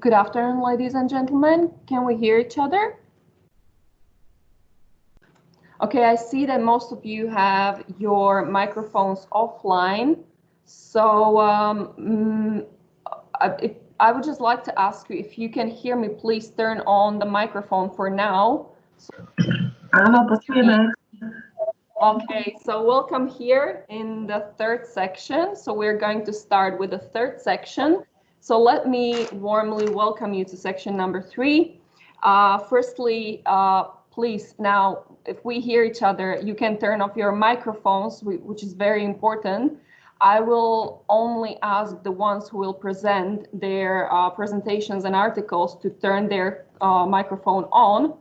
Good afternoon, ladies and gentlemen. Can we hear each other? Okay, I see that most of you have your microphones offline. So I would just like to ask you, if you can hear me, please turn on the microphone for now. Okay, so welcome here in the third section. So we're going to start with the third section. So let me warmly welcome you to section number 3. Firstly, please, now, if we hear each other, you can turn off your microphones, which is very important. I will only ask the ones who will present their presentations and articles to turn their microphone on.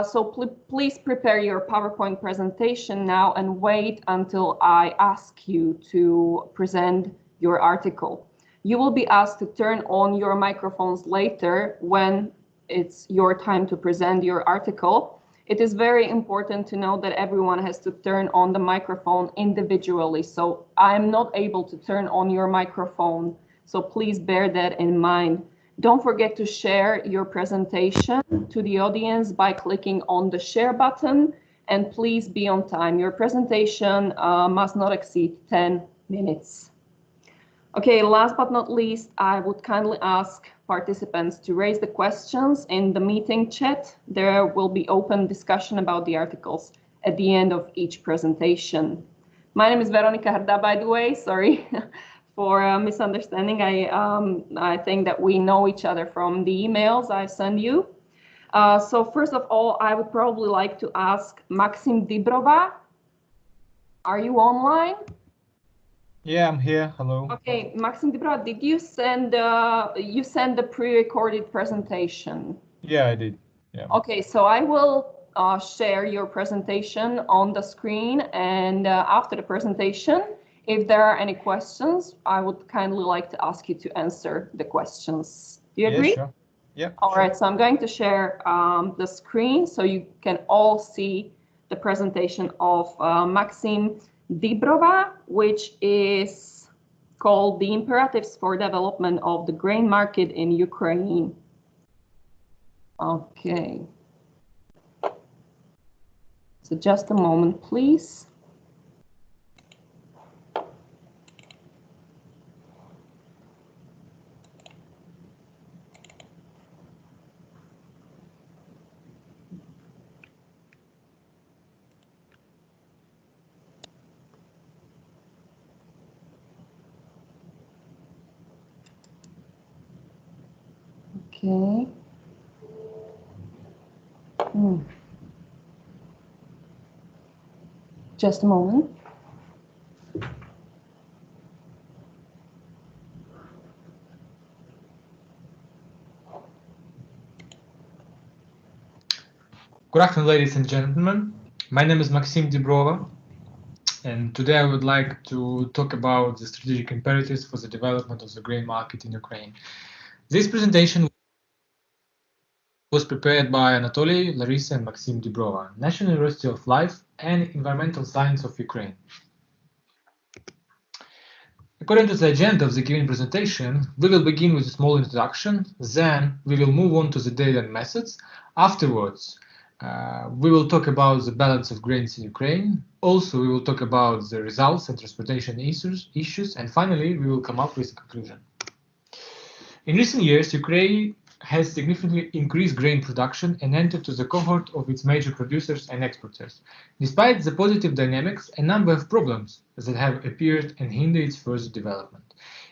So please prepare your PowerPoint presentation now and wait until I ask you to present your article. You will be asked to turn on your microphones later when it's your time to present your article. It is very important to know that everyone has to turn on the microphone individually. So I'm not able to turn on your microphone. So please bear that in mind. Don't forget to share your presentation to the audience by clicking on the share button, and please be on time. Your presentation must not exceed 10 minutes. Okay, last but not least, I would kindly ask participants to raise the questions in the meeting chat. There will be open discussion about the articles at the end of each presentation. My name is Veronika Hrdá, by the way, sorry for misunderstanding. I think that we know each other from the emails I send you. So first of all, I would probably like to ask Maksym Dibrova. Are you online? Yeah, I'm here. Hello. Okay, Maksym Dibrova, did you send the pre-recorded presentation? Yeah, I did. Yeah. Okay, so I will share your presentation on the screen, and after the presentation, if there are any questions, I would kindly like to ask you to answer the questions. Do you agree? Yeah, sure. Yeah. All right, so I'm going to share the screen so you can all see the presentation of Maksym Dibrova, which is called The Imperatives for Development of the Grain Market in Ukraine. Okay. So just a moment, please. Okay. Just a moment. Good afternoon, ladies and gentlemen. My name is Maksym Dibrova, and today I would like to talk about the strategic imperatives for the development of the grain market in Ukraine. This presentation was prepared by Anatolii, Larysa, and Maksym Dibrova, National University of Life and Environmental Science of Ukraine. According to the agenda of the given presentation, we will begin with a small introduction, then we will move on to the data and methods. Afterwards, we will talk about the balance of grains in Ukraine. Also, we will talk about the results and transportation issues, and finally, we will come up with a conclusion. In recent years, Ukraine has significantly increased grain production and entered to the cohort of its major producers and exporters. Despite the positive dynamics, a number of problems that have appeared and hinder its further development.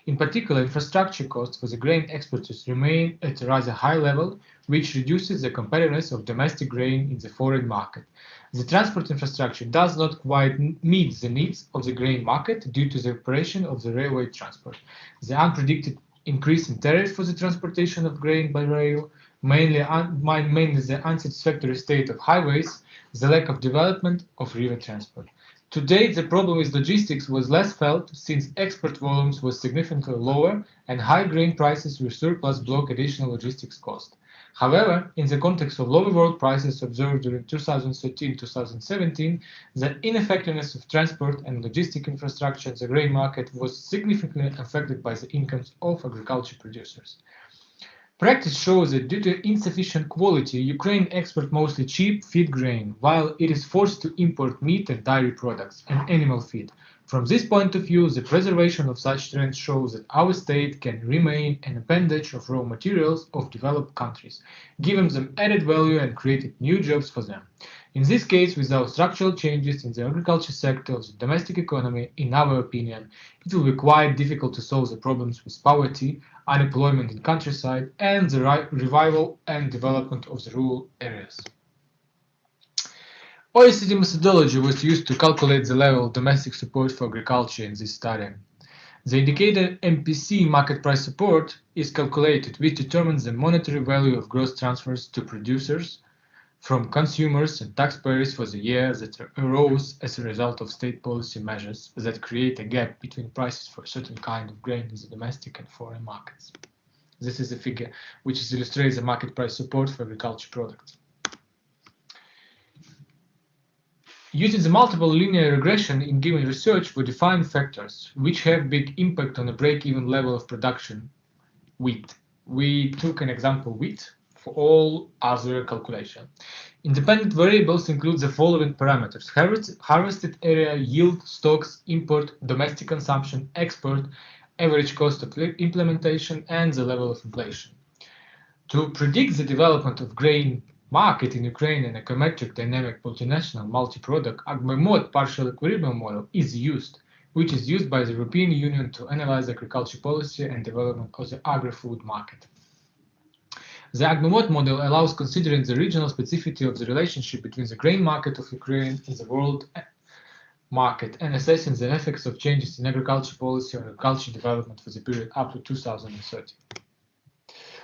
In particular, infrastructure costs for the grain exporters remain at a rather high level, which reduces the competitiveness of domestic grain in the foreign market. The transport infrastructure does not quite meet the needs of the grain market due to the operation of the railway transport. The unpredicted increase in tariffs for the transportation of grain by rail, mainly the unsatisfactory state of highways, the lack of development of river transport. To date, the problem with logistics was less felt since export volumes were significantly lower and high grain prices with surplus block additional logistics cost. However, in the context of lower world prices observed during 2013-2017, the ineffectiveness of transport and logistic infrastructure in the grain market was significantly affected by the incomes of agriculture producers. Practice shows that due to insufficient quality, Ukraine exports mostly cheap feed grain, while it is forced to import meat and dairy products and animal feed. From this point of view, the preservation of such trends shows that our state can remain an appendage of raw materials of developed countries, giving them added value and creating new jobs for them. In this case, without structural changes in the agriculture sector of the domestic economy, in our opinion, it will be quite difficult to solve the problems with poverty, unemployment in countryside, and the revival and development of the rural areas. OECD methodology was used to calculate the level of domestic support for agriculture in this study. The indicator MPC, market price support, is calculated, which determines the monetary value of gross transfers to producers from consumers and taxpayers for the year that arose as a result of state policy measures that create a gap between prices for a certain kind of grain in the domestic and foreign markets. This is a figure which illustrates the market price support for agriculture products. Using the multiple linear regression in given research, we define factors which have big impact on the break-even level of production, wheat. We took an example wheat for all other calculation. Independent variables include the following parameters: harvested area, yield, stocks, import, domestic consumption, export, average cost of implementation, and the level of inflation. To predict the development of grain market in Ukraine, an econometric dynamic multinational multi-product Agri-Food partial equilibrium model is used, which is used by the European Union to analyze agriculture policy and development of the agri-food market. The Agri-Food model allows considering the regional specificity of the relationship between the grain market of Ukraine and the world market and assessing the effects of changes in agriculture policy on agriculture development for the period up to 2030.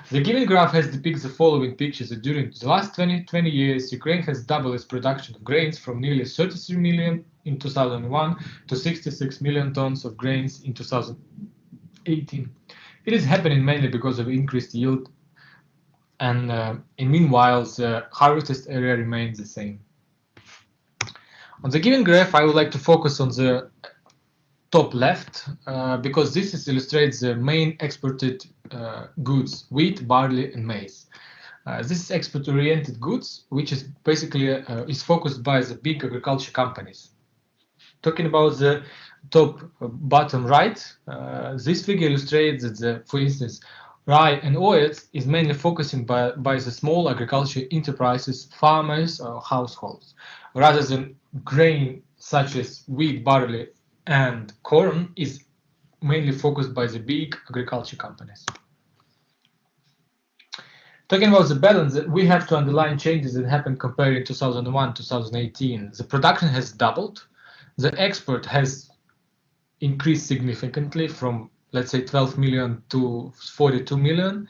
The given graph has depicts the following pictures that during the last 20 years, Ukraine has doubled its production of grains from nearly 33 million in 2001 to 66 million tons of grains in 2018. It is happening mainly because of increased yield, and meanwhile, the harvested area remains the same. On the given graph, I would like to focus on the top left because this illustrates the main exported goods: wheat, barley, and maize. This is export-oriented goods, which is basically is focused by the big agriculture companies. Talking about the top bottom right, this figure illustrates that, for instance, rye and oats is mainly focusing by the small agriculture enterprises, farmers, or households, rather than grain such as wheat, barley, and corn is mainly focused by the big agriculture companies. Talking about the balance, we have to underline changes that happened comparing 2001-2018. The production has doubled. The export has increased significantly from, let's say, 12 million to 42 million.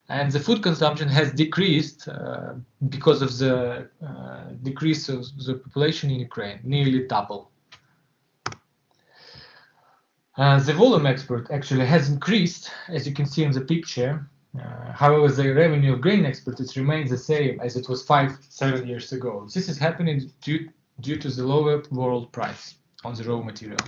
And the food consumption has decreased because of the decrease of the population in Ukraine, nearly double. The volume export actually has increased, as you can see in the picture. However, the revenue of grain export remains the same as it was 5-7 years ago. This is happening due to the lower world price on the raw material.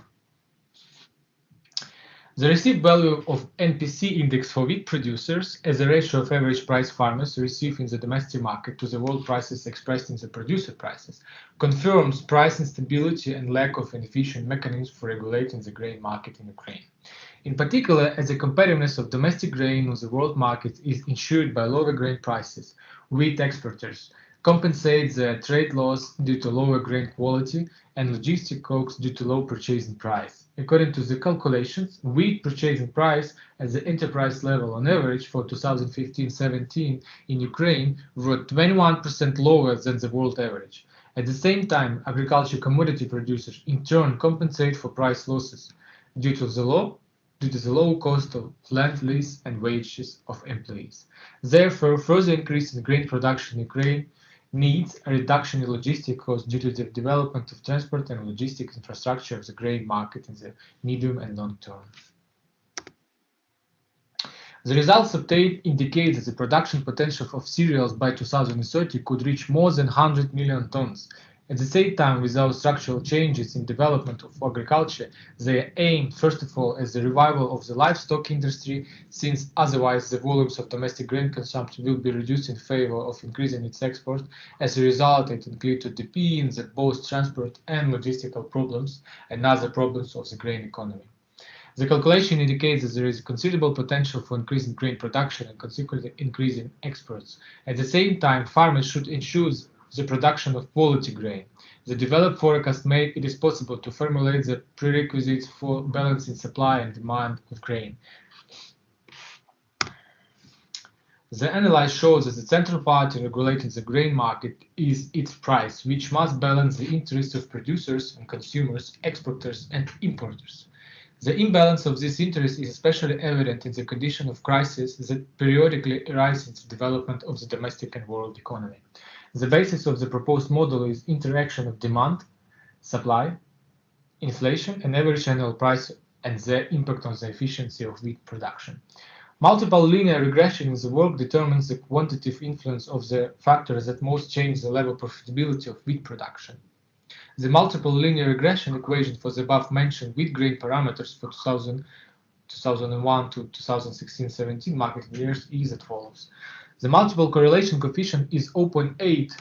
The received value of NPC index for wheat producers as a ratio of average price farmers receive in the domestic market to the world prices expressed in the producer prices confirms price instability and lack of an efficient mechanism for regulating the grain market in Ukraine. In particular, as the competitiveness of domestic grain on the world market is ensured by lower grain prices, wheat exporters compensate the trade loss due to lower grain quality and logistic costs due to low purchasing price. According to the calculations, wheat purchasing price at the enterprise level on average for 2015-17 in Ukraine were 21% lower than the world average. At the same time, agriculture commodity producers in turn compensate for price losses due to the low cost of land lease and wages of employees. Therefore, further increase in grain production in Ukraine needs a reduction in logistic costs due to the development of transport and logistics infrastructure of the grain market in the medium and long term. The results obtained indicate that the production potential of cereals by 2030 could reach more than 100 million tons, At the same time, without structural changes in development of agriculture, they aim, first of all, at the revival of the livestock industry, since otherwise the volumes of domestic grain consumption will be reduced in favor of increasing its export. As a result, it will lead to depending on both transport and logistical problems and other problems of the grain economy. The calculation indicates that there is considerable potential for increasing grain production and consequently increasing exports. At the same time, farmers should ensure the production of quality grain. The developed forecast made it is possible to formulate the prerequisites for balancing supply and demand of grain. The analysis shows that the central part in regulating the grain market is its price, which must balance the interests of producers and consumers, exporters and importers. The imbalance of this interest is especially evident in the condition of crisis that periodically arise in the development of the domestic and world economy. The basis of the proposed model is interaction of demand, supply, inflation, and average annual price, and their impact on the efficiency of wheat production. Multiple linear regression in the work determines the quantitative influence of the factors that most change the level of profitability of wheat production. The multiple linear regression equation for the above-mentioned wheat grain parameters for 2001 to 2016-17 market years is as follows. The multiple correlation coefficient is 0.8,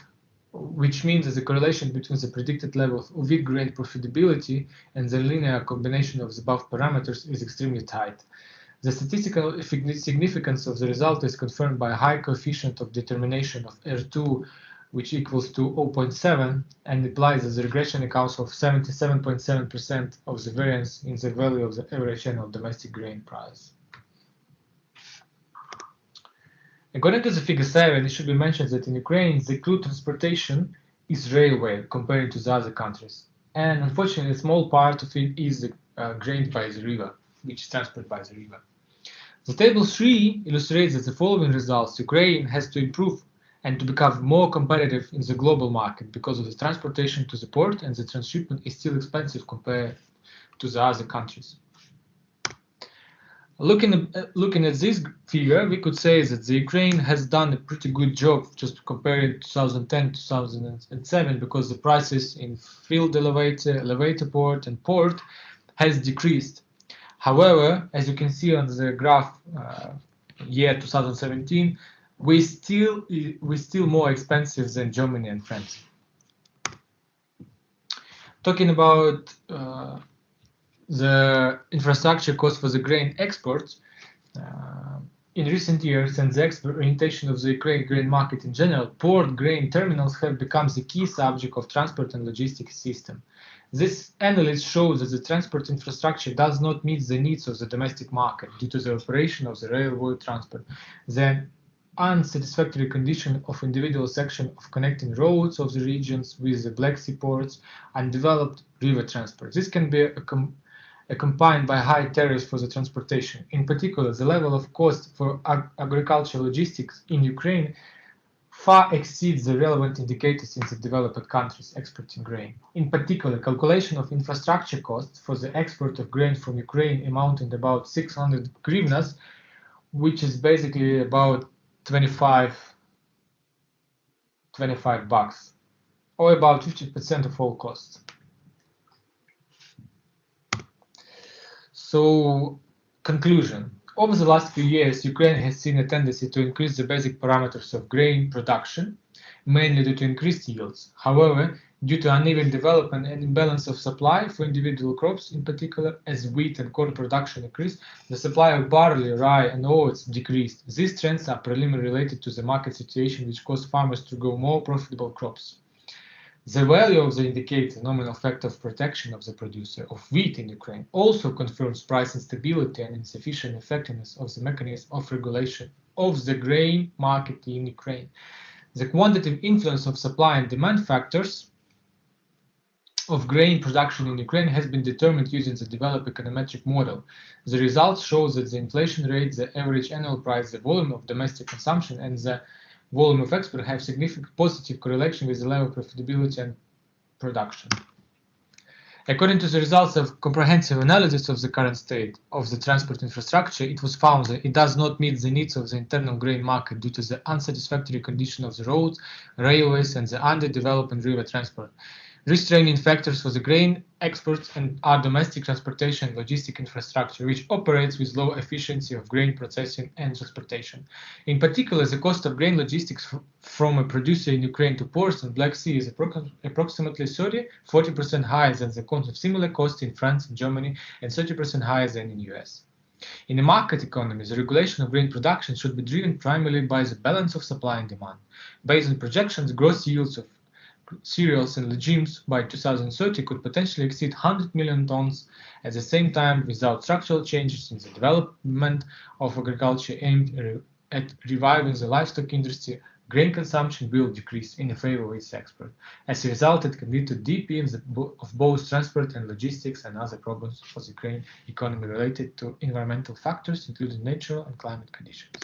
which means that the correlation between the predicted level of wheat grain profitability and the linear combination of the above parameters is extremely tight. The statistical significance of the result is confirmed by a high coefficient of determination of R2, which equals to 0.7, and implies that the regression accounts for 77.7% of the variance in the value of the average annual domestic grain price. According to the figure 7, it should be mentioned that in Ukraine, the crude transportation is railway compared to the other countries. And unfortunately, a small part of it is the grain by the river, which is transported by the river. The table 3 illustrates that the following results: Ukraine has to improve and to become more competitive in the global market because of the transportation to the port, and the transshipment is still expensive compared to the other countries. Looking at this figure, we could say that the Ukraine has done a pretty good job just comparing 2010-2007, because the prices in field elevator port and port has decreased. However, as you can see on the graph, year 2017, we're still more expensive than Germany and France. Talking about the infrastructure cost for the grain exports, in recent years, and the export orientation of the Ukraine grain market in general, port grain terminals have become the key subject of transport and logistics system. This analysis shows that the transport infrastructure does not meet the needs of the domestic market due to the operation of the railway transport, the unsatisfactory condition of individual section of connecting roads of the regions with the Black Sea ports, and developed river transport. This can be accompanied by high tariffs for the transportation. In particular, the level of cost for agricultural logistics in Ukraine far exceeds the relevant indicators in the developed countries exporting grain. In particular, calculation of infrastructure costs for the export of grain from Ukraine amounting to about 600 hryvnias, which is basically about 25 bucks, or about 50% of all costs. So, conclusion. Over the last few years, Ukraine has seen a tendency to increase the basic parameters of grain production, mainly due to increased yields. However, due to uneven development and imbalance of supply for individual crops, in particular, as wheat and corn production increased, the supply of barley, rye, and oats decreased. These trends are primarily related to the market situation, which caused farmers to grow more profitable crops. The value of the indicator, nominal factor of protection of the producer of wheat in Ukraine, also confirms price instability and insufficient effectiveness of the mechanism of regulation of the grain market in Ukraine. The quantitative influence of supply and demand factors of grain production in Ukraine has been determined using the developed econometric model. The results show that the inflation rate, the average annual price, the volume of domestic consumption, and the volume of export have significant positive correlation with the level of profitability and production. According to the results of comprehensive analysis of the current state of the transport infrastructure, it was found that it does not meet the needs of the internal grain market due to the unsatisfactory condition of the roads, railways, and the underdeveloped river transport. Restraining factors for the grain exports and are domestic transportation and logistic infrastructure, which operates with low efficiency of grain processing and transportation. In particular, the cost of grain logistics from a producer in Ukraine to ports and Black Sea is approximately 40% higher than the cost of similar costs in France and Germany, and 30% higher than in the US. In a market economy, the regulation of grain production should be driven primarily by the balance of supply and demand. Based on projections, gross yields of cereals and legumes by 2030 could potentially exceed 100 million tons. At the same time, without structural changes in the development of agriculture aimed at reviving the livestock industry, grain consumption will decrease in favor of its export. As a result, it can lead to deepening of both transport and logistics and other problems for the grain economy related to environmental factors, including natural and climate conditions.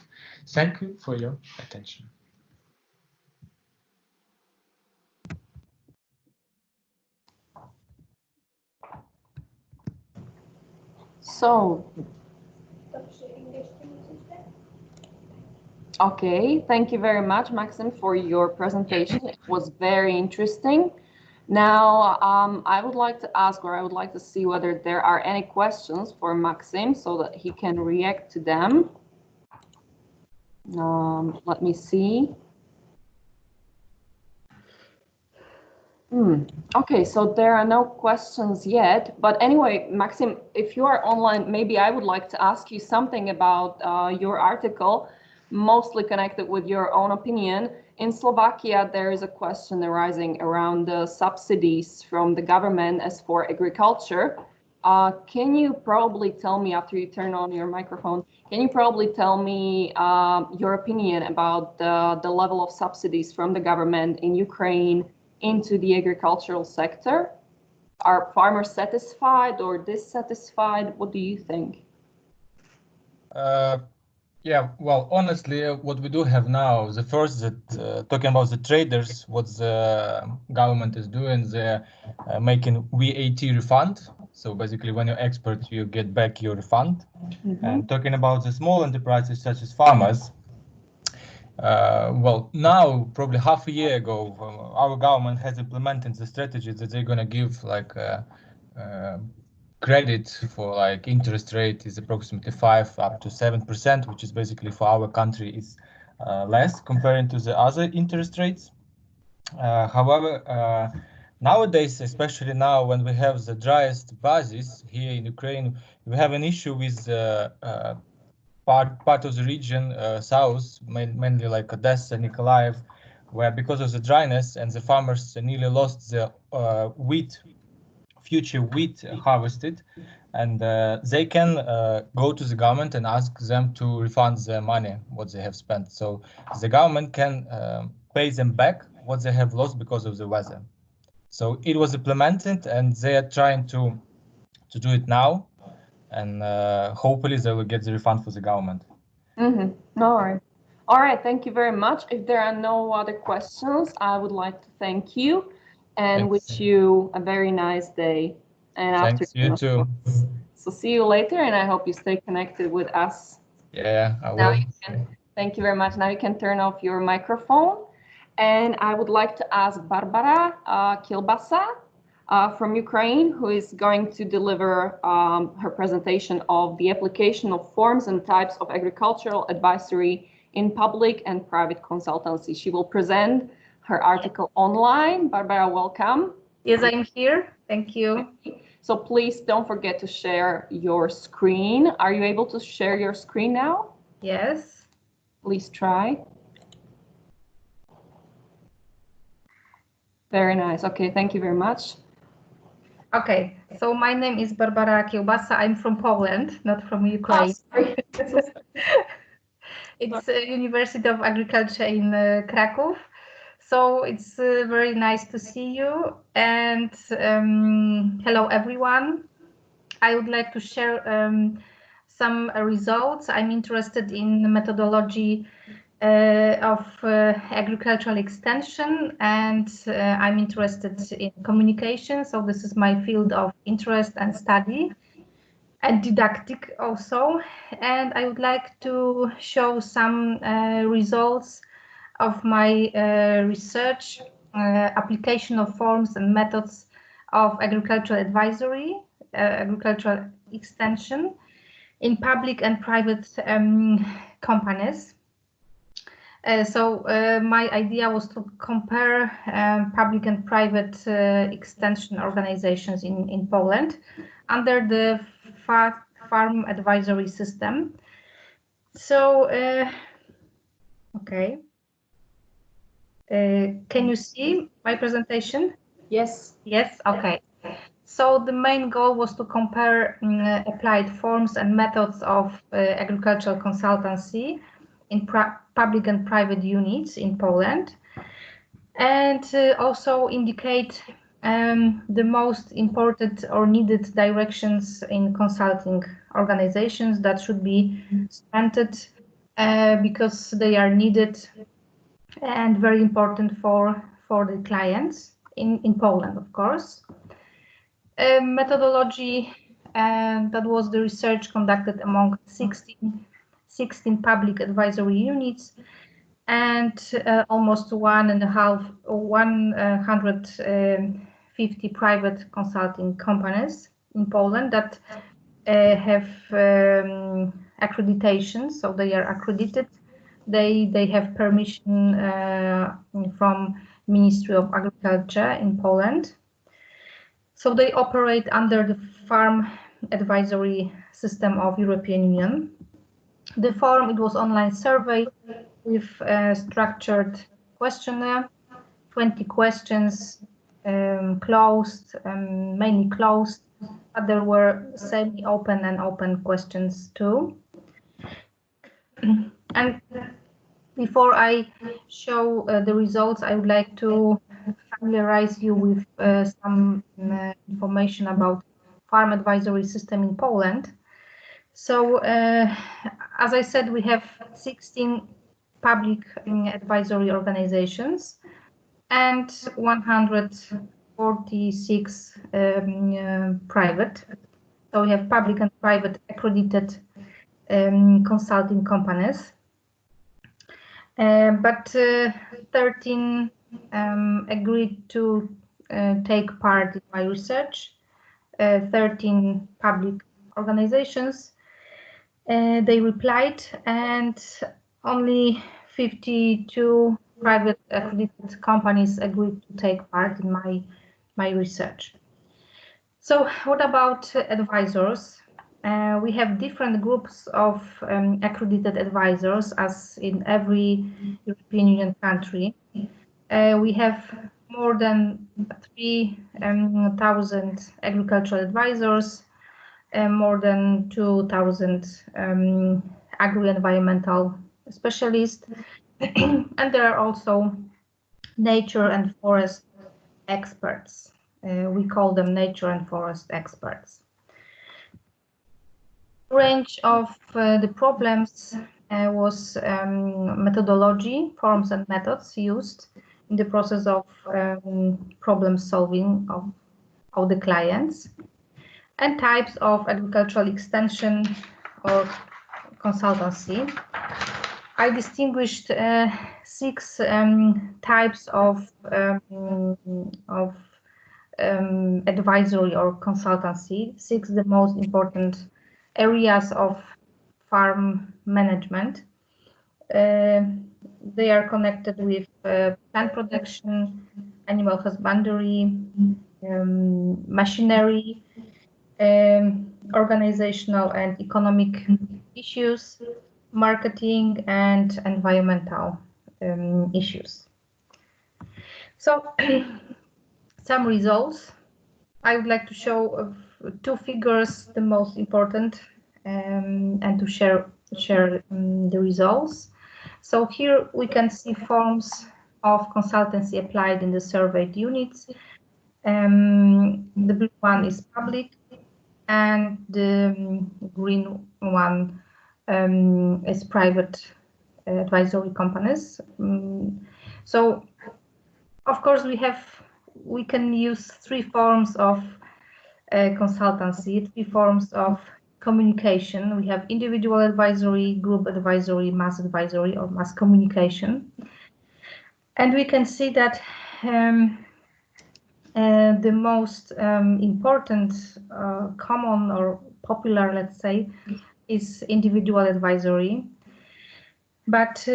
Thank you for your attention. So, okay, thank you very much, Maksym, for your presentation. It was very interesting. Now, I would like to ask, or I would like to see whether there are any questions for Maksym so that he can react to them. Let me see. Okay, so there are no questions yet, but anyway, Maksym, if you are online, maybe I would like to ask you something about your article, mostly connected with your own opinion. In Slovakia, there is a question arising around the subsidies from the government as for agriculture. Can you probably tell me, after you turn on your microphone, can you probably tell me your opinion about the level of subsidies from the government in Ukraine into the agricultural sector? Are farmers satisfied or dissatisfied? What do you think? Yeah, well, honestly, what we do have now, the first that talking about the traders, what the government is doing, they're making VAT refund. So basically, when you export, you get back your refund. And talking about the small enterprises such as farmers, well, now, probably half a year ago, our government has implemented the strategy that they're going to give like credit for like interest rate is approximately 5 up to 7%, which is basically for our country is less comparing to the other interest rates. However, nowadays, especially now when we have the driest basis here in Ukraine, we have an issue with part of the region, south, mainly like Odessa, Nikolaev, where because of the dryness and the farmers nearly lost the future wheat harvested, and they can go to the government and ask them to refund the money, what they have spent. So the government can pay them back what they have lost because of the weather. So it was implemented and they are trying to do it now. And hopefully they will get the refund for the government. All right, thank you very much. If there are no other questions, I would like to thank you and wish you a very nice day and afternoon. You too. So see you later, and I hope you stay connected with us. Yeah, I will. Thank you very much. Now you can turn off your microphone. And I would like to ask Barbara Kilbasa from Ukraine, who is going to deliver her presentation of the application of forms and types of agricultural advisory in public and private consultancy. She will present her article online. Barbara, welcome. Yes, I'm here. Thank you. So please don't forget to share your screen. Are you able to share your screen now? Yes. Please try. Very nice. Okay, thank you very much. Okay, so my name is Barbara Kiełbasa. I'm from Poland, not from Ukraine. It's University of Agriculture in Kraków. So it's very nice to see you. And hello, everyone. I would like to share some results. I'm interested in methodology agricultural extension, and I'm interested in communication. So this is my field of interest and study, and didactic also. And I would like to show some results of my research, application of forms and methods of agricultural advisory, agricultural extension in public and private companies. My idea was to compare public and private extension organizations in Poland under the farm advisory system. So, okay. Can you see my presentation? Yes. Yes, okay. So the main goal was to compare applied forms and methods of agricultural consultancy in public and private units in Poland, and also indicate the most important or needed directions in consulting organizations that should be strengthened because they are needed and very important for the clients in Poland, of course. Methodology, that was the research conducted among 16 public advisory units and almost 150 private consulting companies in Poland that have accreditation, so they are accredited. They have permission from Ministry of Agriculture in Poland. So they operate under the farm advisory system of European Union. The form, it was online survey with a structured questionnaire, 20 questions, closed, mainly closed, but there were semi-open and open questions too. And before I show the results, I would like to familiarize you with some information about farm advisory system in Poland. So, as I said, we have 16 public advisory organizations and 146 private. So we have public and private accredited consulting companies. But 13 agreed to take part in my research, 13 public organizations. They replied, and only 52 private accredited companies agreed to take part in my research. So what about advisors? We have different groups of accredited advisors, as in every European Union country. We have more than 3,000 agricultural advisors, more than 2,000 agri-environmental specialists, and there are also nature and forest experts. We call them nature and forest experts. Range of the problems was methodology, forms and methods used in the process of problem solving of the clients, and types of agricultural extension or consultancy. I distinguished 6 types of advisory or consultancy, 6 the most important areas of farm management. They are connected with plant production, animal husbandry, machinery, organizational and economic issues, marketing, and environmental issues. So, some results. I would like to show 2 figures, the most important, and to share the results. So here we can see forms of consultancy applied in the surveyed units. The blue one is public, and the green one is private advisory companies. So, of course, we can use three forms of consultancy, three forms of communication. We have individual advisory, group advisory, mass advisory, or mass communication. And we can see that the most important, common or popular, let's say, is individual advisory. But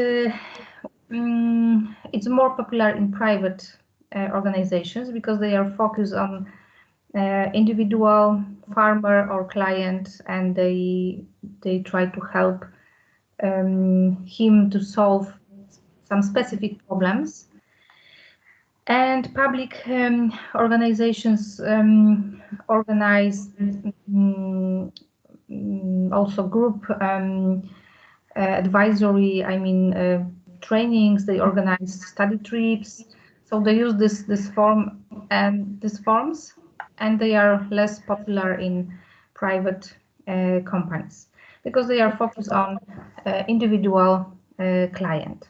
it's more popular in private organizations because they are focused on individual farmer or client, and they try to help him to solve some specific problems. And public organizations organize also group advisory, trainings. They organize study trips. So they use this form and these forms, and they are less popular in private companies because they are focused on individual client.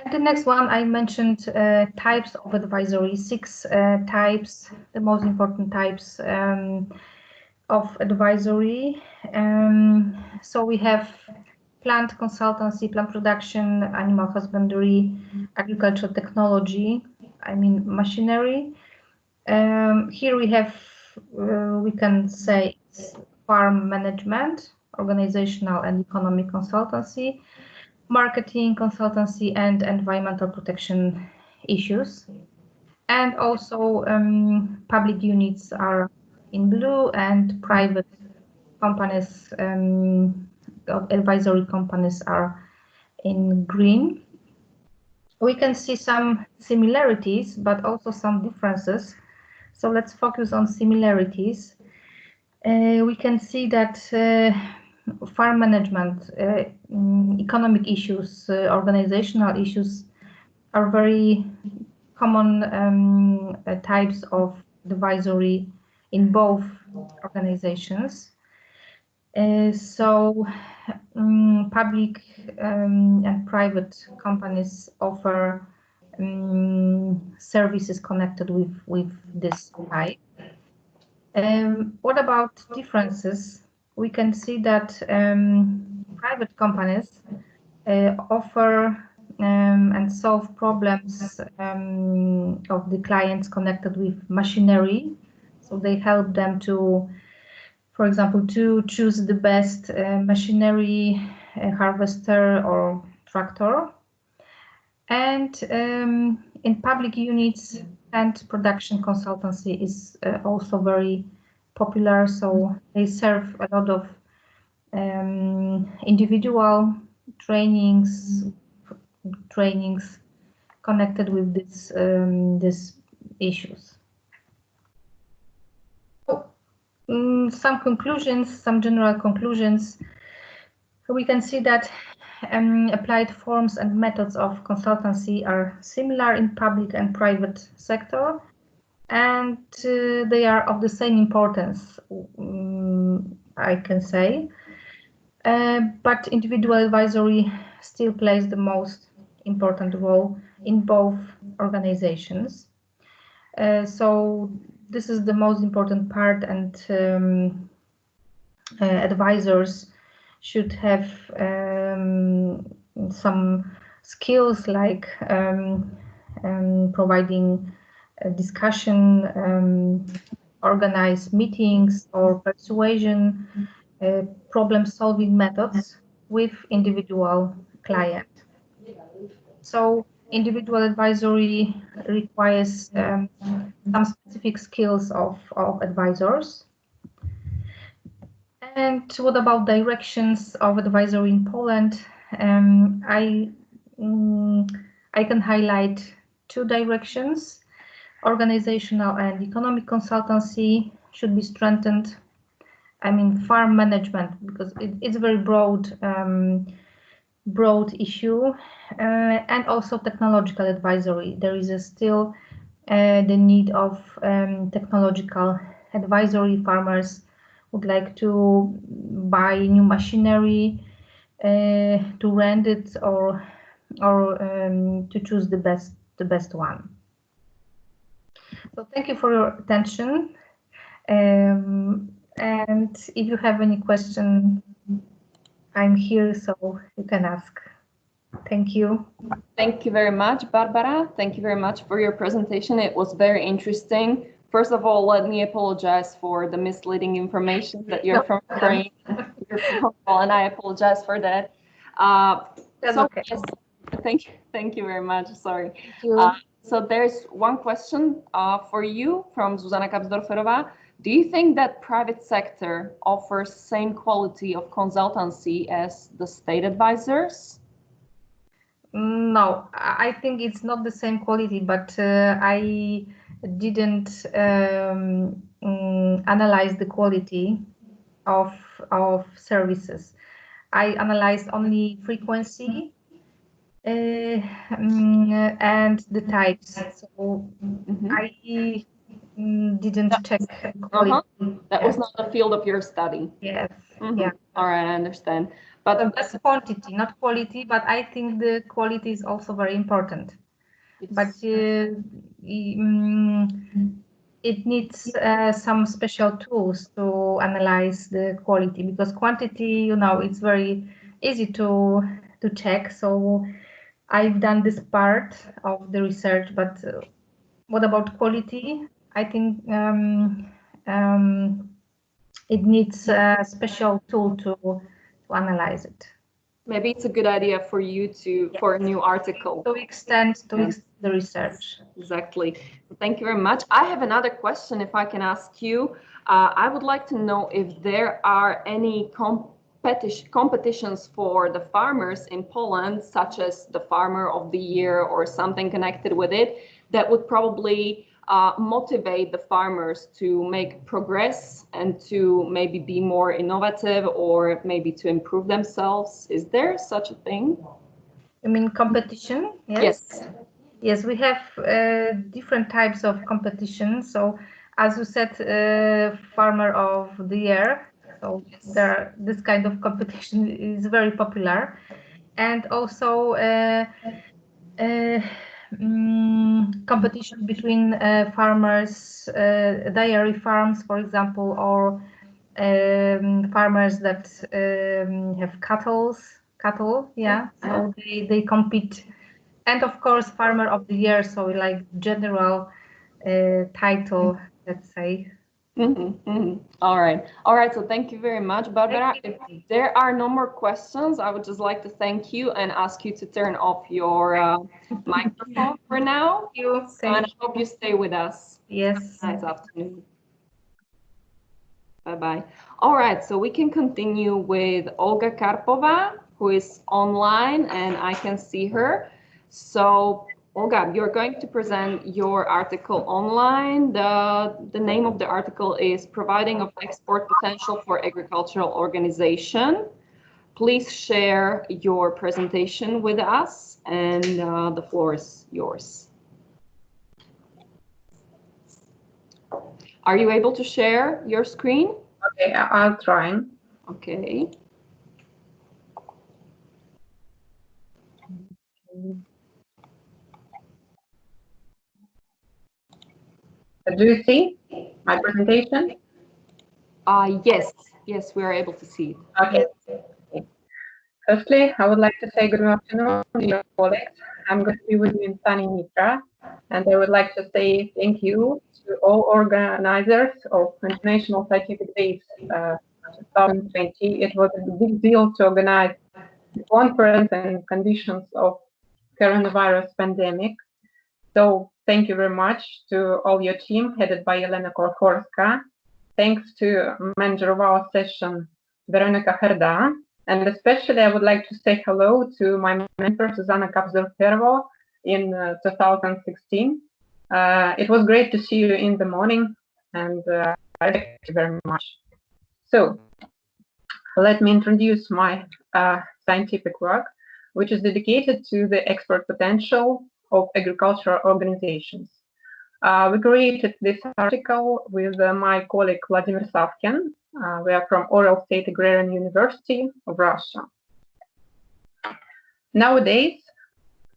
And the next one, I mentioned types of advisory, 6 types, the most important types of advisory. So we have plant consultancy, plant production, animal husbandry, agricultural technology, machinery. Here we have, we can say, farm management, organizational and economic consultancy, marketing consultancy, and environmental protection issues. And also public units are in blue, and private companies, advisory companies, are in green. We can see some similarities, but also some differences. So let's focus on similarities. We can see that farm management, economic issues, organizational issues are very common types of advisory in both organizations. So public and private companies offer services connected with this type. What about differences? We can see that private companies offer and solve problems of the clients connected with machinery. So they help them to, for example, to choose the best machinery, harvester or tractor. And in public units, and production consultancy is also very popular. So they serve a lot of individual trainings connected with these issues. Some conclusions, some general conclusions. We can see that applied forms and methods of consultancy are similar in public and private sector, and they are of the same importance, I can say. But individual advisory still plays the most important role in both organizations. So this is the most important part, and advisors should have some skills like providing a discussion, organize meetings or persuasion, problem-solving methods with individual client. So individual advisory requires some specific skills of advisors. And what about directions of advisory in Poland? I can highlight 2 directions. Organizational and economic consultancy should be strengthened. Farm management, because it's a very broad issue, and also technological advisory. There is still the need of technological advisory. Farmers would like to buy new machinery, to rent it or to choose the best one. So thank you for your attention. And if you have any question, I'm here, so you can ask. Thank you. Thank you very much, Barbara. Thank you very much for your presentation. It was very interesting. First of all, let me apologize for the misleading information that you're from Ukraine. You're from Poland, and I apologize for that. That's so, okay. Yes, thank you very much. Sorry. Thank you. So there's one question for you from Zuzana Kapsdorferova. Do you think that private sector offers same quality of consultancy as the state advisors? No, I think it's not the same quality, but I didn't analyze the quality of services. I analyzed only frequency and the types. So I didn't check quality. That was not the field of your study. Yes. Yeah. All right, I understand. But so that's quantity, not quality. But I think the quality is also very important. But it needs some special tools to analyze the quality, because quantity, it's very easy to check. So I've done this part of the research, but what about quality? I think it needs a special tool to analyze it. Maybe it's a good idea for you for a new article. To extend the research. Exactly. Thank you very much. I have another question, if I can ask you. I would like to know if there are any competitions for the farmers in Poland, such as the Farmer of the Year or something connected with it, that would probably motivate the farmers to make progress and to maybe be more innovative or maybe to improve themselves. Is there such a thing? You mean competition? Yes. Yes, we have different types of competition. So as you said, Farmer of the Year. So this kind of competition is very popular. And also competition between farmers, dairy farms, for example, or farmers that have cattle. Yeah. So they compete. And of course, Farmer of the Year, so like general title, let's say. All right. So thank you very much, Barbara. If there are no more questions, I would just like to thank you and ask you to turn off your microphone for now. Thank you. And I hope you stay with us. Yes. Have a nice afternoon. Bye-bye. All right, so we can continue with Olga Karpova, who is online, and I can see her. So Olga, you're going to present your article online. The name of the article is Providing of Export Potential for Agricultural Organization. Please share your presentation with us, and the floor is yours. Are you able to share your screen? Okay, I'll try. Okay. Do you see my presentation? Yes, we are able to see it. Okay. Firstly, I would like to say good afternoon, dear colleagues. I'm going to be with you in sunny Nitra, and I would like to say thank you to all organizers of International Scientific Days 2020. It was a big deal to organize the conference in conditions of coronavirus pandemic. So thank you very much to all your team headed by Elena Korhorska. Thanks to manager of our session, Veronika Hrdá. And especially I would like to say hello to my mentor, Zuzana Kapsdorferova, in 2016. It was great to see you in the morning, and I thank you very much. So let me introduce my scientific work, which is dedicated to the export potential of agricultural organizations. We created this article with my colleague Vladimir Savkin. We are from Oral State Agrarian University of Russia. Nowadays,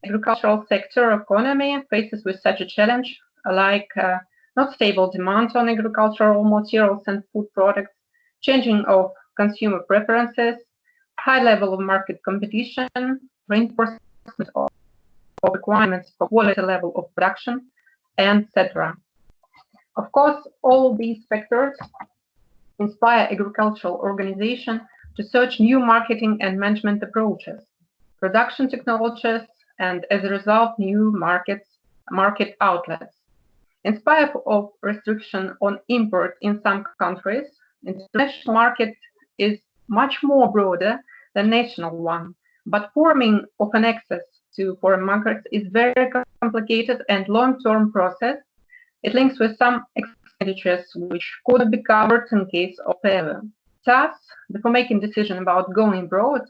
agricultural sector economy faces with such a challenge like not stable demand on agricultural materials and food products, changing of consumer preferences, high level of market competition, reinforcement of requirements for quality level of production, etc. Of course, all these factors inspire agricultural organizations to search new marketing and management approaches, production technologies, and as a result, new market outlets. In spite of restriction on import in some countries, international market is much more broader than national one, but forming of an access to foreign markets is very complicated and long-term process. It links with some expenditures which could be covered in case of failure. Thus, before making decision about going abroad,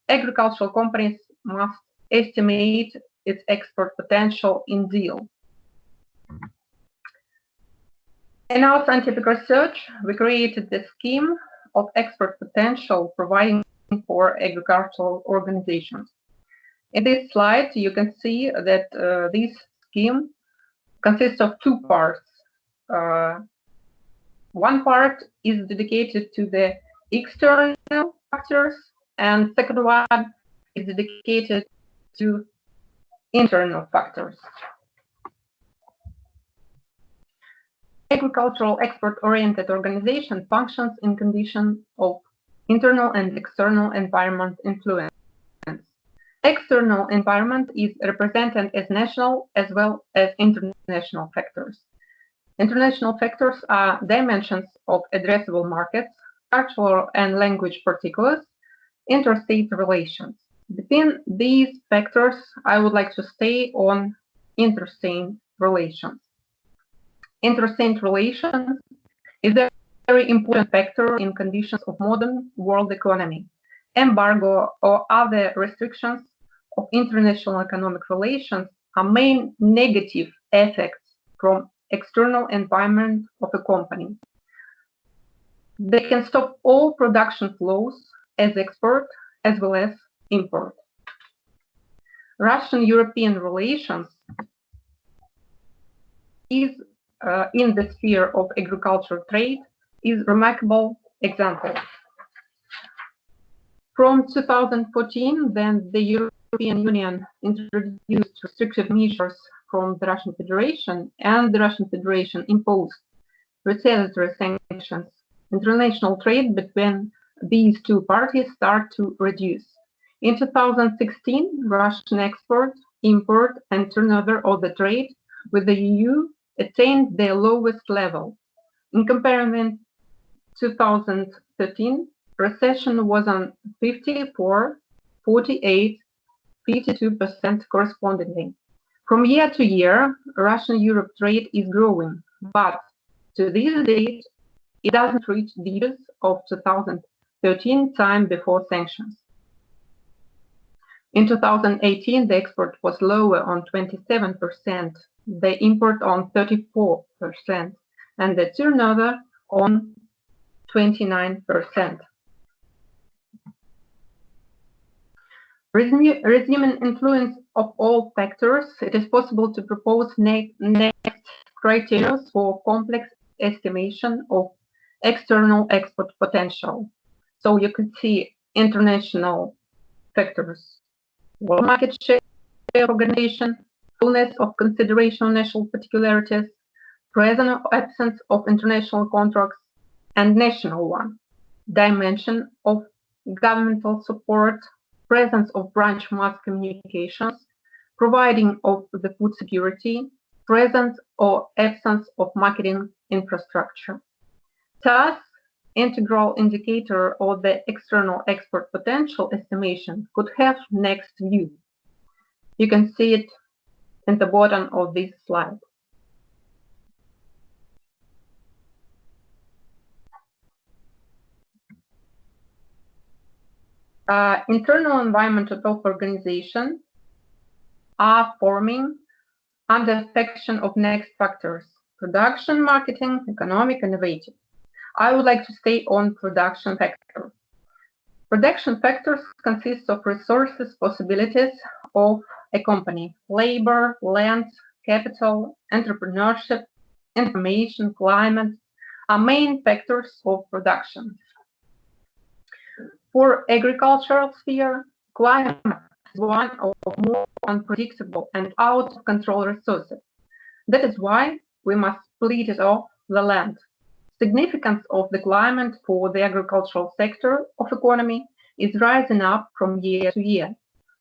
agricultural companies must estimate its export potential in deal. In our scientific research, we created the scheme of export potential providing for agricultural organizations. In this slide, you can see that this scheme consists of two parts. One part is dedicated to the external factors, and second one is dedicated to internal factors. Agricultural export-oriented organization functions in conditions of internal and external environment influence. External environment is represented as national as well as international factors. International factors are dimensions of addressable markets, cultural and language particulars, interstate relations. Between these factors, I would like to stay on interstate relations. Interstate relations is a very important factor in conditions of modern world economy. Embargo or other restrictions of international economic relations are main negative effects from external environment of a company. They can stop all production flows as export as well as import. Russian-European relations is in the sphere of agricultural trade is remarkable example. From 2014, then the European Union introduced restrictive measures from the Russian Federation, and the Russian Federation imposed retaliatory sanctions. International trade between these two parties start to reduce. In 2016, Russian export, import, and turnover of the trade with the EU attained their lowest level. In comparison, 2013, recession was on 54, 48, 52% correspondingly. From year to year, Russian-Europe trade is growing, but to this date, it doesn't reach the levels of 2013, time before sanctions. In 2018, the export was lower on 27%, the import on 34%, and the turnover on 29%. Resuming influence of all factors, it is possible to propose next criteria for complex estimation of external export potential. So you can see international factors, world market share organization, fullness of consideration of national particularities, presence or absence of international contracts, and national one, dimension of governmental support, presence of branch mass communications, providing of the food security, presence or absence of marketing infrastructure. Thus, integral indicator of the external export potential estimation could have next view. You can see it in the bottom of this slide. Internal environment of organization are forming under section of next factors: production, marketing, economic, innovative. I would like to stay on production factor. Production factors consist of resources, possibilities of a company, labor, land, capital, entrepreneurship, information, climate are main factors of production. For agricultural sphere, climate is one of more unpredictable and out of control resources. That is why we must split it off the land. Significance of the climate for the agricultural sector of economy is rising up from year to year.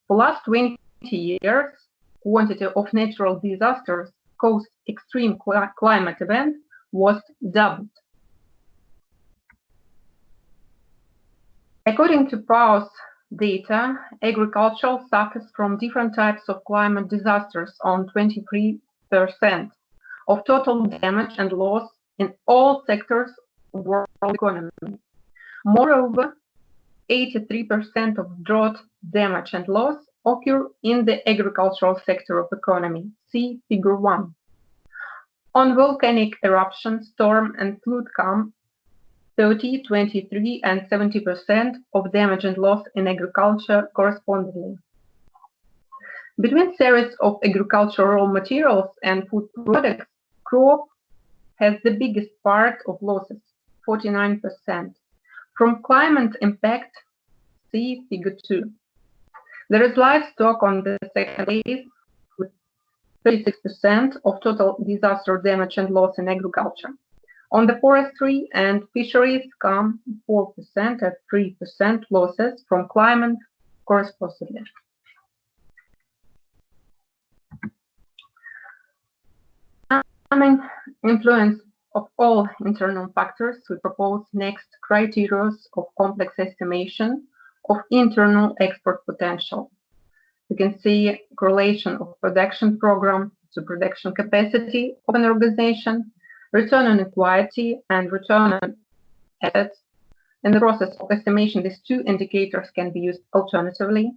For last 20 years, quantity of natural disasters caused extreme climate events was doubled. According to PAU's data, agriculture suffers from different types of climate disasters on 23% of total damage and loss in all sectors of world economy. Moreover, 83% of drought damage and loss occur in the agricultural sector of economy. See Figure 1. On volcanic eruption, storm and flood come 30, 23 and 70% of damage and loss in agriculture correspondingly. Between series of agricultural raw materials and food products, crop has the biggest part of losses, 49%. From climate impact, see Figure 2. There is livestock on the second place with 36% of total disaster damage and loss in agriculture. On the forestry and fisheries come 4% and 3% losses from climate correspondingly. Influence of all internal factors, we propose next criteria of complex estimation of internal export potential. You can see correlation of production program to production capacity of an organization, return on equity and return on assets. In the process of estimation, these two indicators can be used alternatively.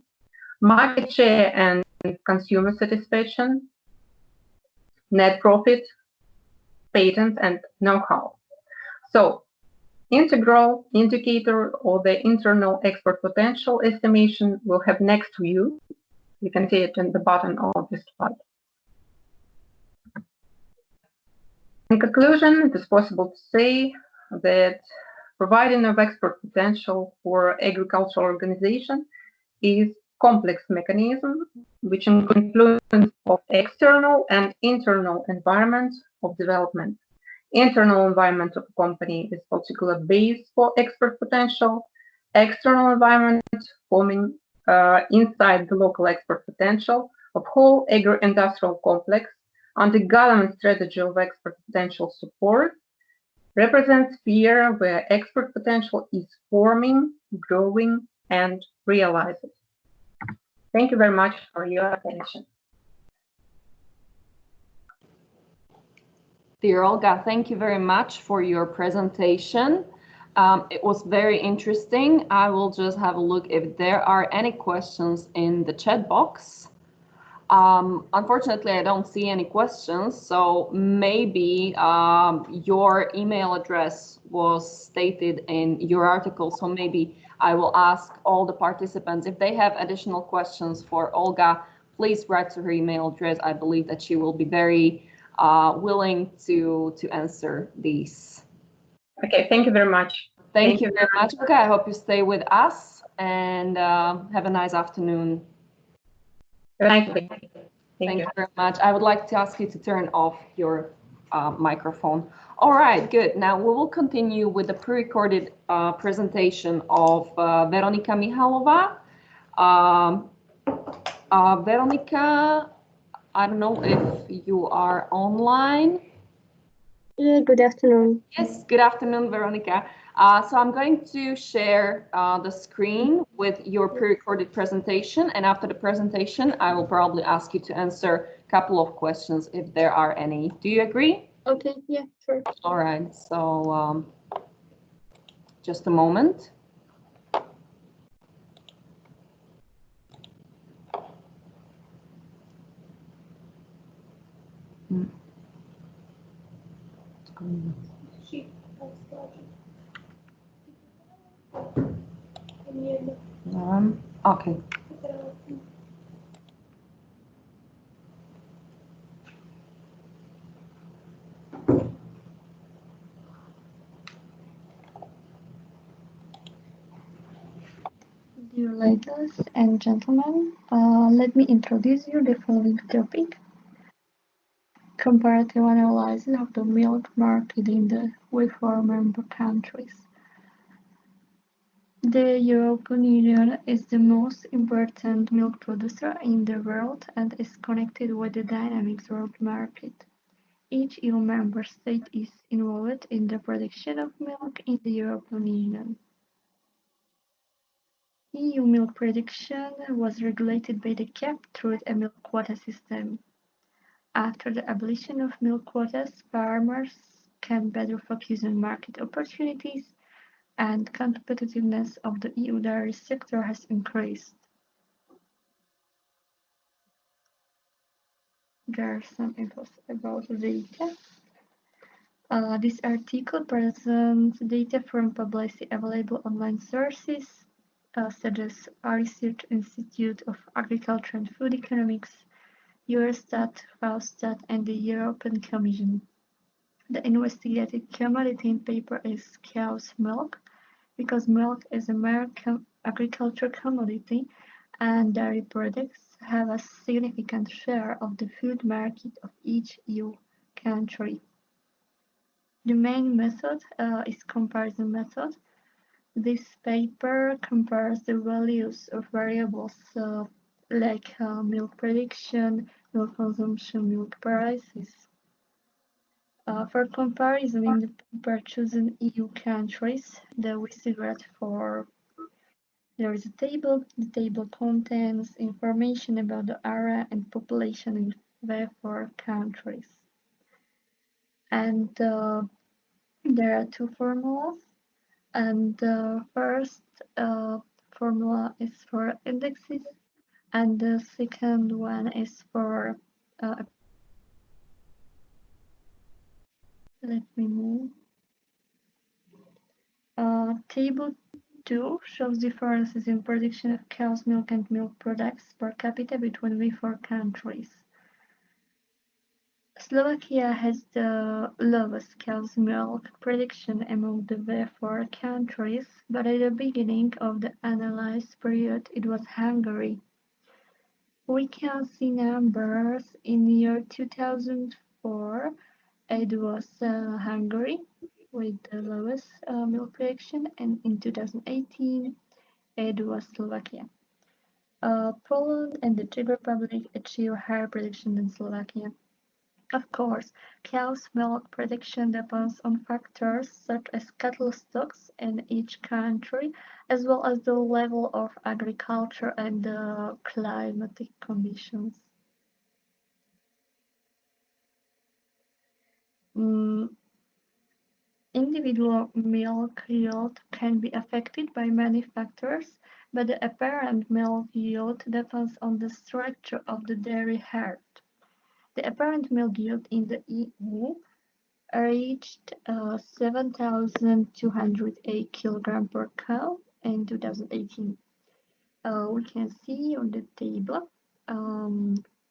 Market share and consumer satisfaction, net profit, patents and know-how. So, integral indicator or the internal export potential estimation will have next view. You can see it in the bottom of this slide. In conclusion, it is possible to say that providing of export potential for agricultural organization is complex mechanism which includes influence of external and internal environment of development. Internal environment of a company is particular base for export potential. External environment forming inside the local export potential of whole agro-industrial complex under government strategy of export potential support represents sphere where export potential is forming, growing, and realizing. Thank you very much for your attention. Dear Olga, thank you very much for your presentation. It was very interesting. I will just have a look if there are any questions in the chat box. Unfortunately, I don't see any questions, so maybe your email address was stated in your article, so maybe I will ask all the participants if they have additional questions for Olga, please write to her email address. I believe that she will be very willing to answer these. Okay, thank you very much. Thank you very much. Okay, I hope you stay with us and have a nice afternoon. Thank you. Thank you very much. I would like to ask you to turn off your microphone. All right, good. Now we will continue with the pre-recorded presentation of Veronika Mihalova. Veronika, I don't know if you are online. Yeah, good afternoon. Yes, good afternoon, Veronika. So I'm going to share the screen with your pre-recorded presentation, and after the presentation, I will probably ask you to answer a couple of questions if there are any. Do you agree? Okay, yeah, sure. All right, so just a moment. Okay. Dear ladies and gentlemen, let me introduce you the following topic: comparative analysis of the milk market in the WIFOR member countries. The European Union is the most important milk producer in the world and is connected with the dynamic world market. Each EU member state is involved in the production of milk in the European Union. EU milk production was regulated by the CAP through a milk quota system. After the abolition of milk quotas, farmers can better focus on market opportunities, and competitiveness of the EU dairy sector has increased. There are some info about data. This article presents data from publicly available online sources, such as Research Institute of Agriculture and Food Economics, Eurostat, Fawstat, and the European Commission. The investigated commodity in paper is cow's milk, because milk is a agricultural commodity and dairy products have a significant share of the food market of each EU country. The main method is comparison method. This paper compares the values of variables like milk production, milk consumption, milk prices. For comparison in the paper chosen EU countries, the Visegrad there is a table. The table contains information about the area and population in the 4 countries. And there are 2 formulas. And the first formula is for indexes, and the second one is for let me move. Table 2 shows differences in production of cow's milk and milk products per capita between the 4 countries. Slovakia has the lowest cow's milk production among the 4 countries, but at the beginning of the analyzed period it was Hungary. We can see numbers in the year 2004. It was Hungary with the lowest milk production, and in 2018 it was Slovakia. Poland and the Czech Republic achieved higher production than Slovakia. Of course, cow's milk production depends on factors such as cattle stocks in each country, as well as the level of agriculture and the climatic conditions. Individual milk yield can be affected by many factors, but the apparent milk yield depends on the structure of the dairy herd. The apparent milk yield in the EU reached 7,208 kg per cow in 2018. We can see on the table,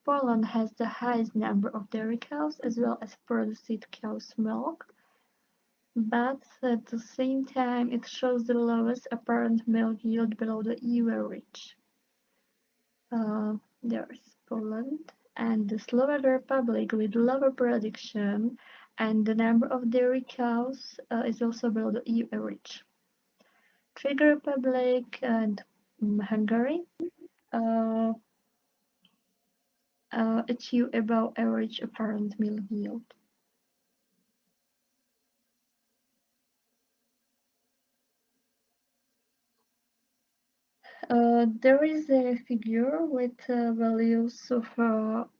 Poland has the highest number of dairy cows as well as produced cow's milk, but at the same time it shows the lowest apparent milk yield below the EU average. There's Poland and the Slovak Republic with lower production, and the number of dairy cows is also below the EU average. Czech Republic and Hungary achieve above average apparent milk yield. There is a figure with values of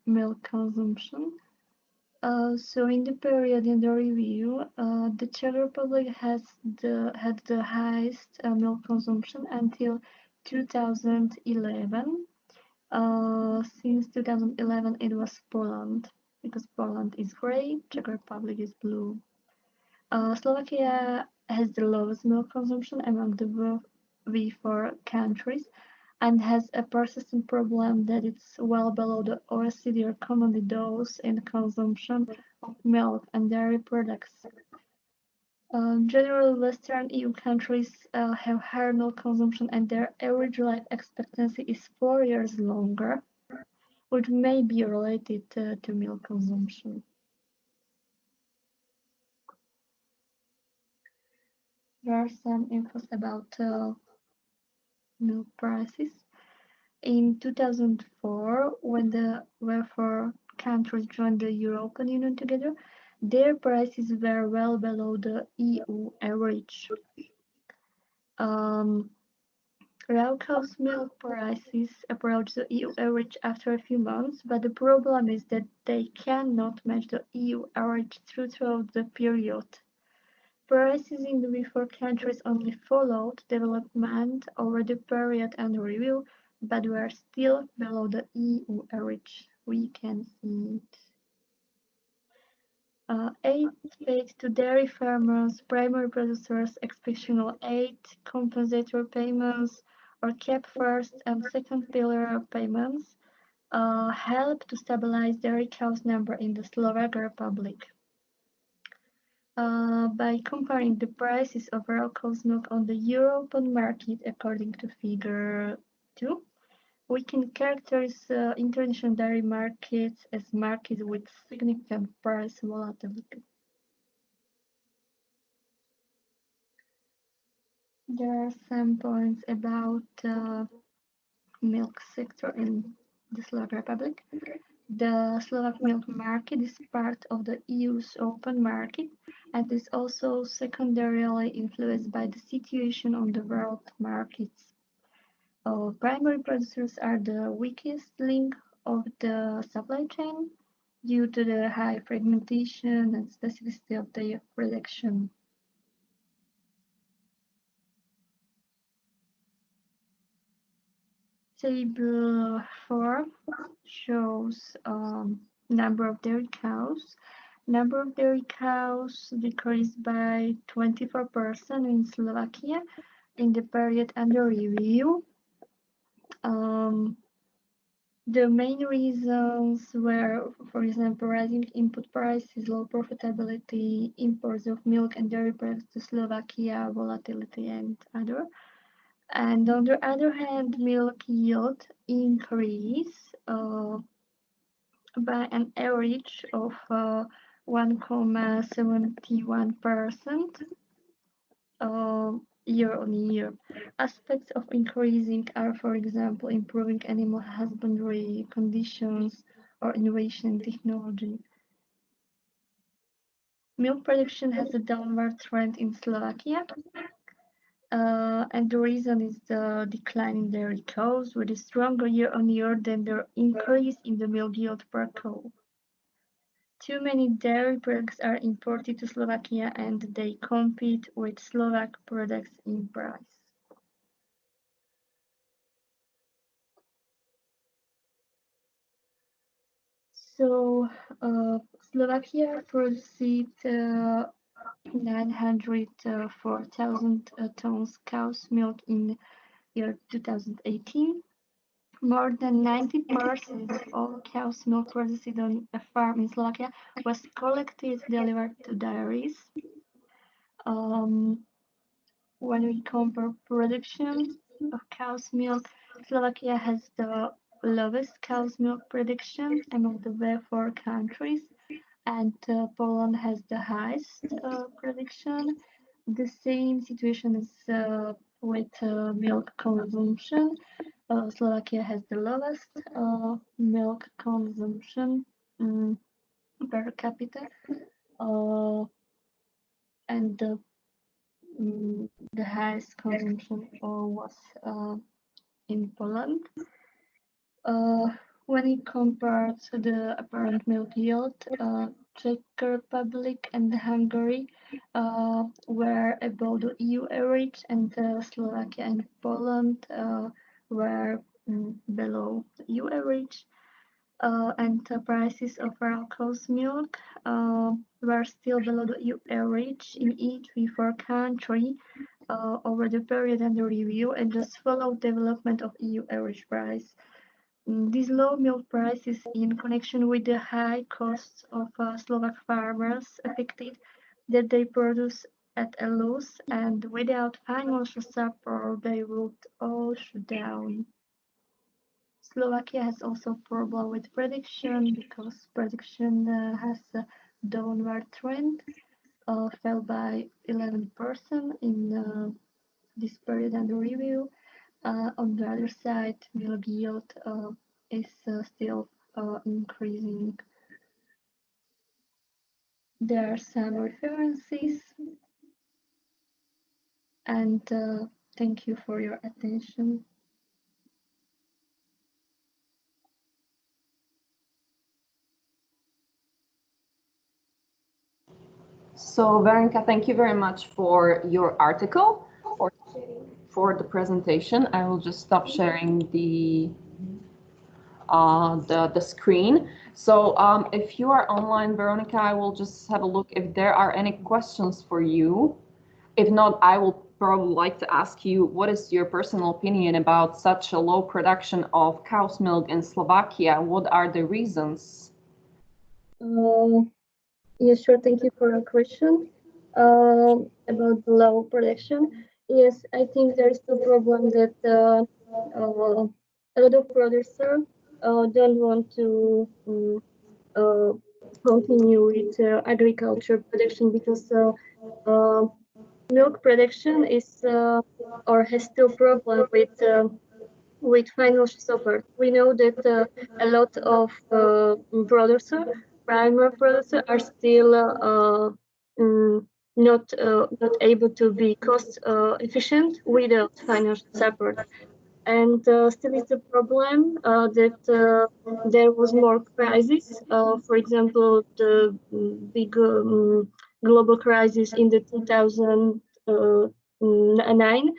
milk consumption. So in the period in the review, the Czech Republic had the highest milk consumption until 2011. Since 2011, it was Poland, because Poland is gray, Czech Republic is blue. Slovakia has the lowest milk consumption among the V4 countries and has a persistent problem that it's well below the OECD recommended dose in consumption of milk and dairy products. Generally, Western EU countries have higher milk consumption and their average life expectancy is 4 years longer, which may be related to milk consumption. There are some infos about milk prices. In 2004, when the welfare countries joined the European Union together, their prices were well below the EU average. Raw cow's milk prices approach the EU average after a few months, but the problem is that they cannot match the EU average throughout the period. Prices in the V4 countries only followed development over the period under review, but were still below the EU average. We can see it. Aid paid to dairy farmers, primary producers, exceptional aid, compensatory payments, or cap first and second pillar payments help to stabilize dairy cows number in the Slovak Republic. By comparing the prices of raw cow's milk on the European market according to figure 2, we can characterize international dairy markets as markets with significant price volatility. There are some points about milk sector in the Slovak Republic. The Slovak milk market is part of the EU's open market and is also secondarily influenced by the situation on the world markets. Primary producers are the weakest link of the supply chain due to the high fragmentation and specificity of their production. Table 4 shows number of dairy cows. Number of dairy cows decreased by 24% in Slovakia in the period under review. The main reasons were, for example, rising input prices, low profitability, imports of milk and dairy products to Slovakia, volatility, and other. And on the other hand, milk yield increased by an average of 1.71% year on year. Aspects of increasing are, for example, improving animal husbandry conditions or innovation in technology. Milk production has a downward trend in Slovakia. And the reason is the decline in dairy cows, which is stronger year on year than the increase in the milk yield per cow. Too many dairy products are imported to Slovakia and they compete with Slovak products in price. So Slovakia produced 904,000 tons cow's milk in year 2018. More than 90% of all cow's milk produced on a farm in Slovakia was collected, delivered to dairies. When we compare production of cow's milk, Slovakia has the lowest cow's milk production among the V4 countries, and Poland has the highest production. The same situation is with milk consumption. Slovakia has the lowest milk consumption per capita, and the highest consumption was in Poland. When it compared to the apparent milk yield, Czech Republic and Hungary were above the EU average, and Slovakia and Poland were below the EU average. And the prices of raw cow's milk were still below the EU average in each V4 country. over the period under review and the slow development of EU average price. These low milk prices in connection with the high costs of Slovak farmers affected that they produce at a loss, and without financial support they would all shut down. Slovakia has also problem with production because production has a downward trend, fell by 11% in this period under review. On the other side, milk yield is still increasing. There are some references, and thank you for your attention. So Veronika, thank you very much for your article, for the presentation. I will just stop sharing the screen. So if you are online, Veronika, I will just have a look if there are any questions for you. If not, I will probably like to ask you, what is your personal opinion about such a low production of cow's milk in Slovakia? What are the reasons? Yes, sure. Thank you for your question about the low production. Yes, I think there is the problem that a lot of producers don't want to continue with agriculture production because milk production is or has still problem with financial support. We know that a lot of producers, primary producers, are still not able to be cost efficient without financial support. And still it's a problem that there was more crisis. For example, the big global crisis in the 2009.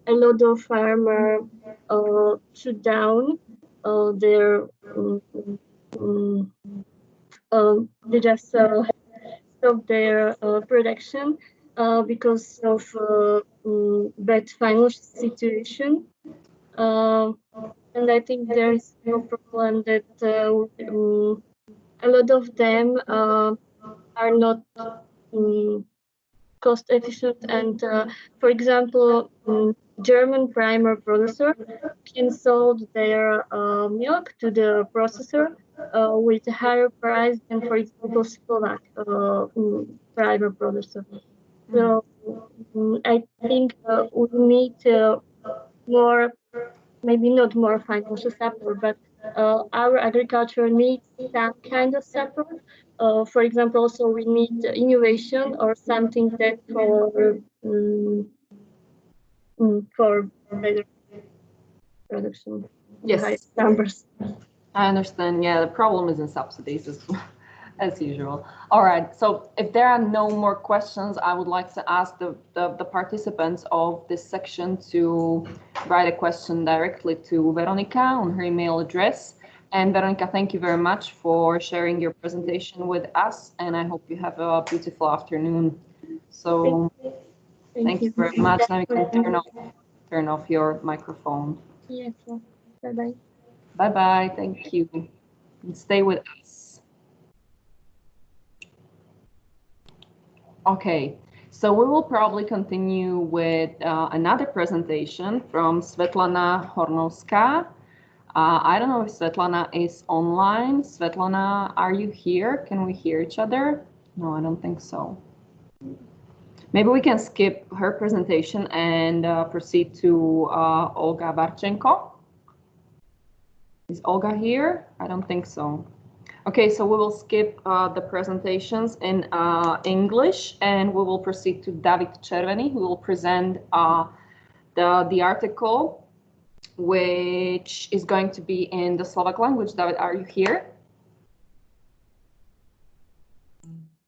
A lot of farmers shut down their. They just stopped their production because of bad financial situation. And I think there is no problem that a lot of them are not cost efficient. And for example, German primary producer can sell their milk to the processor with a higher price than, for example, Slovak primary producer. So I think we need more, maybe not more financial support, but our agriculture needs some kind of support. For example, also we need innovation or something that for better production. Yes, high numbers. I understand. Yeah, the problem is in subsidies as usual. All right. So if there are no more questions, I would like to ask the participants of this section to write a question directly to Veronika on her email address. And Veronika, thank you very much for sharing your presentation with us. And I hope you have a beautiful afternoon. So thank you very much. Now you can turn off your microphone. Yes. Bye-bye. Bye-bye. Thank you. And stay with us. Okay, so we will probably continue with another presentation from Svetlana Hornovská. I don't know if Svetlana is online. Svetlana, are you here? Can we hear each other? No, I don't think so. Maybe we can skip her presentation and proceed to Olga Barchenko. Is Olga here? I don't think so. Okay, so we will skip the presentations in English and we will proceed to David Červený, who will present the article, which is going to be in the Slovak language. David, are you here?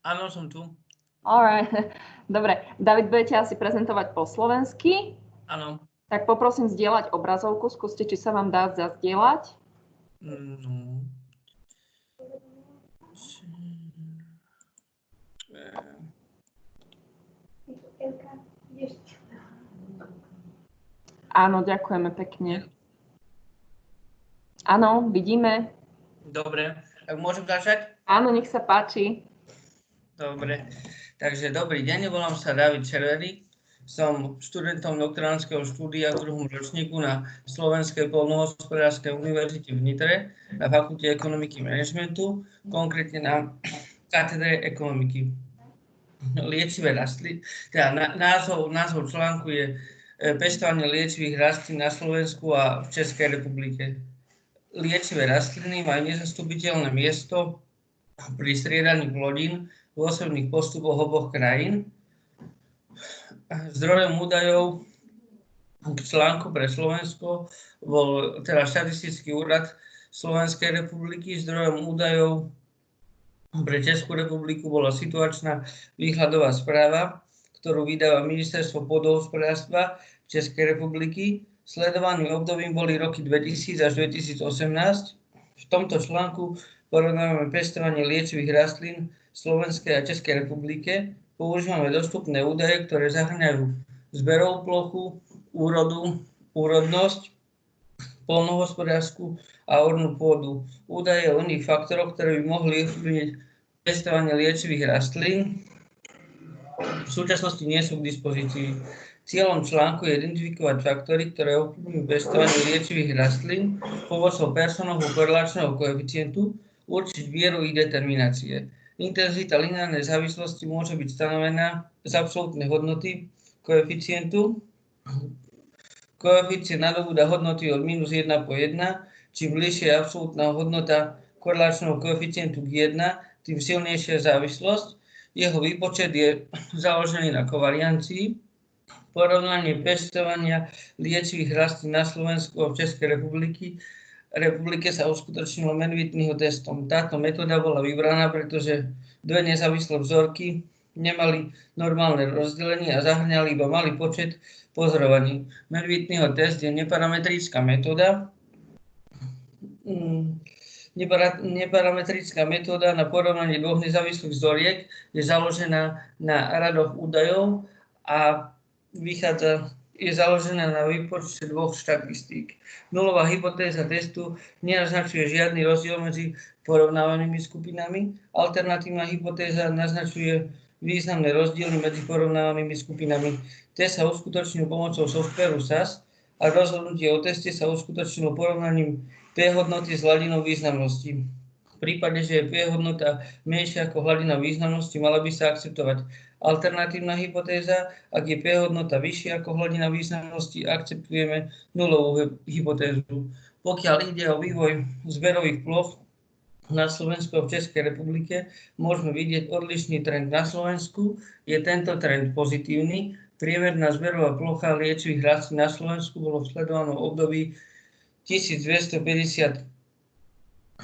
Áno, som tu. All right. Dobre, David, budete asi prezentovať po slovensky? Áno. Tak poprosím zdieľať obrazovku, skúste, či sa vám dá zazdieľať. No. Áno, ďakujeme pekne. Áno, vidíme. Dobre, tak môžem začať? Áno, nech sa páči. Dobre, takže dobrý deň, volám sa David Červený. Som študentom doktoránskeho štúdia v 2. ročníku na Slovenskej poľnohospodárskej univerzite v Nitre na Fakulte ekonomiky manažmentu, konkrétne na katedre ekonomiky. Liečivé rastliny, teda názov článku je Pestovanie liečivých rastlín na Slovensku a v Českej republike. Liečivé rastliny majú nezastupiteľné miesto pri striedaní plodín v osobných postupoch oboch krajín. Zdrojom údajov k článku pre Slovensko bol teda štatistický úrad Slovenskej republiky. Zdrojom údajov pre Českú republiku bola situačná výhľadová správa, ktorú vydáva Ministerstvo pôdohospodárstva Českej republiky. Sledovaným obdobím boli roky 2000 až 2018. V tomto článku porovnávame pestovanie liečivých rastlín v Slovenskej a Českej republike. Používame dostupné údaje, ktoré zahŕňajú zberovú plochu, úrodu, úrodnosť, poľnohospodársku a ornú pôdu. Údaje o iných faktoroch, ktoré by mohli ovplyvniť pestovanie liečivých rastlín, v súčasnosti nie sú k dispozícii. Cieľom článku je identifikovať faktory, ktoré ovplyvňujú pestovanie liečivých rastlín pomocou Pearsonhovho korelačného koeficientu, určiť mieru ich determinácie. Intenzita lineárnej závislosti môže byť stanovená z absolútnej hodnoty koeficientu. Koeficient nadobúda hodnoty od -1 po 1. Čím bližšie je absolútna hodnota korelačného koeficientu k 1, tým silnejšia závislosť. Jeho výpočet je založený na kovariancii. Porovnanie pestovania liečivých rastlín na Slovensku a v Českej republike sa uskutočnilo Menvitnýho testom. Táto metóda bola vybraná, pretože dve nezávislé vzorky nemali normálne rozdelenie a zahŕňali iba malý počet pozorovaní. Menvitnýho test je neparametrická metóda. Neparametrická metóda na porovnanie dvoch nezávislých vzoriek je založená na radoch údajov a je založená na výpočte dvoch štatistík. Nulová hypotéza testu nenaznačuje žiadny rozdiel medzi porovnávanými skupinami. Alternatívna hypotéza naznačuje významné rozdiely medzi porovnávanými skupinami. Test sa uskutočnil pomocou softvéru SAS a rozhodnutie o teste sa uskutočnilo porovnaním P-hodnoty s hladinou významnosti. V prípade, že je P-hodnota menšia ako hladina významnosti, mala by sa akceptovať alternatívna hypotéza. Ak je P-hodnota vyššia ako hladina významnosti, akceptujeme nulovú hypotézu. Pokiaľ ide o vývoj zberových ploch na Slovensku a v Českej republike, môžeme vidieť odlišný trend. Na Slovensku je tento trend pozitívny. Priemerná zberová plocha liečivých rastlín na Slovensku bolo v sledovanom období 1250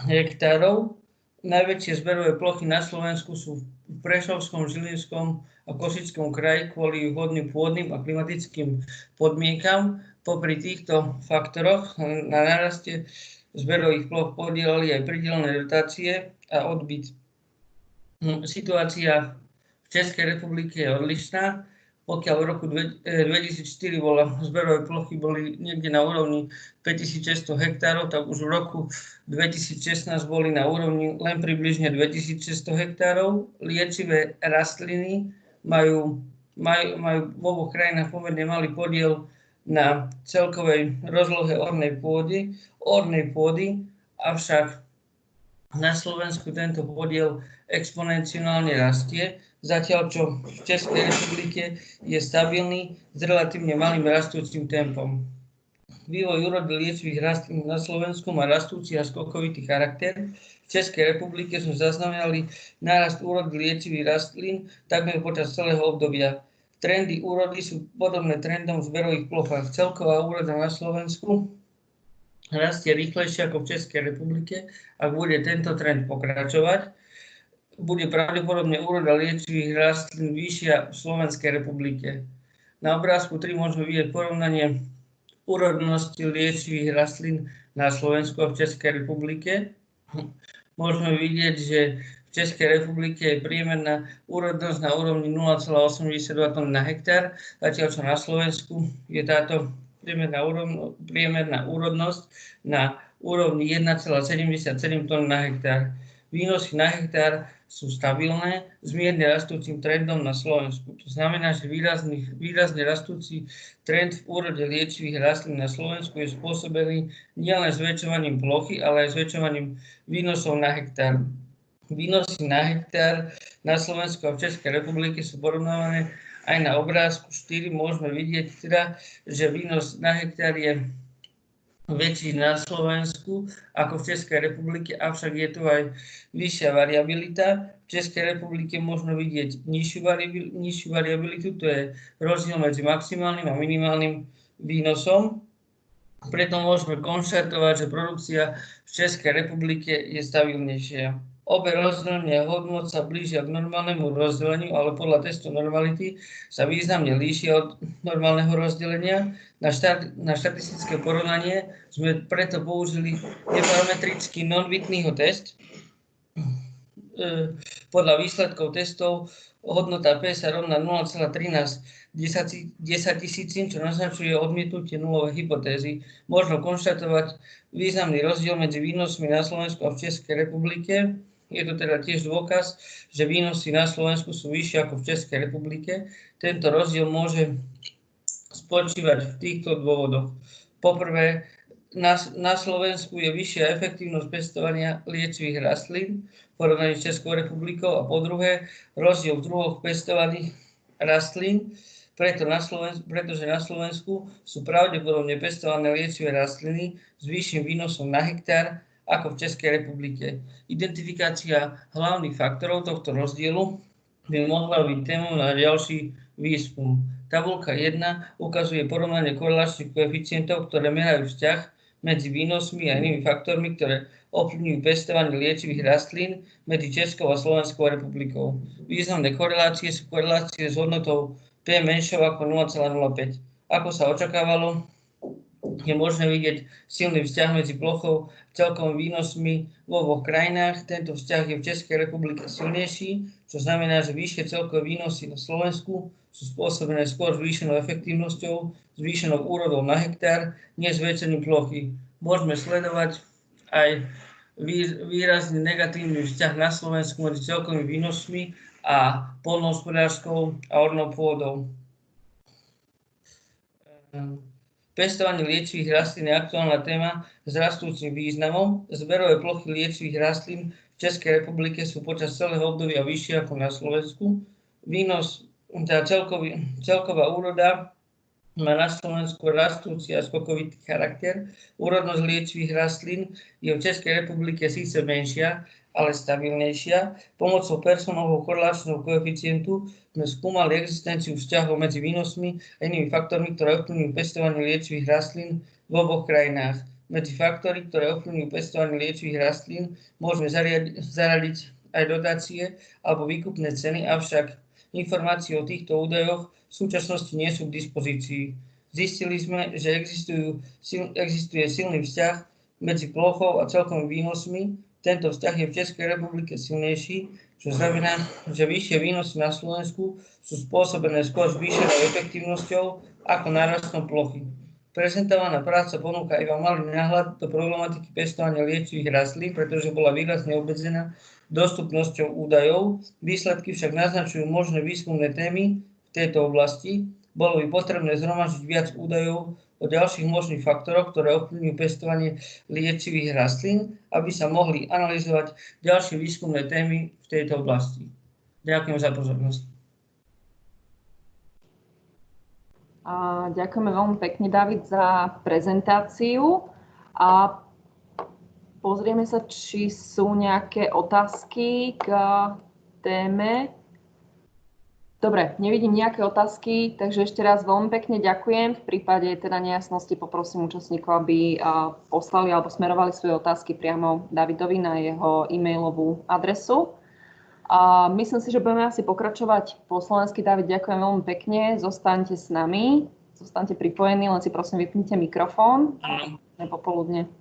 hektárov. Najväčšie zberové plochy na Slovensku sú v Prešovskom, Žilinskom a Košickom kraji kvôli vhodným pôdnym a klimatickým podmienkam. Popri týchto faktoroch na naraste zberových ploch podielali aj pridelené dotácie a odbyt. Situácia v Českej republike je odlišná. Pokiaľ v roku 2004 zberové plochy boli niekde na úrovni 5600 hektárov, tak už v roku 2016 boli na úrovni len približne 2600 hektárov. Liečivé rastliny majú v oboch krajinách pomerne malý podiel na celkovej rozlohe ornej pôdy, avšak na Slovensku tento podiel exponenciálne rastie, zatiaľ čo v Českej republike je stabilný s relatívne malým rastúcim tempom. Vývoj úrody liečivých rastlín na Slovensku má rastúci a skokovitý charakter. V Českej republike sme zaznamenali nárast úrody liečivých rastlín takmer počas celého obdobia. Trendy úrody sú podobné trendom v zberových plochách. Celková úroda na Slovensku rastie rýchlejšie ako v Českej republike. Ak bude tento trend pokračovať, bude pravdepodobne úroda liečivých rastlín vyššia v Slovenskej republike. Na obrázku 3 môžeme vidieť porovnanie úrodnosti liečivých rastlín na Slovensku a v Českej republike. Môžeme vidieť, že v Českej republike je priemerná úrodnosť na úrovni 0,82 tony na hektár, zatiaľ čo na Slovensku je táto priemerná úrodnosť na úrovni 1,77 tón na hektár. Výnosy na hektár sú stabilné s mierne rastúcim trendom na Slovensku. To znamená, že výrazne rastúci trend v úrode liečivých rastlín na Slovensku je spôsobený nielen zväčšovaním plochy, ale aj zväčšovaním výnosov na hektár. Výnosy na hektár na Slovensku a v Českej republike sú porovnávané aj na obrázku 4. Môžeme vidieť teda, že výnos na hektár je väčší na Slovensku ako v Českej republike, avšak je tu aj vyššia variabilita. V Českej republike môžeme vidieť nižšiu variabilitu, to je rozdiel medzi maximálnym a minimálnym výnosom. Preto môžeme konštatovať, že produkcia v Českej republike je stabilnejšia. Obe rozdelenia hodnôt sa blížia k normálnemu rozdeleniu, ale podľa testu normality sa významne líšia od normálneho rozdelenia. Na štatistické porovnanie sme preto použili neparametrický non-Whitneyho test. Podľa výsledkov testov hodnota P sa rovná 0,13 desatisícin, čo naznačuje odmietnutie nulovej hypotézy. Možno konštatovať významný rozdiel medzi výnosmi na Slovensku a v Českej republike. Je to teda tiež dôkaz, že výnosy na Slovensku sú vyššie ako v Českej republike. Tento rozdiel môže spočívať v týchto dôvodoch. Poprvé, na Slovensku je vyššia efektívnosť pestovania liečivých rastlín v porovnaní s Českou republikou a po druhé, rozdiel v druhoch pestovaných rastlín, pretože na Slovensku sú pravdepodobne pestované liečivé rastliny s vyšším výnosom na hektár ako v Českej republike. Identifikácia hlavných faktorov tohto rozdielu by mohla byť témou na ďalší výskum. Tabuľka 1 ukazuje porovnanie korelačných koeficientov, ktoré merajú vzťah medzi výnosmi a inými faktormi, ktoré ovplyvňujú pestovanie liečivých rastlín medzi Českou a Slovenskou republikou. Významné korelácie sú korelácie s hodnotou P menšou ako 0,05. Ako sa očakávalo, je možné vidieť silný vzťah medzi plochou a celkovými výnosmi v oboch krajinách. Tento vzťah je v Českej republike silnejší, čo znamená, že vyššie celkové výnosy na Slovensku sú spôsobené skôr zvýšenou efektívnosťou, zvýšenou úrodou na hektár, než zväčšením plochy. Môžeme sledovať aj výrazne negatívny vzťah na Slovensku medzi celkovými výnosmi a poľnohospodárskou a ornou pôdou. Pestovanie liečivých rastlín je aktuálna téma s rastúcim významom. Zberové plochy liečivých rastlín v Českej republike sú počas celého obdobia vyššie ako na Slovensku. Výnos, teda celková úroda má na Slovensku rastúci a skokovitý charakter. Úrodnosť liečivých rastlín je v Českej republike síce menšia, ale stabilnejšia. Pomocou Personovho korelačného koeficientu sme skúmali existenciu vzťahov medzi výnosmi a inými faktormi, ktoré ovplyvňujú pestovanie liečivých rastlín v oboch krajinách. Medzi faktory, ktoré ovplyvňujú pestovanie liečivých rastlín, môžeme zaradiť aj dotácie alebo výkupné ceny, avšak informácie o týchto údajoch v súčasnosti nie sú k dispozícii. Zistili sme, že existuje silný vzťah medzi plochou a celkovými výnosmi. Tento vzťah je v Českej republike silnejší, čo znamená, že vyššie výnosy na Slovensku sú spôsobené skôr zvýšenou efektívnosťou ako nárastom plochy. Prezentovaná práca ponúka iba malý náhľad do problematiky pestovania liečivých rastlín, pretože bola výrazne obmedzená dostupnosťou údajov. Výsledky však naznačujú možné výskumné témy v tejto oblasti. Bolo by potrebné zhromaždiť viac údajov o ďalších možných faktoroch, ktoré ovplyvňujú pestovanie liečivých rastlín, aby sa mohli analyzovať ďalšie výskumné témy v tejto oblasti. Ďakujem za pozornosť. A ďakujeme veľmi pekne, David, za prezentáciu. A pozrieme sa, či sú nejaké otázky k téme. Dobre, nevidím nejaké otázky, takže ešte raz veľmi pekne ďakujem. V prípade teda nejasnosti poprosím účastníkov, aby poslali alebo smerovali svoje otázky priamo Davidovi na jeho e-mailovú adresu. Myslím si, že budeme asi pokračovať po slovensky. David, ďakujem veľmi pekne. Zostaňte s nami, zostaňte pripojení, len si prosím vypnite mikrofón. Popoludne.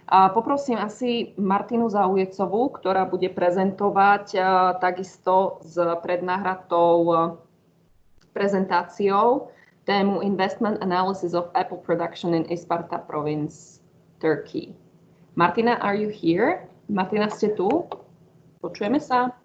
Poprosím asi Martinu Zaujecovú, ktorá bude prezentovať takisto s prednahratou prezentáciou tému Investment Analysis of Apple Production in Isparta Province, Turkey. Martina, are you here? Martina, ste tu? Počujeme sa?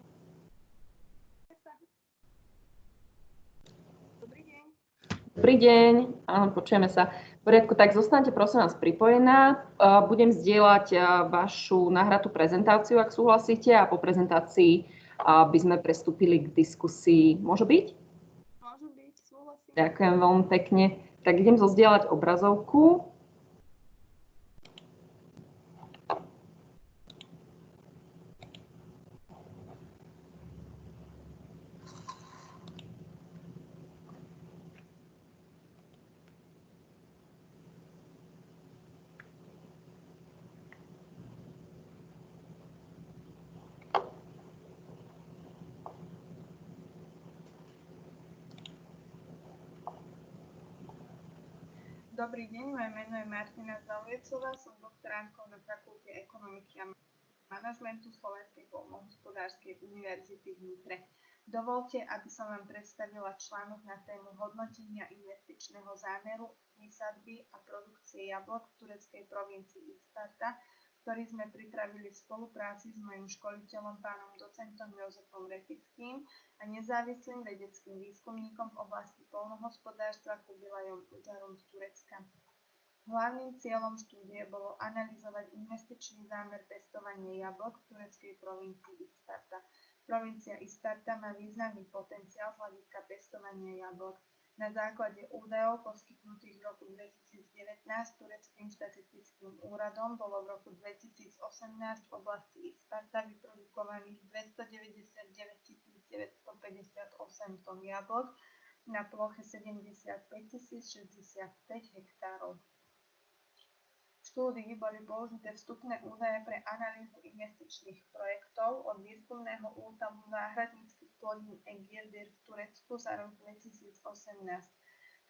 Dobrý deň, áno, počujeme sa. V poriadku, tak zostanete prosím vás pripojená. Budem zdieľať vašu nahratú prezentáciu, ak súhlasíte, a po prezentácii by sme prestúpili k diskusii. Môže byť? Môže byť, súhlasím. Ďakujem veľmi pekne. Tak idem zozdieľať obrazovku. Dobrý deň, moje meno je Martina Zaliecová, som doktorantkou na Fakulte ekonomiky a manažmentu Slovenskej poľnohospodárskej univerzity v Nitre. Dovolte, aby som vám predstavila článok na tému hodnotenia investičného zámeru, výsadby a produkcie jablok v tureckej provincii Isparta, ktorý sme pripravili v spolupráci s mojím školiteľom pánom docentom Jozefom Refickým a nezávislým vedeckým výskumníkom v oblasti poľnohospodárstva Kubilajom Udarom z Turecka. Hlavným cieľom štúdie bolo analyzovať investičný zámer pestovania jablok v tureckej provincii Isparta. Provincia Isparta má významný potenciál z hľadiska pestovania jablok. Na základe údajov poskytnutých v roku 2019 tureckým štatistickým úradom bolo v roku 2018 v oblasti Isparta vyprodukovaných 299 958 tón jablok na ploche 75 065 hektárov. V štúdii boli použité vstupné údaje pre analýzu investičných projektov od výskumného ústavu záhradníckych plodín Agri-Food v Turecku za rok 2018.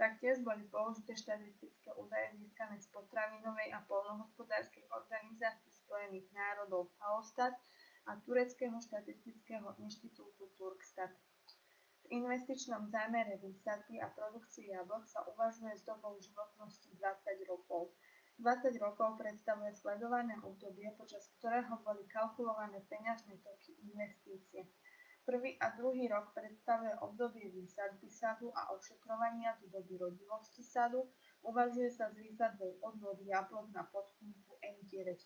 Taktiež boli použité štatistické údaje získané z potravinovej a poľnohospodárskej organizácie Spojených národov FAOSTAT a tureckého štatistického inštitútu Turkstat. V investičnom zámere výsadby a produkcii jablok sa uvažuje s dobou životnosti 20 rokov. 20 rokov predstavuje sledované obdobie, počas ktorého boli kalkulované peňažné toky investície. Prvý a druhý rok predstavuje obdobie výsadby sadu a ošetrovania do doby rodivosti sadu. Uvažuje sa s výsadbou odvod jablok na podkúnku M9.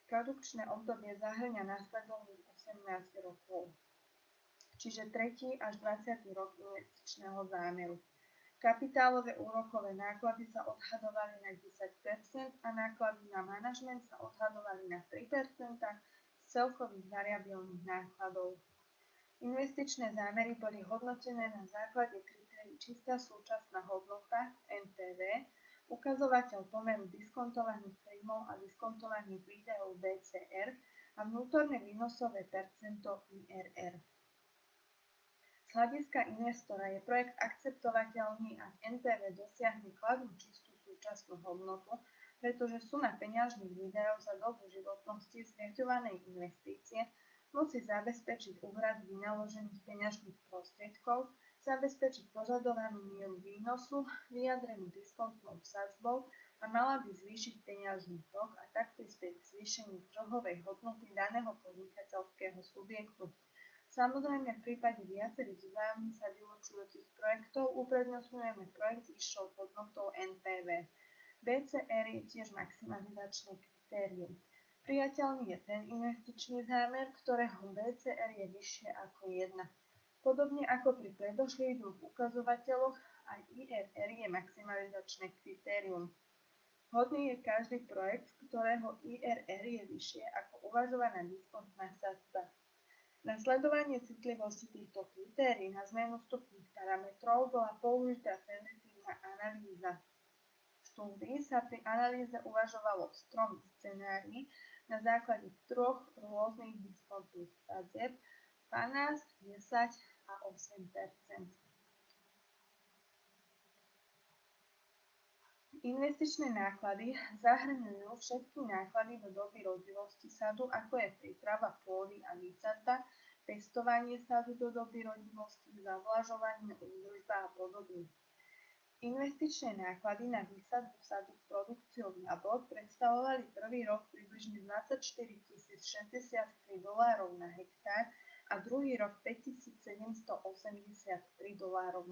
Produkčné obdobie zahŕňa nasledovných 18 rokov, čiže 3. až 20. rok investičného zámeru. Kapitálové úrokové náklady sa odhadovali na 10% a náklady na manažment sa odhadovali na 3% z celkových variabilných nákladov. Investičné zámery boli hodnotené na základe kritérií čistá súčasná hodnota NPV, ukazovateľ pomeru diskontovaných príjmov a diskontovaných výdajov BCR a vnútorné výnosové percento IRR. Z hľadiska investora je projekt akceptovateľný, ak NPV dosiahne kladnú čistú súčasnú hodnotu, pretože suma peňažných výdajov za dobu životnosti zriaďovanej investície musí zabezpečiť úhradu vynaložených peňažných prostriedkov, zabezpečiť požadovanú mieru výnosu, vyjadrenú diskontnou sadzbou a mala by zvýšiť peňažný tok a tak prispieť k zvýšeniu trhovej hodnoty daného podnikateľského subjektu. Samozrejme, v prípade viacerých vzájomne sa vylučujúcich projektov uprednostňujeme projekt s vyššou hodnotou NPV. BCR je tiež maximalizačné kritérium. Prijateľný je ten investičný zámer, ktorého BCR je vyššie ako 1. Podobne ako pri predošlých dvoch ukazovateľoch, aj IRR je maximalizačné kritérium. Hodný je každý projekt, ktorého IRR je vyššie ako uvažovaná diskontná sadzba. Na sledovanie citlivosti týchto kritérií na zmenu vstupných parametrov bola použitá senzitívna analýza. V štúdii sa pri analýze uvažovalo z 3 scenárií na základe 3 rôznych diskontných sadzieb 12, 10 a 8%. Investičné náklady zahŕňujú všetky náklady do doby rodivosti sadu, ako je príprava pôdy a výsadba, pestovanie sadu do doby rodivosti, zavlažovanie, údržba a podobne. Investičné náklady na výsadbu sadu s produkciou jablok predstavovali prvý rok približne $24 063 na hektár a druhý rok $5 783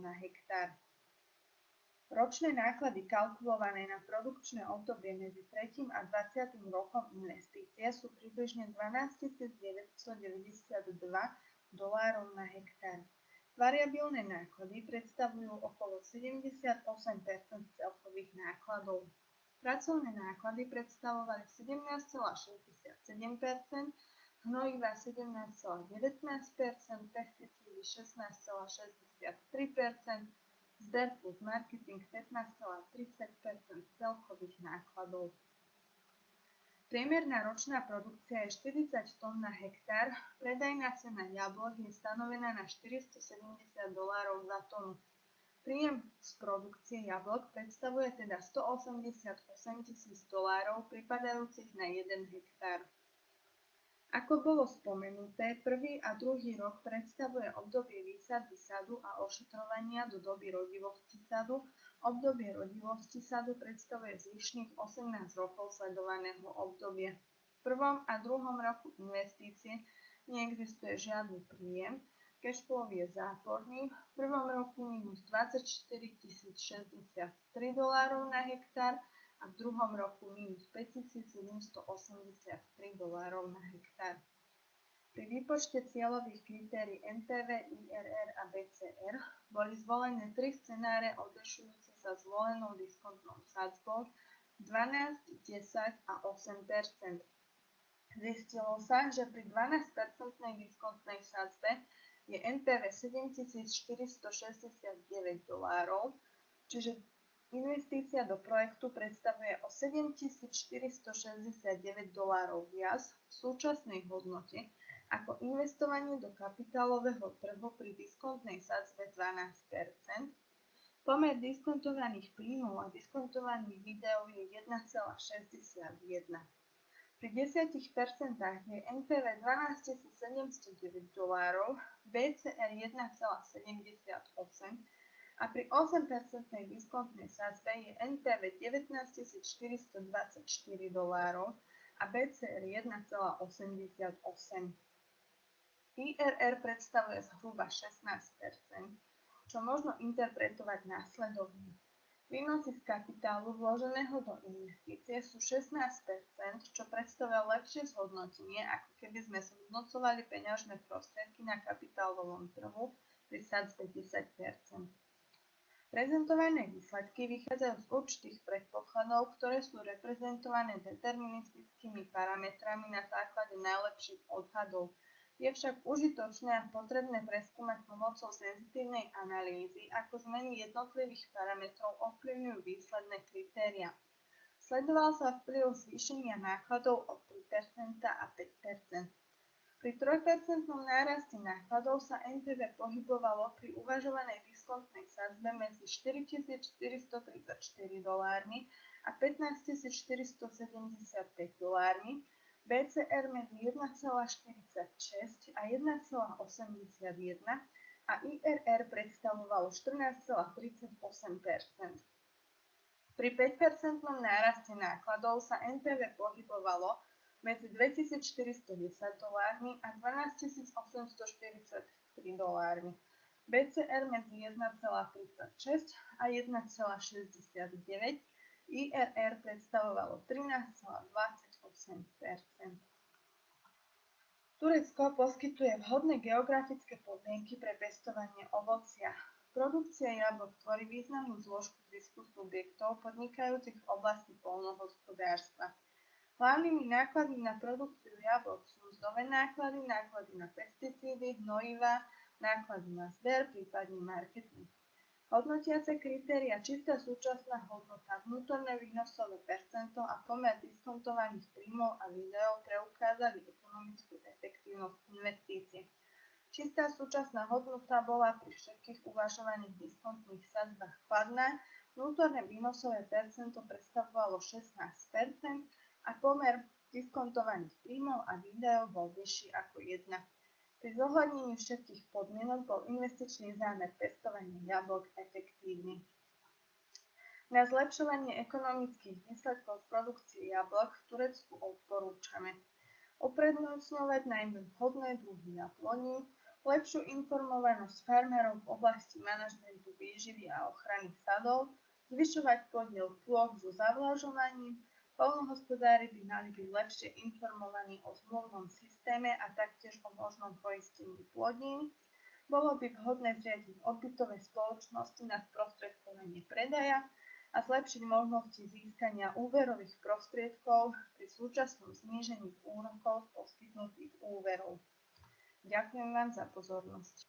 na hektár. Ročné náklady kalkulované na produkčné obdobie medzi 3. a 20. rokom investície sú približne $12 992 na hektár. Variabilné náklady predstavujú okolo 78% celkových nákladov. Pracovné náklady predstavovali 17,67%, hnojiva 17,19%, pesticídy 16,63%, zber plus marketing 15,30% celkových nákladov. Priemerná ročná produkcia je 40 tón na hektár, predajná cena jablok je stanovená na $470 za tonu. Príjem z produkcie jablok predstavuje teda $188 000 pripadajúcich na 1 hektár. Ako bolo spomenuté, prvý a druhý rok predstavuje obdobie výsadby sadu a ošetrovania do doby rodivosti sadu. Obdobie rodivosti sadu predstavuje zvyšných 18 rokov sledovaného obdobia. V prvom a druhom roku investície neexistuje žiadny príjem, cashflow je záporný. V prvom roku minus $24 063 na hektár a v druhom roku minus $5 783 na hektár. Pri výpočte cieľových kritérií NPV, IRR a BCR boli zvolené 3 scenáre odlišujúce sa zvolenou diskontnou sadzbou 12, 10 a 8%. Zistilo sa, že pri 12% diskontnej sadzbe je NPV $7 469, čiže investícia do projektu predstavuje o $7 469 viac v súčasnej hodnote ako investovanie do kapitálového trhu pri diskontnej sadzbe 12%. Pomer diskontovaných príjmov a diskontovaných výdajov je 1,61. Pri 10% je NPV $12 709, BCR 1,78 a pri 8% diskontnej sadzbe je NPV $19 424 a BCR 1,88. IRR predstavuje zhruba 16%, čo možno interpretovať následovne. Výnosy z kapitálu vloženého do investície sú 16%, čo predstavuje lepšie zhodnotenie, ako keby sme zhodnocovali peňažné prostriedky na kapitálovom trhu pri sadzbe 10%. Prezentované výsledky vychádzajú z určitých predpokladov, ktoré sú reprezentované deterministickými parametrami na základe najlepších odhadov. Je však užitočné a potrebné preskúmať pomocou senzitívnej analýzy, ako zmeny jednotlivých parametrov ovplyvňujú výsledné kritéria. Sledoval sa vplyv zvýšenia nákladov o 3% a 5%. Pri 3% náraste nákladov sa NPV pohybovalo pri uvažovanej diskontnej sadzbe medzi $4 434 a $15 475, BCR medzi 1,46 a 1,81 a IRR predstavovalo 14,38%. Pri 5% náraste nákladov sa NPV pohybovalo medzi $2410 a $12 843, BCR medzi 1,36 a 1,69, IRR predstavovalo 13,28%. Turecko poskytuje vhodné geografické podmienky pre pestovanie ovocia. Produkcia jablok tvorí významnú zložku zisku subjektov podnikajúcich v oblasti poľnohospodárstva. Hlavnými nákladmi na produkciu jablok sú mzdové náklady, náklady na pesticídy, hnojiva, náklady na zber, prípadne marketing. Hodnotiace kritéria čistá súčasná hodnota, vnútorné výnosové percento a pomer diskontovaných príjmov a výdajov preukázali ekonomickú efektívnosť investície. Čistá súčasná hodnota bola pri všetkých uvažovaných diskontných sadzbách kladná, vnútorné výnosové percento predstavovalo 16% a pomer diskontovaných príjmov a výdajov bol vyšší ako 1. Pri zohľadnení všetkých podmienok bol investičný zámer pestovania jablok efektívny. Na zlepšovanie ekonomických výsledkov v produkcii jablok v Turecku odporúčame uprednostňovať najmä vhodné druhy jabloní, lepšiu informovanosť farmárov v oblasti manažmentu výživy a ochrany sadov, zvyšovať podiel plôch so zavlažovaním, poľnohospodári by mali byť lepšie informovaní o zmluvnom systéme a taktiež o možnom poistení plodín. Bolo by vhodné zriadiť odbytové spoločnosti na sprostredkovanie predaja a zlepšiť možnosti získania úverových prostriedkov pri súčasnom znížení úrokov z poskytnutých úverov. Ďakujem vám za pozornosť.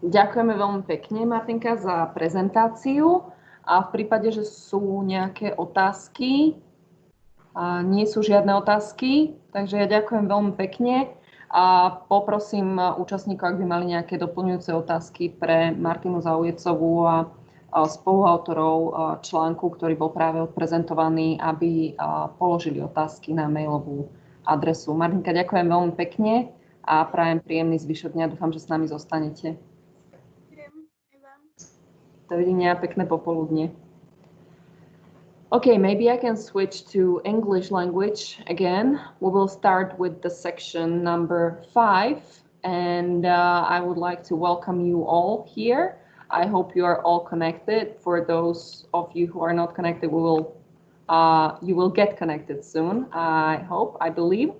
Ďakujeme veľmi pekne, Martinka, za prezentáciu. A v prípade, že sú nejaké otázky, nie sú žiadne otázky, takže ja ďakujem veľmi pekne a poprosím účastníkov, ak by mali nejaké doplňujúce otázky pre Martinu Zaujecovú a spoluautorov článku, ktorý bol práve odprezentovaný, aby položili otázky na mailovú adresu. Martinka, ďakujem veľmi pekne a prajem príjemný zvyšok dňa. Dúfam, že s nami zostanete. Dovidenia, pekné popoludne. Okay, maybe I can switch to English language again. We will start with the section number 5, and I would like to welcome you all here. I hope you are all connected. For those of you who are not connected, you will get connected soon, I hope, I believe.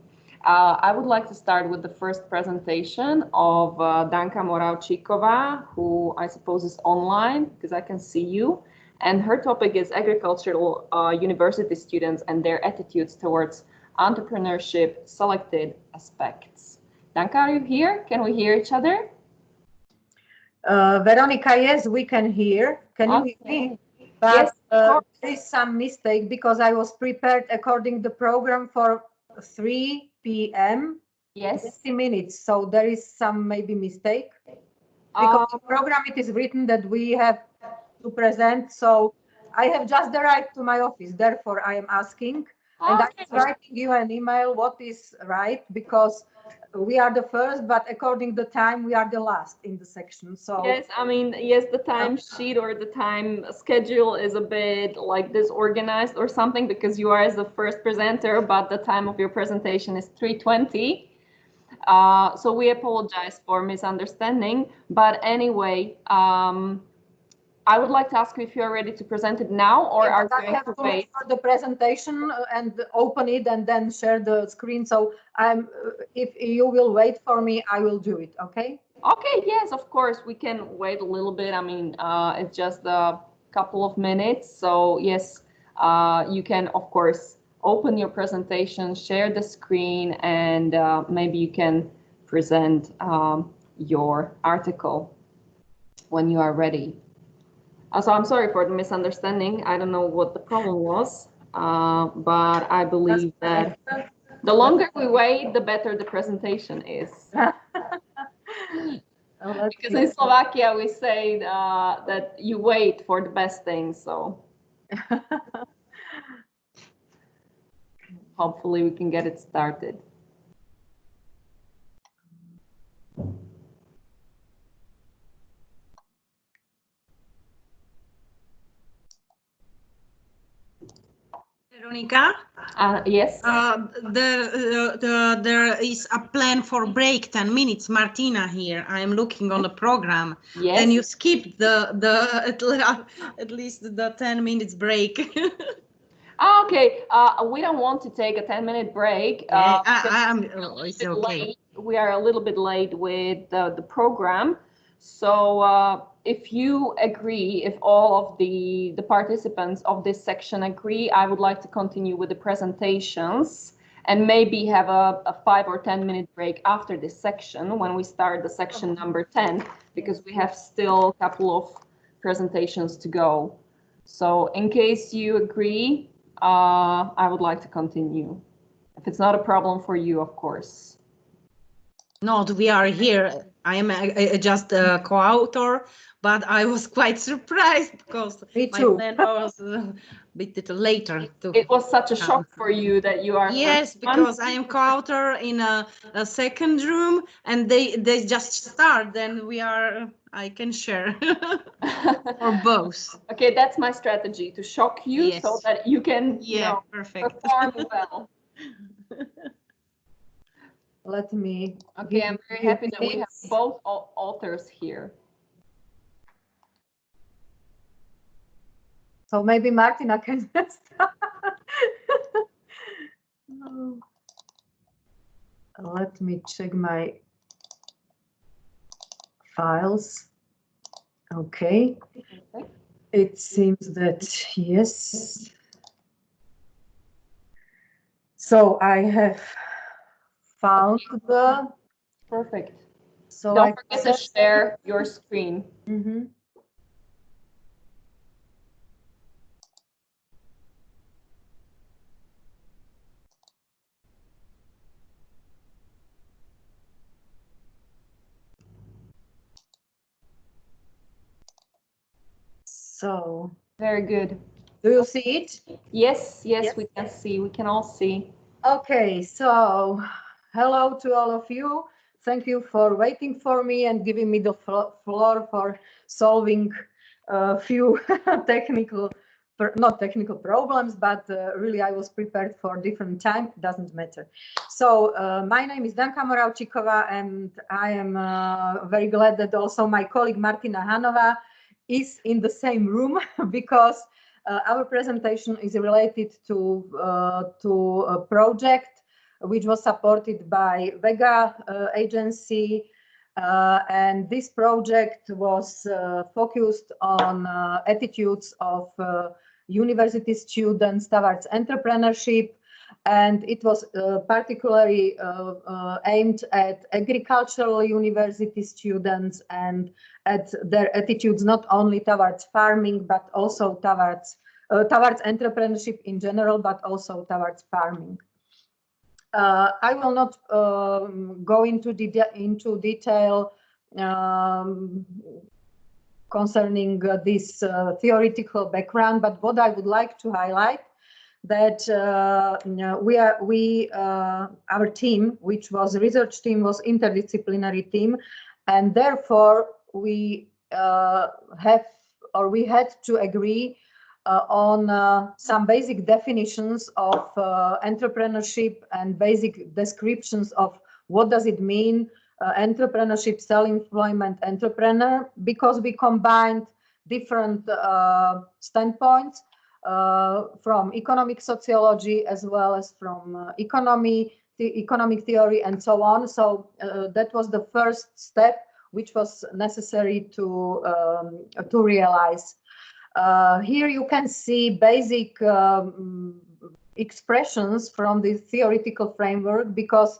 I would like to start with the first presentation of Danka Moravčíková, who I suppose is online because I can see you. And her topic is agricultural university students and their attitudes towards entrepreneurship, selected aspects. Danka, are you here? Can we hear each other? Veronika, yes, we can hear. Can you hear me? But yes, there is some mistake because I was prepared according to the program for 3 p.m. Yes. 50 minutes. So there is some maybe mistake. Because in the program it is written that we have to present. So I have just arrived to my office. Therefore, I am asking. And I was writing you an email what is right, because we are the first, but according to the time, we are the last in the section. So yes, I mean, yes, the time sheet or the time schedule is a bit like disorganized or something because you are as the first presenter, but the time of your presentation is 3:20. So we apologize for misunderstanding. But anyway, I would like to ask you if you are ready to present it now, or are you going to wait for the presentation and open it and then share the screen. So if you will wait for me, I will do it. Okay. Okay. Yes, of course we can wait a little bit. I mean, it's just a couple of minutes. So yes, you can of course open your presentation, share the screen, and maybe you can present your article when you are ready. So I'm sorry for the misunderstanding. I don't know what the problem was, but I believe that the longer we wait, the better the presentation is. Because in Slovakia, we say that you wait for the best things. So hopefully we can get it started. Veronika? Yes. There is a plan for break 10 minutes. Martina here. I am looking on the program. Yes. And you skipped at least the 10 minutes break. Okay. We don't want to take a 10-minute break. It's okay. Late. We are a little bit late with the program. So if you agree, if all of the participants of this section agree, I would like to continue with the presentations and maybe have a 5 or 10 minute break after this section when we start the section number 10, because we have still a couple of presentations to go. So in case you agree, I would like to continue. If it's not a problem for you, of course. No, we are here. I am just a co-author, but I was quite surprised because Me my too. plan was a bit later. It was such a shock for you that you are. Yes, because I am co-author in a second room, and they just start. Then I can share or both. Okay, that's my strategy, to shock you, Yes. so that you can perfect. perform well. Let me. Okay, I'm very happy that we have both authors here. So maybe Martina can start. Let me check my files. Okay. It seems that yes. So I have found the. Perfect. So don't forget to share your screen. Mm-hmm. So very good. Do you see it? Yes, we can see. We can all see. Okay, so hello to all of you. Thank you for waiting for me and giving me the floor for solving a few not technical problems, but really I was prepared for different time. Doesn't matter. So my name is Danka Moravčíková, and I am very glad that also my colleague Martina Hanova is in the same room because our presentation is related to a project which was supported by Vega agency, and this project was focused on attitudes of university students towards entrepreneurship, and it was particularly aimed at agricultural university students and at their attitudes not only towards farming but also towards entrepreneurship in general, but also towards farming. I will not go into detail concerning this theoretical background, but what I would like to highlight that our team, which was a research team, was interdisciplinary team, and therefore we had to agree on some basic definitions of entrepreneurship and basic descriptions of what does it mean entrepreneurship, self-employment, entrepreneur, because we combined different standpoints from economic sociology as well as from economic theory and so on. So that was the first step which was necessary to realize. Here you can see basic expressions from the theoretical framework, because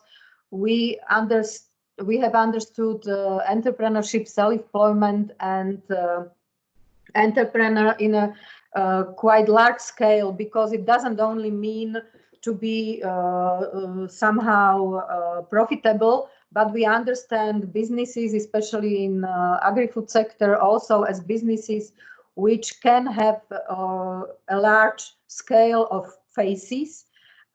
we have understood entrepreneurship, self-employment, and entrepreneur in a quite large scale, because it doesn't only mean to be somehow profitable, but we understand businesses, especially in agri-food sector, also as businesses which can have a large scale of phases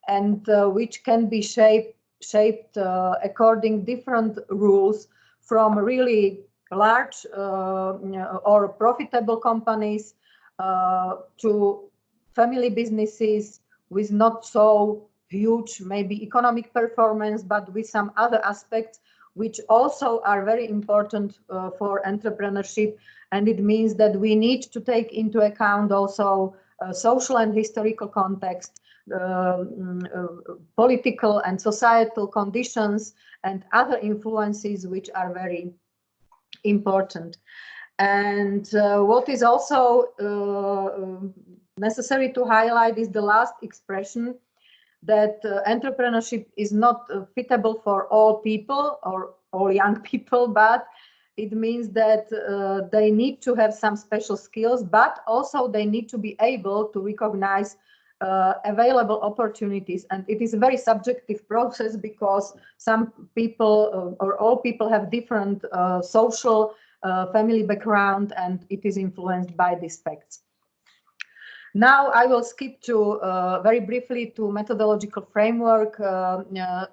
and which can be shaped according different rules, from really large or profitable companies to family businesses with not so huge maybe economic performance, but with some other aspects which also are very important for entrepreneurship. And it means that we need to take into account also social and historical context, political and societal conditions, and other influences which are very important. And what is also necessary to highlight is the last expression, that entrepreneurship is not fitable for all people or all young people, but it means that they need to have some special skills, but also they need to be able to recognize available opportunities. And it is a very subjective process because some people or all people have different social family background, and it is influenced by these facts. Now I will skip to very briefly to methodological framework.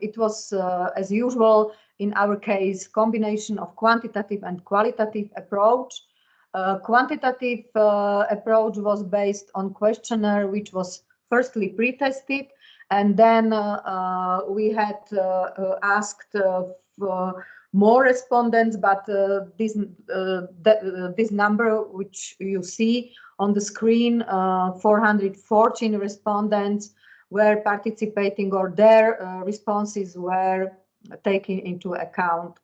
It was, as usual, in our case, combination of quantitative and qualitative approach. Quantitative approach was based on questionnaire, which was firstly pre-tested, and then we had asked more respondents, but this number which you see on the screen, 414 respondents were participating, or their responses were taken into account.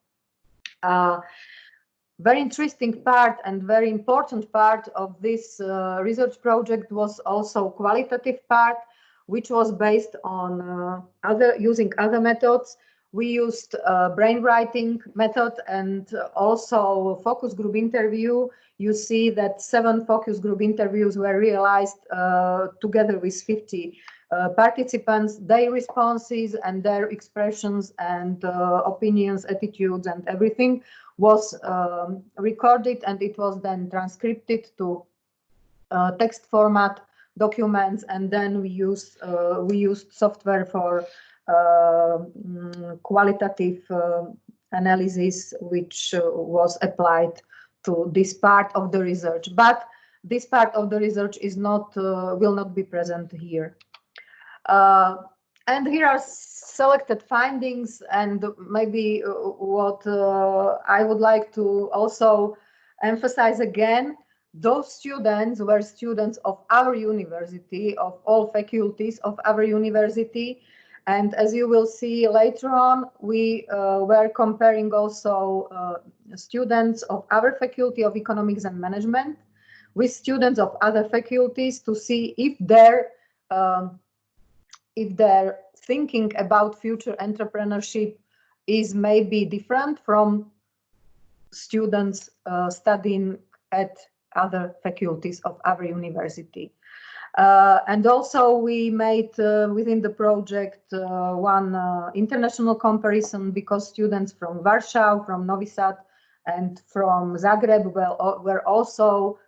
Very interesting part and very important part of this research project was also qualitative part, which was based on using other methods. We used brainwriting method and also focus group interview. You see that 7 focus group interviews were realized together with 50 participants. Their responses and their expressions and opinions, attitudes, and everything was recorded, and it was then transcribed to text format documents, and then we used software for qualitative analysis, which was applied to this part of the research. But this part of the research is not will not be present here. And here are selected findings, and maybe what I would like to also emphasize again, those students were students of our university, of all faculties of our university. And as you will see later on, we were comparing also students of our faculty of economics and management with students of other faculties to see if their thinking about future entrepreneurship is maybe different from students studying at other faculties of our university. And also we made within the project one international comparison, because students from Warsaw, from Novi Sad, and from Zagreb were also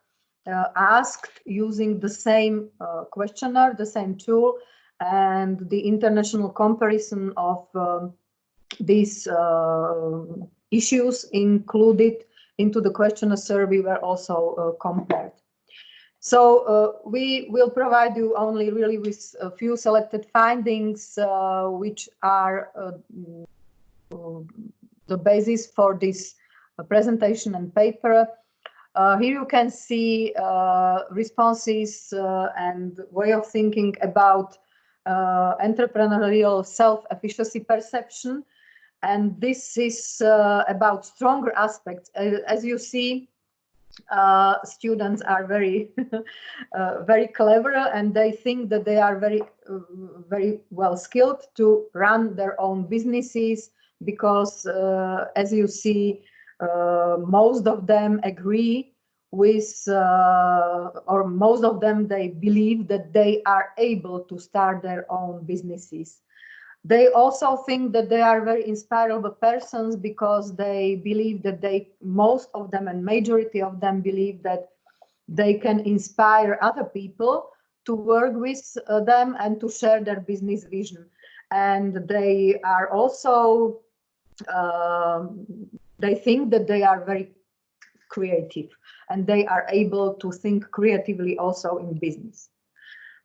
asked using the same questionnaire, the same tool, and the international comparison of these issues included into the questionnaire survey were also compared. So we will provide you only really with a few selected findings, which are the basis for this presentation and paper. Here you can see responses and way of thinking about entrepreneurial self-efficacy perception. And this is about stronger aspects. As you see, students are very, very clever, and they think that they are very, very well skilled to run their own businesses, because as you see, most of them agree with, or most of them, they believe that they are able to start their own businesses. They also think that they are very inspirable persons, because they believe that most of them and majority of them believe that they can inspire other people to work with them and to share their business vision. And they are also, they think that they are very creative, and they are able to think creatively also in business.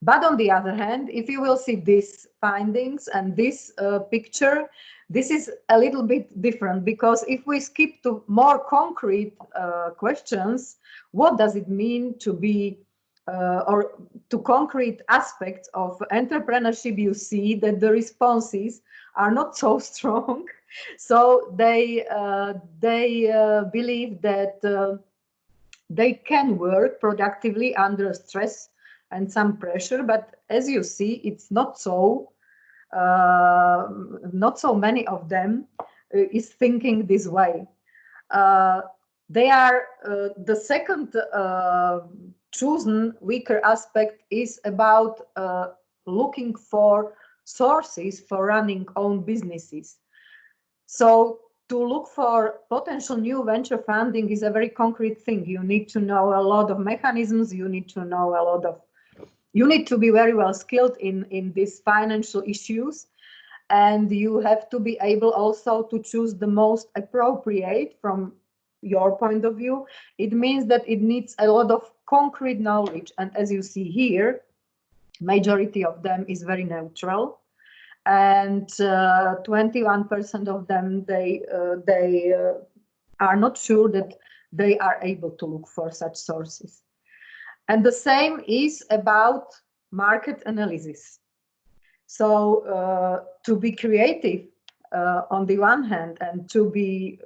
But on the other hand, if you will see these findings and this picture, this is a little bit different, because if we skip to more concrete questions, what does it mean to be, or to concrete aspects of entrepreneurship, you see that the responses are not so strong. So they believe that they can work productively under stress and some pressure, but as you see, it's not so many of them is thinking this way. They are the second chosen weaker aspect is about looking for sources for running own businesses. So to look for potential new venture funding is a very concrete thing. You need to know a lot of mechanisms. You need to know a lot of, you need to be very well skilled in these financial issues. And you have to be able also to choose the most appropriate from your point of view. It means that it needs a lot of concrete knowledge. And as you see here, majority of them is very neutral. And 21% of them, they are not sure that they are able to look for such sources. And the same is about market analysis. So to be creative on the one hand and to be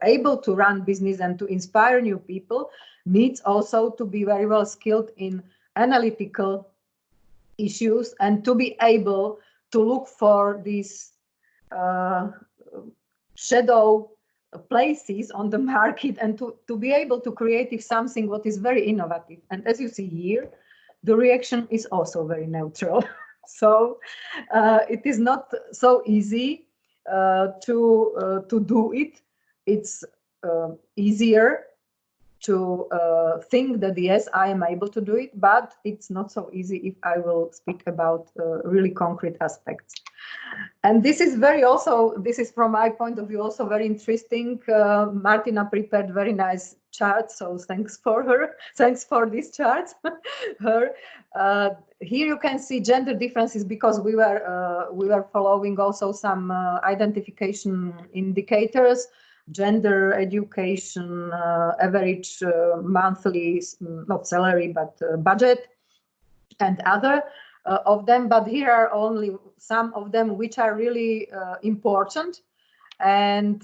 able to run business and to inspire new people needs also to be very well skilled in analytical issues and to be able to look for these shadow places on the market and to be able to create something what is very innovative. And as you see here, the reaction is also very neutral. So it is not so easy to do it. It's easier to think that yes, I am able to do it, but it's not so easy if I will speak about really concrete aspects. And this is this is from my point of view also very interesting. Martina prepared very nice charts, so thanks for her. Thanks for these charts. Here you can see gender differences because we were following also some identification indicators. Gender, education, average monthly, not salary, but budget, and other of them. But here are only some of them which are really important. And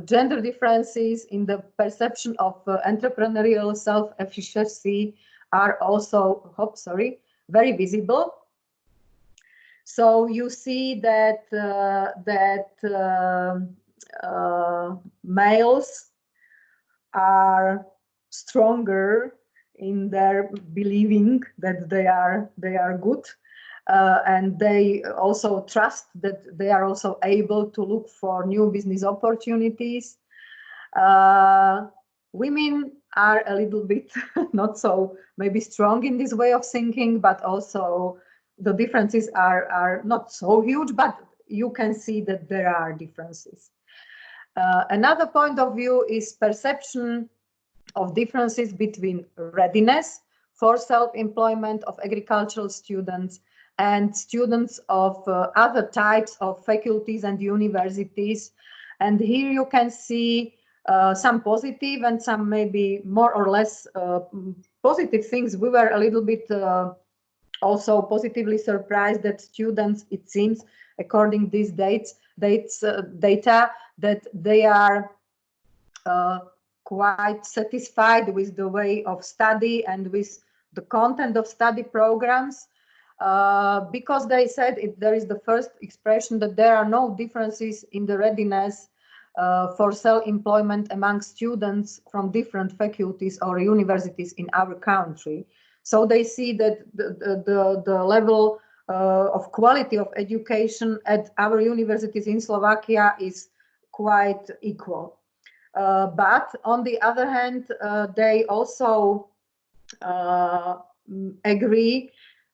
gender differences in the perception of entrepreneurial self-efficacy are also, very visible. So you see that males are stronger in their believing that they are good, and they also trust that they are also able to look for new business opportunities. Women are a little bit not so maybe strong in this way of thinking, but also the differences are not so huge, but you can see that there are differences. Another point of view is perception of differences between readiness for self-employment of agricultural students and students of other types of faculties and universities. And here you can see some positive and some maybe more or less positive things. We were a little bit also positively surprised that students, it seems, according to these data, that they are quite satisfied with the way of study and with the content of study programs, because they said there is the first expression that there are no differences in the readiness for self-employment among students from different faculties or universities in our country. So they see that the level of quality of education at our universities in Slovakia is quite equal. But on the other hand, they also agree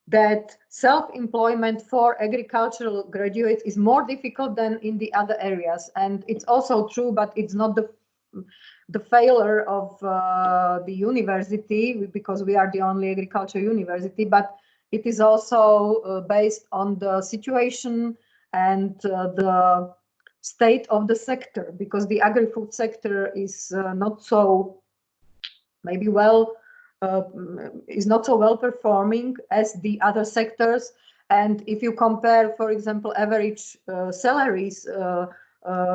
that self-employment for agricultural graduates is more difficult than in the other areas. And it's also true, but it's not the failure of the university, because we are the only agriculture university, but it is also based on the situation and the state of the sector, because the agri-food sector is not so maybe is not so well performing as the other sectors. And if you compare, for example, average salaries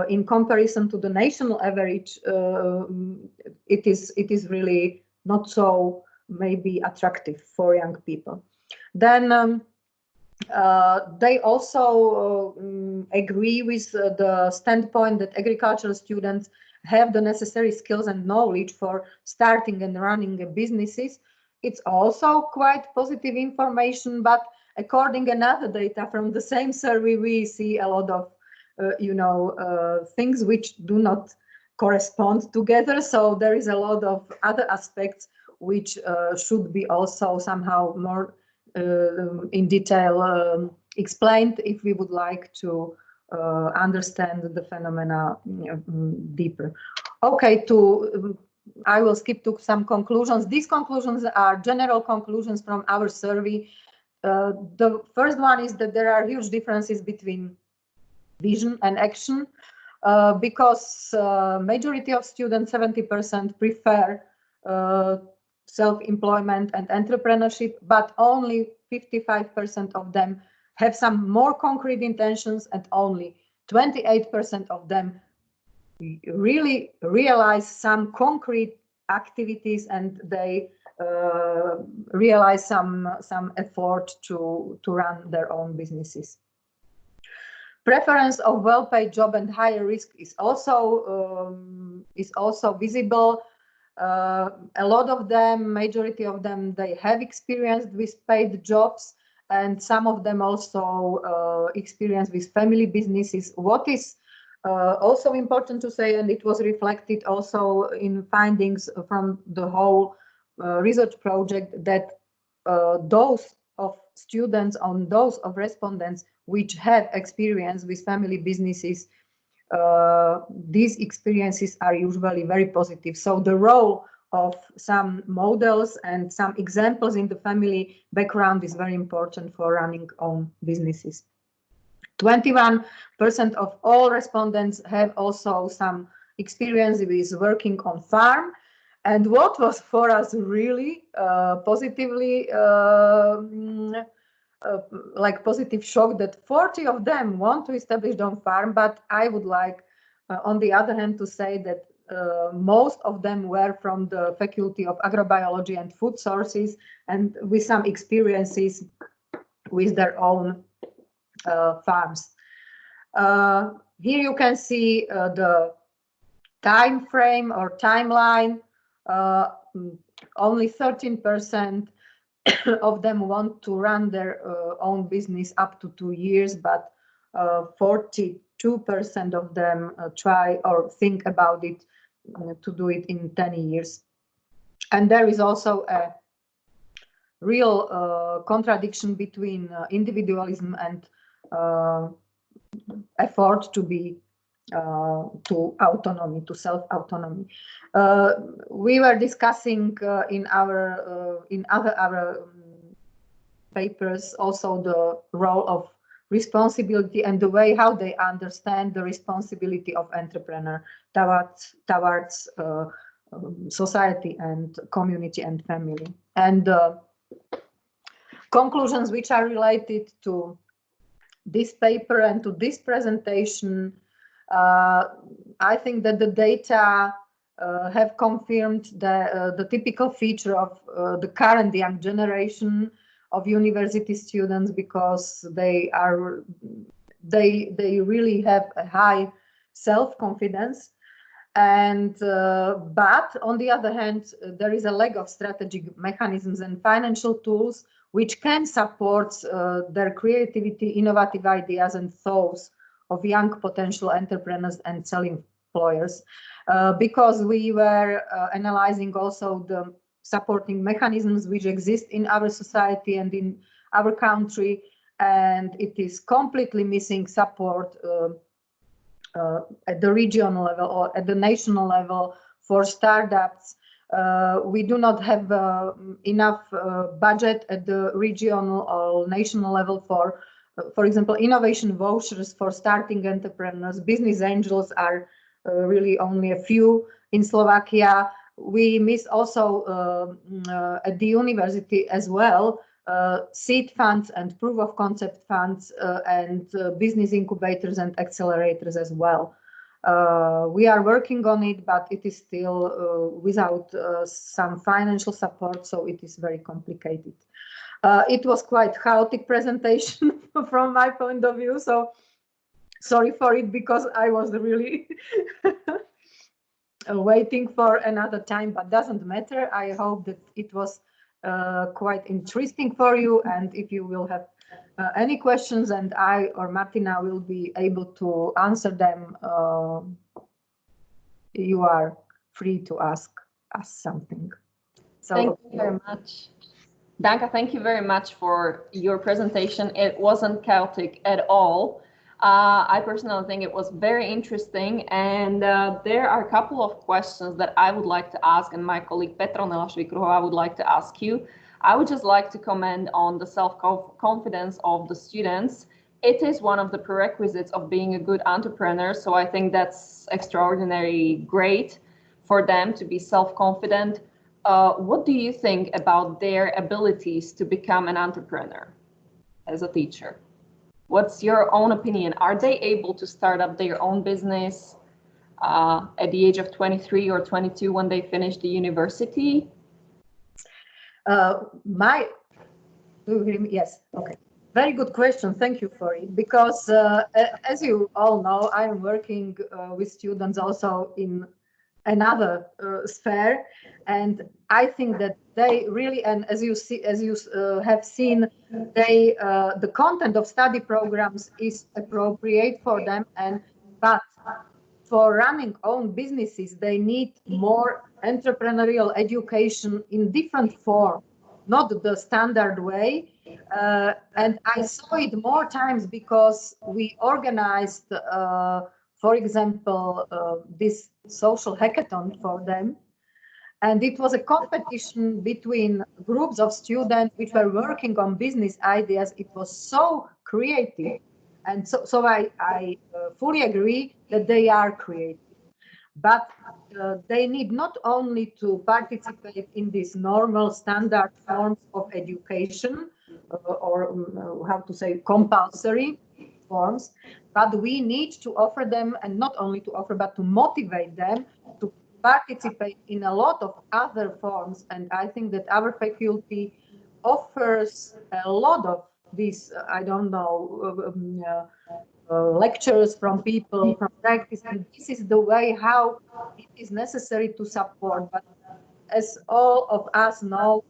in comparison to the national average, it is really not so maybe attractive for young people. Then they also agree with the standpoint that agricultural students have the necessary skills and knowledge for starting and running businesses. It's also quite positive information, but according another data from the same survey, we see a lot of things which do not correspond together. So there is a lot of other aspects which should be also somehow more in detail explained if we would like to understand the phenomena deeper. Okay, I will skip to some conclusions. These conclusions are general conclusions from our survey. The first one is that there are huge differences between vision and action, because majority of students, 70%, prefer self-employment and entrepreneurship, but only 55% of them have some more concrete intentions, and only 28% of them really realize some concrete activities, and they realize some effort to run their own businesses. Preference of well-paid job and higher risk is also visible. A lot of them, majority of them, they have experienced with paid jobs, and some of them also experience with family businesses. What is also important to say, and it was reflected also in findings from the whole research project, that those of students, on those of respondents which have experience with family businesses, these experiences are usually very positive. So the role of some models and some examples in the family background is very important for running own businesses. 21% of all respondents have also some experience with working on farm. And what was for us really positively positive shock, that 40 of them want to establish their own farm, but I would like, on the other hand, to say that most of them were from the Faculty of Agrobiology and Food Sources, and with some experiences with their own farms. Here you can see the time frame or timeline. Only 13% of them want to run their own business up to 2 years, but 42% of them try or think about it to do it in 10 years. And there is also a real contradiction between individualism and effort to be to autonomy, to self-autonomy. We were discussing in other papers also the role of responsibility and the way how they understand the responsibility of entrepreneur towards society and community and family. And conclusions which are related to this paper and to this presentation, I think that the data have confirmed the typical feature of the current young generation of university students, because they really have a high self-confidence. And but on the other hand, there is a lack of strategic mechanisms and financial tools which can support their creativity, innovative ideas, and thoughts of young potential entrepreneurs and self-employers. Because we were analyzing also the supporting mechanisms which exist in our society and in our country, and it is completely missing support at the regional level or at the national level for startups. We do not have enough budget at the regional or national level for example, innovation vouchers for starting entrepreneurs. Business angels are really only a few in Slovakia. We miss also at the university as well seed funds and proof of concept funds and business incubators and accelerators as well. We are working on it, but it is still without some financial support, so it is very complicated. It was quite chaotic presentation from my point of view, so sorry for it, because I was really waiting for another time, but doesn't matter. I hope that it was quite interesting for you. And if you will have any questions, and I or Martina will be able to answer them, you are free to ask us something. So thank you very much. Danka, thank you very much for your presentation. It wasn't chaotic at all. I personally think it was very interesting, and there are a couple of questions that I would like to ask, and my colleague Petronela Švikruhová would like to ask you. I would just like to comment on the self-confidence of the students. It is one of the prerequisites of being a good entrepreneur, so I think that's extraordinarily great for them to be self-confident. What do you think about their abilities to become an entrepreneur as a teacher? What's your own opinion? Are they able to start up their own business at the age of 23 or 22 when they finish the university? Do you hear me? Yes. Okay. Very good question. Thank you for it. Because as you all know, I am working with students also in another sphere, and I think that they really, and as you have seen, they the content of study programs is appropriate for them, but for running own businesses they need more entrepreneurial education in different form, not the standard way. And I saw it more times because we organized for example, this social hackathon for them. And it was a competition between groups of students which were working on business ideas. It was so creative. And so I fully agree that they are creative. But they need not only to participate in these normal standard forms of education or how to say compulsory forms, but we need to offer them, and not only to offer, but to motivate them to participate in a lot of other forms. And I think that our faculty offers a lot of these, I don't know, lectures from people, from practice, and this is the way how it is necessary to support. But as all of us know,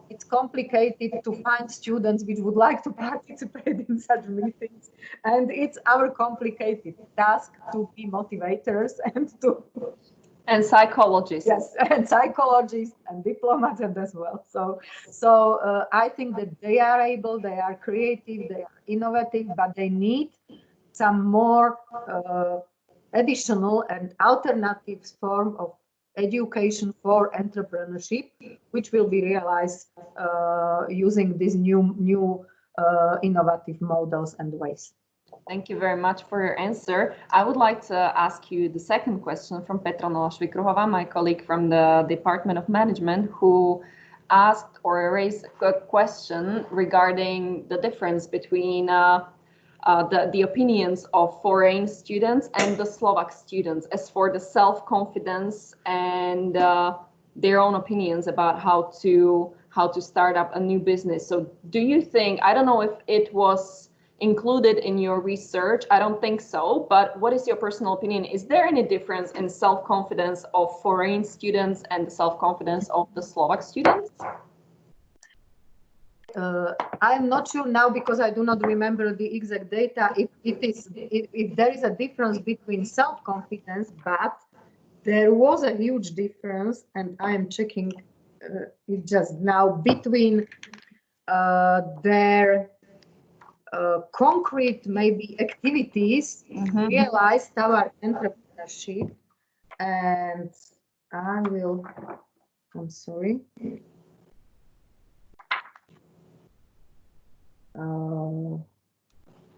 it's complicated to find students which would like to participate in such meetings, and it's our complicated task to be motivators and psychologists. Yes, and psychologists and diplomats as well. So I think that they are able, they are creative, they are innovative, but they need some more additional and alternative form of education for entrepreneurship, which will be realized using these new innovative models and ways. Thank you very much for your answer. I would like to ask you the second question from Petronela Švikruhová, my colleague from the Department of Management, who asked or raised a question regarding the difference between the opinions of foreign students and the Slovak students as for the self-confidence and their own opinions about how to start up a new business. So do you think, I don't know if it was included in your research, I don't think so, but what is your personal opinion? Is there any difference in self-confidence of foreign students and the self-confidence of the Slovak students? I'm not sure now because I do not remember the exact data if there is a difference between self-confidence, but there was a huge difference, and I am checking it just now, between their concrete maybe activities realized our entrepreneurship. And I'm sorry.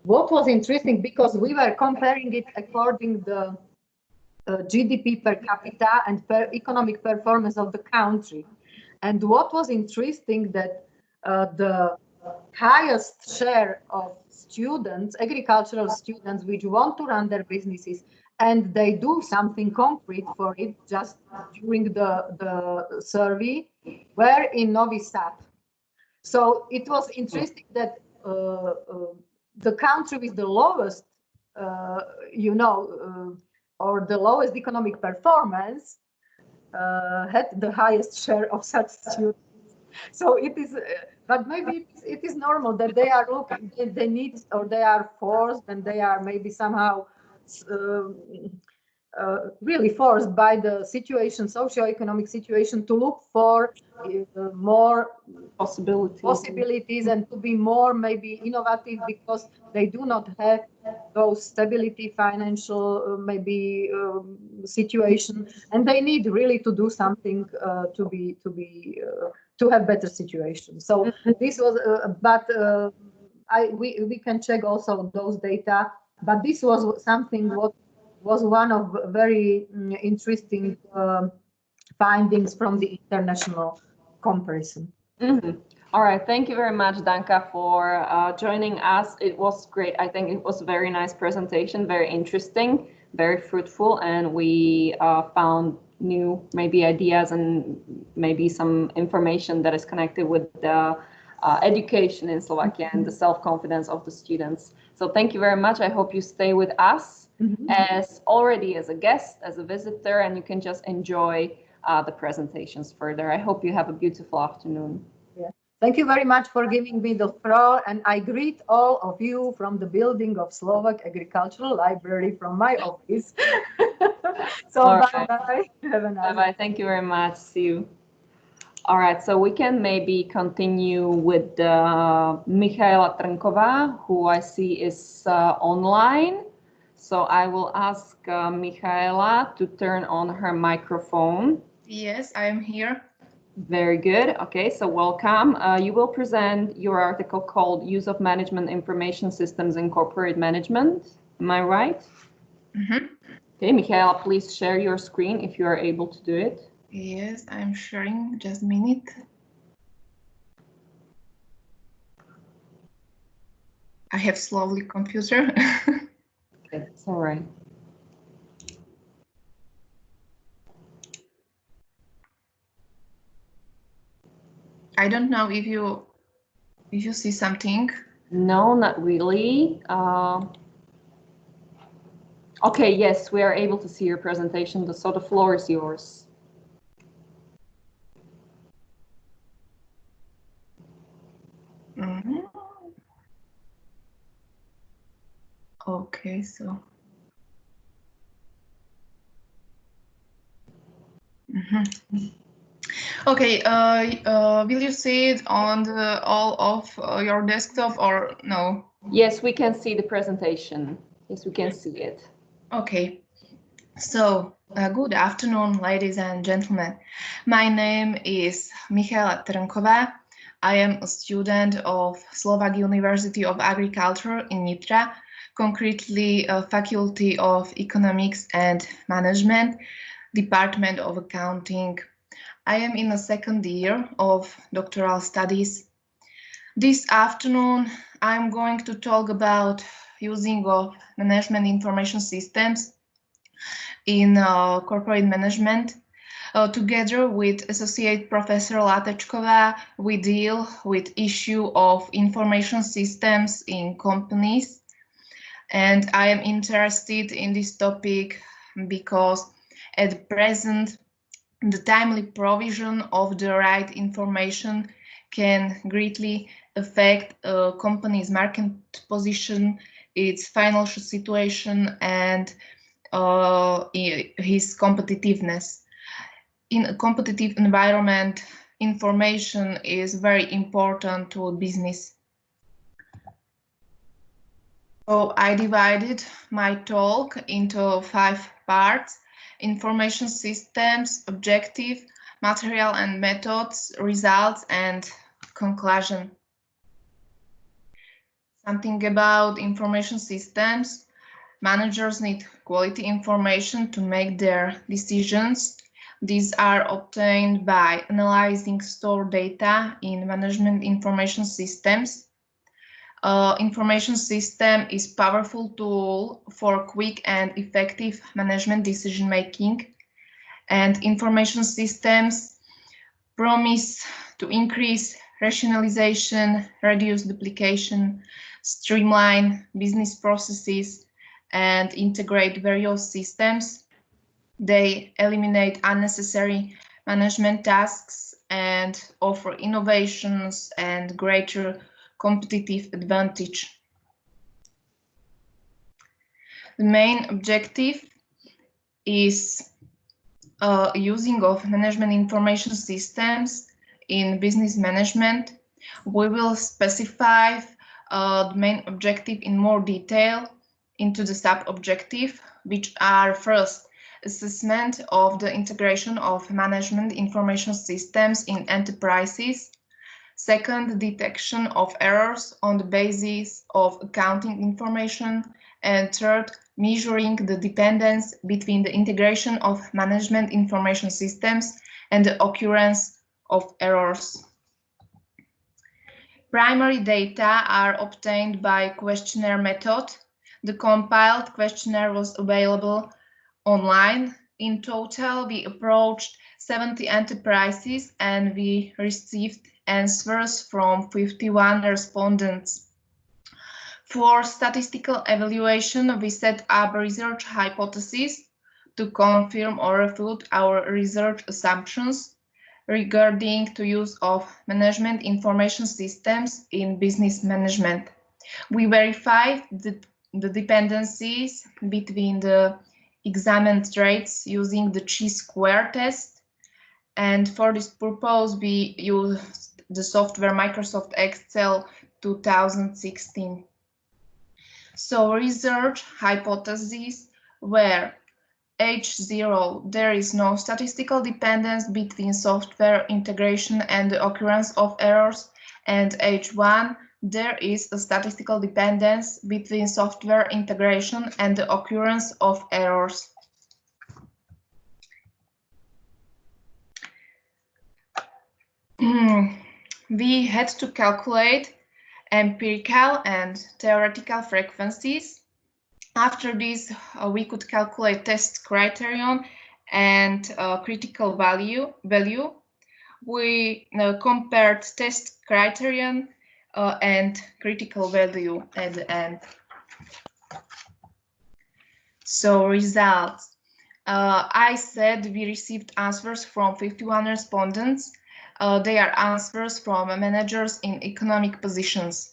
What was interesting, because we were comparing it according to the GDP per capita and economic performance of the country. And what was interesting that the highest share of students, agricultural students, which want to run their businesses, and they do something concrete for it just during the survey, were in Novi Sad. So it was interesting that the country with the lowest, or the lowest economic performance had the highest share of such students. So it is, but maybe it is normal that they are looking, they need, or they are forced, and they are maybe somehow really forced by the situation, socio-economic situation, to look for more possibilities and to be more maybe innovative, because they do not have those stability financial maybe situation, and they need really to do something to have better situation. So this was we can check also those data, but this was something what was one of very interesting findings from the international comparison. All right, thank you very much, Danka, for joining us. It was great. I think it was a very nice presentation, very interesting, very fruitful, and we found new maybe ideas and maybe some information that is connected with the education in Slovakia and the self-confidence of the students. So thank you very much. I hope you stay with us as a guest, as a visitor, and you can just enjoy the presentations further. I hope you have a beautiful afternoon. Yeah. Thank you very much for giving me the floor, and I greet all of you from the building of Slovak Agricultural Library from my office. So bye-bye. Have a nice day. Bye-bye. Thank you very much. See you. All right, so we can maybe continue with Michaela Trnkova, who I see is online. So I will ask Michaela to turn on her microphone. Yes, I am here. Very good. Okay, so welcome. You will present your article called Use of Management Information Systems in Corporate Management. Am I right? Okay, Michaela, please share your screen if you are able to do it. Yes, I'm sharing. Just a minute. I have slowly computer. It's all right. I don't know if you see something. No, not really. Okay, yes, we are able to see your presentation, so the floor is yours. Okay, so. Okay, will you see it on all of your desktop or no? Yes, we can see the presentation. Yes, we can see it. Okay, so good afternoon, ladies and gentlemen. My name is Michaela Trnkova. I am a student of Slovak University of Agriculture in Nitra, concretely Faculty of Economics and Management, Department of Accounting. I am in the second year of doctoral studies. This afternoon, I'm going to talk about using of management information systems in corporate management. Together with Associate Professor Latečková, we deal with issue of information systems in companies. And I am interested in this topic because at present, the timely provision of the right information can greatly affect a company's market position, its financial situation, and his competitiveness. In a competitive environment, information is very important to a business. So I divided my talk into 5 parts: information systems, objective, material and methods, results, and conclusion. Something about information systems. Managers need quality information to make their decisions. These are obtained by analyzing stored data in management information systems. Information system is a powerful tool for quick and effective management decision making, and information systems promise to increase rationalization, reduce duplication, streamline business processes, and integrate various systems. They eliminate unnecessary management tasks and offer innovations and greater competitive advantage. The main objective is using of management information systems in business management. We will specify the main objective in more detail into the sub-objective, which are first, assessment of the integration of management information systems in enterprises. Second, detection of errors on the basis of accounting information. And third, measuring the dependence between the integration of management information systems and the occurrence of errors. Primary data are obtained by questionnaire method. The compiled questionnaire was available online. In total, we approached 70 enterprises and we received answers from 51 respondents. For statistical evaluation, we set up research hypotheses to confirm or refute our research assumptions regarding the use of management information systems in business management. We verified the dependencies between the examined traits using the chi-square test, and for this purpose we used the software Microsoft Excel 2016. So research hypotheses were H0, there is no statistical dependence between software integration and the occurrence of errors, and H1, there is a statistical dependence between software integration and the occurrence of errors. We had to calculate empirical and theoretical frequencies. After this, we could calculate test criterion and critical value. We compared test criterion and critical value at the end. So results. I said we received answers from 51 respondents. They are answers from managers in economic positions.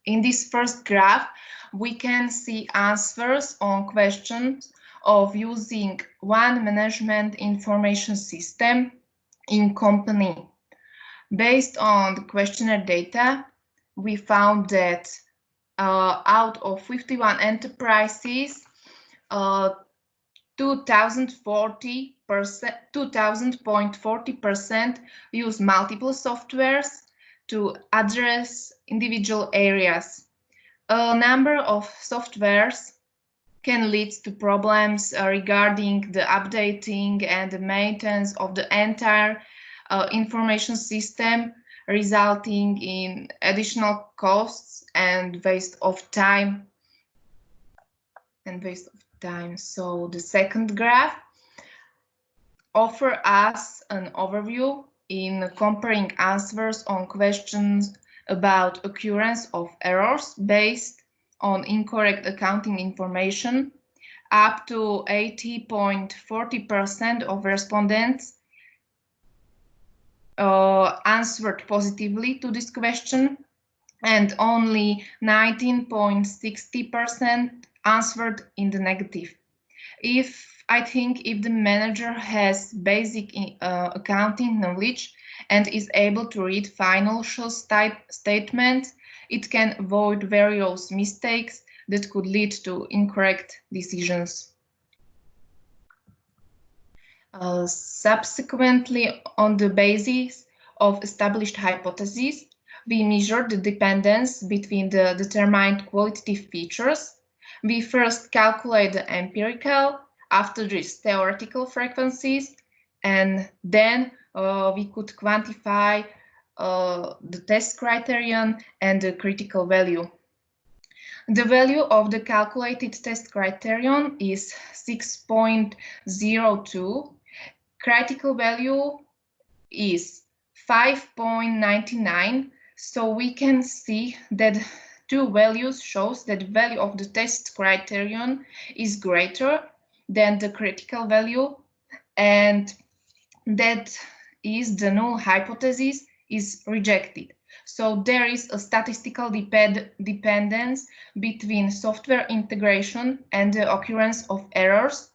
In this first graph, we can see answers on questions of using one management information system in company. Based on the questionnaire data, we found that out of 51 enterprises, 2000.40% use multiple softwares to address individual areas. A number of softwares can lead to problems regarding the updating and the maintenance of the entire information system, resulting in additional costs and waste of time. So the second graph offers us an overview in comparing answers on questions about occurrence of errors based on incorrect accounting information. Up to 80.40% of respondents answered positively to this question, and only 19.60% answered in the negative. I think if the manager has basic accounting knowledge and is able to read financial statements, it can avoid various mistakes that could lead to incorrect decisions. Subsequently, on the basis of established hypotheses, we measured the dependence between the determined qualitative features. We first calculate the empirical, after this theoretical frequencies, and then we could quantify the test criterion and the critical value. The value of the calculated test criterion is 6.02. Critical value is 5.99. So we can see that two values shows that value of the test criterion is greater than the critical value, and that is the null hypothesis is rejected. So there is a statistical dependence between software integration and the occurrence of errors.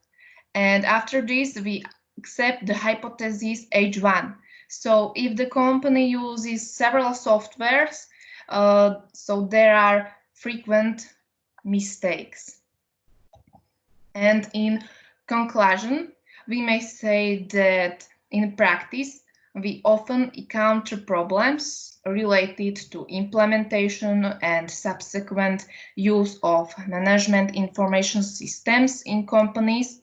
And after this, we accept the hypothesis H1. So if the company uses several softwares, so there are frequent mistakes. And in conclusion, we may say that in practice, we often encounter problems related to implementation and subsequent use of management information systems in companies.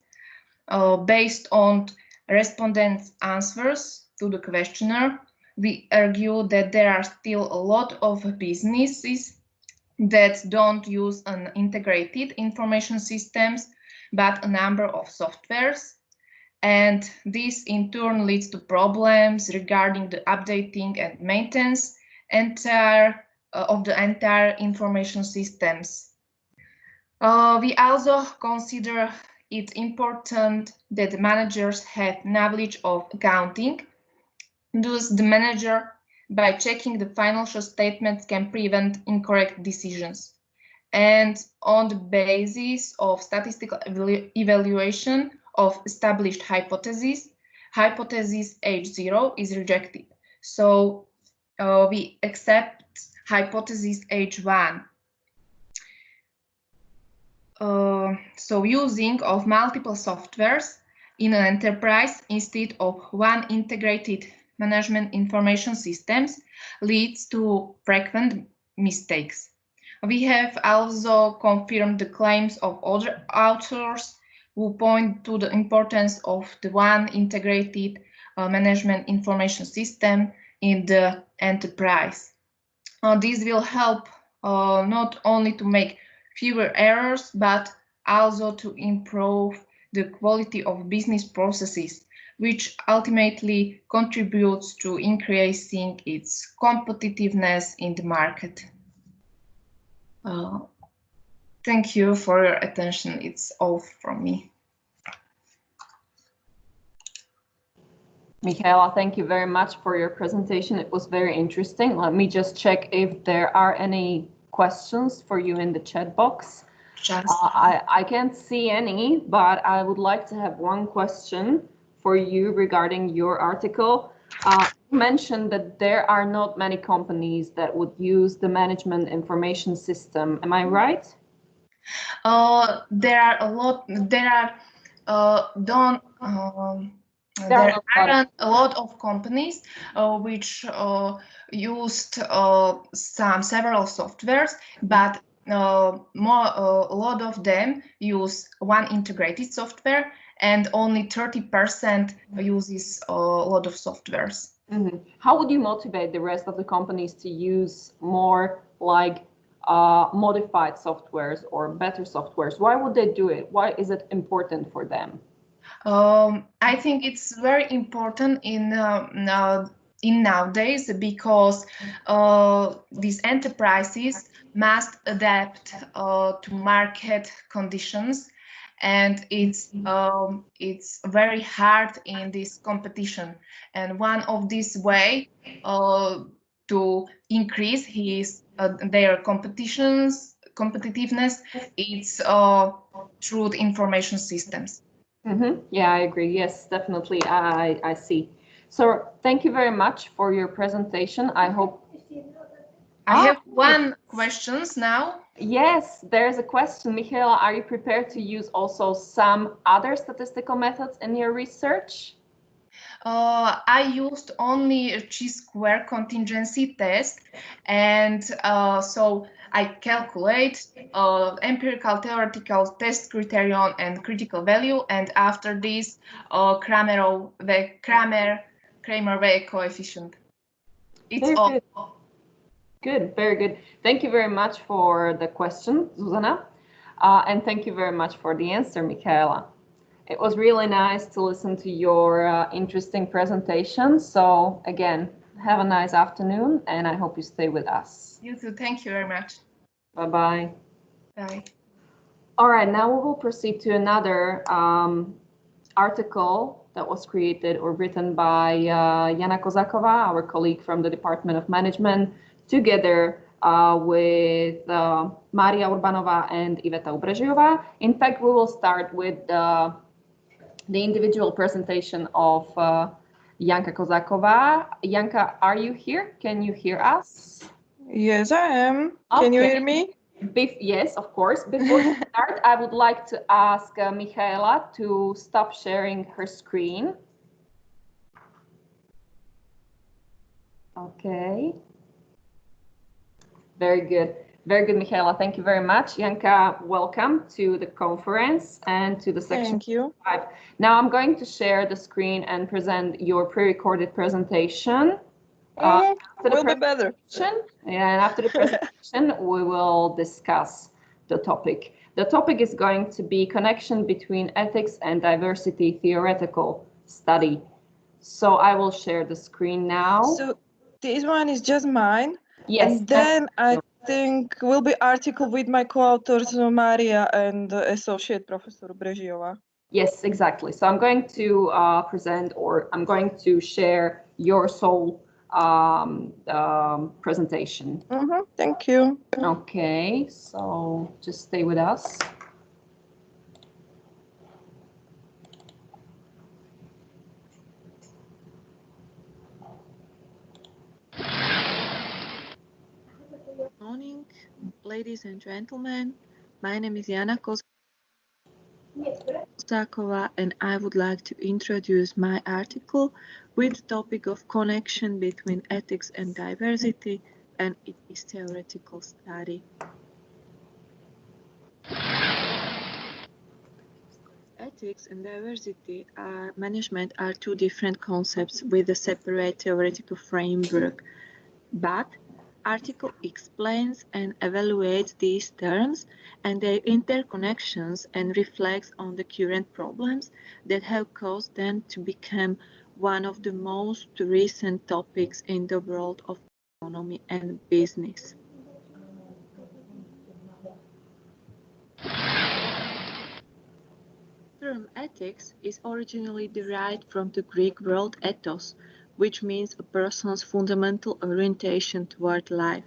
Based on respondents' answers to the questionnaire, we argue that there are still a lot of businesses that don't use an integrated information systems, but a number of softwares. And this in turn leads to problems regarding the updating and maintenance of the entire information systems. We also consider it important that managers have knowledge of accounting. Thus, the manager, by checking the financial statements, can prevent incorrect decisions. And on the basis of statistical evaluation of established hypotheses, hypothesis H0 is rejected. So we accept hypothesis H1. So using of multiple softwares in an enterprise instead of one integrated management information systems leads to frequent mistakes. We have also confirmed the claims of other authors who point to the importance of the one integrated management information system in the enterprise. This will help not only to make fewer errors, but also to improve the quality of business processes, which ultimately contributes to increasing its competitiveness in the market. Thank you for your attention. It's all from me. Michaela, thank you very much for your presentation. It was very interesting. Let me just check if there are any questions for you in the chat box. I can't see any, but I would like to have one question for you regarding your article. You mentioned that there are not many companies that would use the management information system. Am I right? There are a lot. There aren't a lot of companies which used several softwares, but a lot of them use one integrated software, and only 30% uses a lot of softwares. Mm-hmm. How would you motivate the rest of the companies to use more like modified softwares or better softwares? Why would they do it? Why is it important for them? I think it's very important in nowadays because these enterprises must adapt to market conditions, and it's very hard in this competition. And one of this way to increase their competitiveness is through the information systems. Mm-hmm. Yeah, I agree. Yes, definitely. I see. So thank you very much for your presentation. I hope. I have one question now. Yes, there's a question. Michaela, are you prepared to use also some other statistical methods in your research? I used only a chi-square contingency test, and so I calculate empirical theoretical test criterion and critical value, and after this Kramer-Weyl coefficient. It's very all. Good. Good, very good. Thank you very much for the question, Zuzana, and thank you very much for the answer, Michaela. It was really nice to listen to your interesting presentation. So again, have a nice afternoon, and I hope you stay with us. You too. Thank you very much. Bye-bye. Bye. All right, now we will proceed to another article that was created or written by Jana Kozáková, our colleague from the Department of Management, together with Mária Urbanová and Iveta Ubrežijová. In fact, we will start with the individual presentation of Janka Kozáková. Janka, are you here? Can you hear us? Yes, I am. Okay. Can you hear me? Yes, of course. Before we start, I would like to ask Michaela to stop sharing her screen. Okay. Very good. Very good, Michaela. Thank you very much. Janka, welcome to the conference and to the section. Thank you. 5. Now I'm going to share the screen and present your pre-recorded presentation. Will be better. And after the presentation, we will discuss the topic. The topic is going to be connection between ethics and diversity theoretical study. So I will share the screen now. So this one is just mine. Yes. And then I think will be article with my co-authors Maria and Associate Professor Ubrežijová. Yes, exactly. So I'm going to present, or I'm going to share your sole presentation. Thank you. Okay, so just stay with us. Good morning, ladies and gentlemen. My name is Jana Kozáková, and I would like to introduce my article with the topic of connection between ethics and diversity and its theoretical study. Ethics and diversity management are two different concepts with a separate theoretical framework, but article explains and evaluates these terms and their interconnections and reflects on the current problems that have caused them to become one of the most recent topics in the world of economy and business. The term ethics is originally derived from the Greek word ethos, which means a person's fundamental orientation toward life.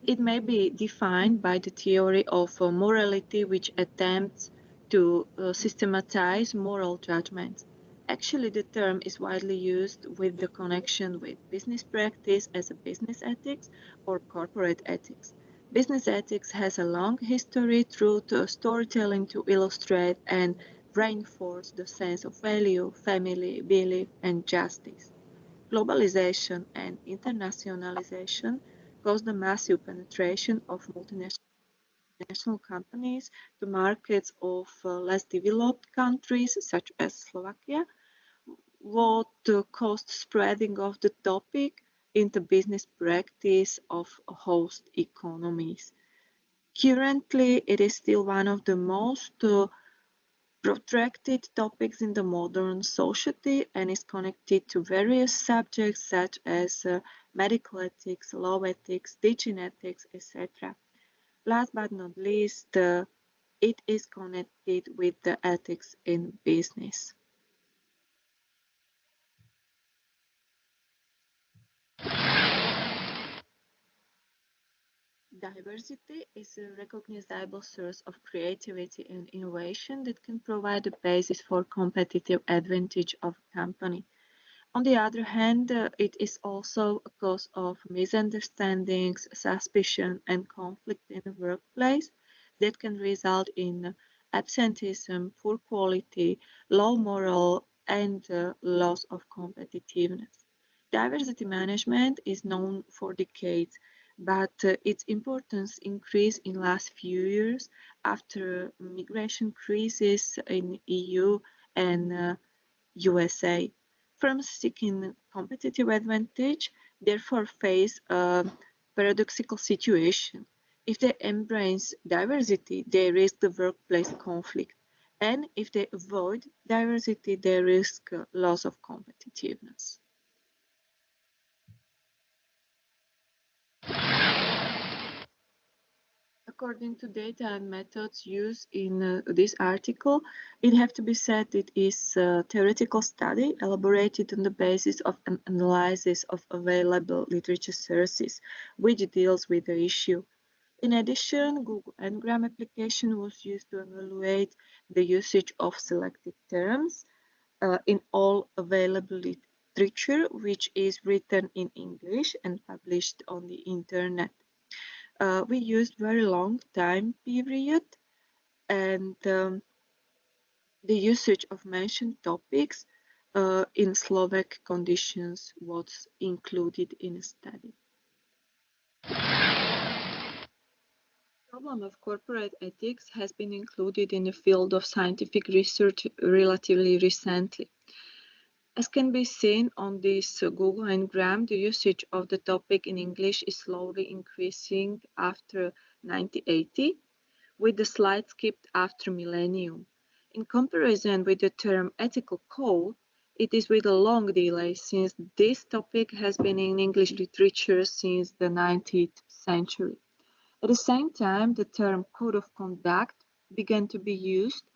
It may be defined by the theory of morality, which attempts to systematize moral judgments. Actually, the term is widely used with the connection with business practice as a business ethics or corporate ethics. Business ethics has a long history through storytelling to illustrate and reinforce the sense of value, family, belief, and justice. Globalization and internationalization caused the massive penetration of multinational companies to markets of less developed countries, such as Slovakia, what caused spreading of the topic into business practice of host economies. Currently, it is still one of the most protracted topics in the modern society and is connected to various subjects such as medical ethics, law ethics, teaching ethics, etc. Last but not least, it is connected with the ethics in business. Diversity is a recognizable source of creativity and innovation that can provide a basis for competitive advantage of a company. On the other hand, it is also a cause of misunderstandings, suspicion, and conflict in the workplace that can result in absenteeism, poor quality, low morale, and loss of competitiveness. Diversity management is known for decades, but its importance increased in the last few years after migration crises in EU and USA. Firms seeking competitive advantage therefore face a paradoxical situation. If they embrace diversity, they risk the workplace conflict, and if they avoid diversity, they risk loss of competitiveness. According to data and methods used in this article, it have to be said it is a theoretical study elaborated on the basis of an analysis of available literature sources, which deals with the issue. In addition, Google Ngram application was used to evaluate the usage of selected terms in all available literature, which is written in English and published on the internet. We used very long time period, and the usage of mentioned topics in Slovak conditions was included in a study. The problem of corporate ethics has been included in the field of scientific research relatively recently. As can be seen on this Google Ngram, the usage of the topic in English is slowly increasing after 1980, with the slight skip after millennium. In comparison with the term ethical code, it is with a long delay since this topic has been in English literature since the 19th century. At the same time, the term code of conduct began to be used,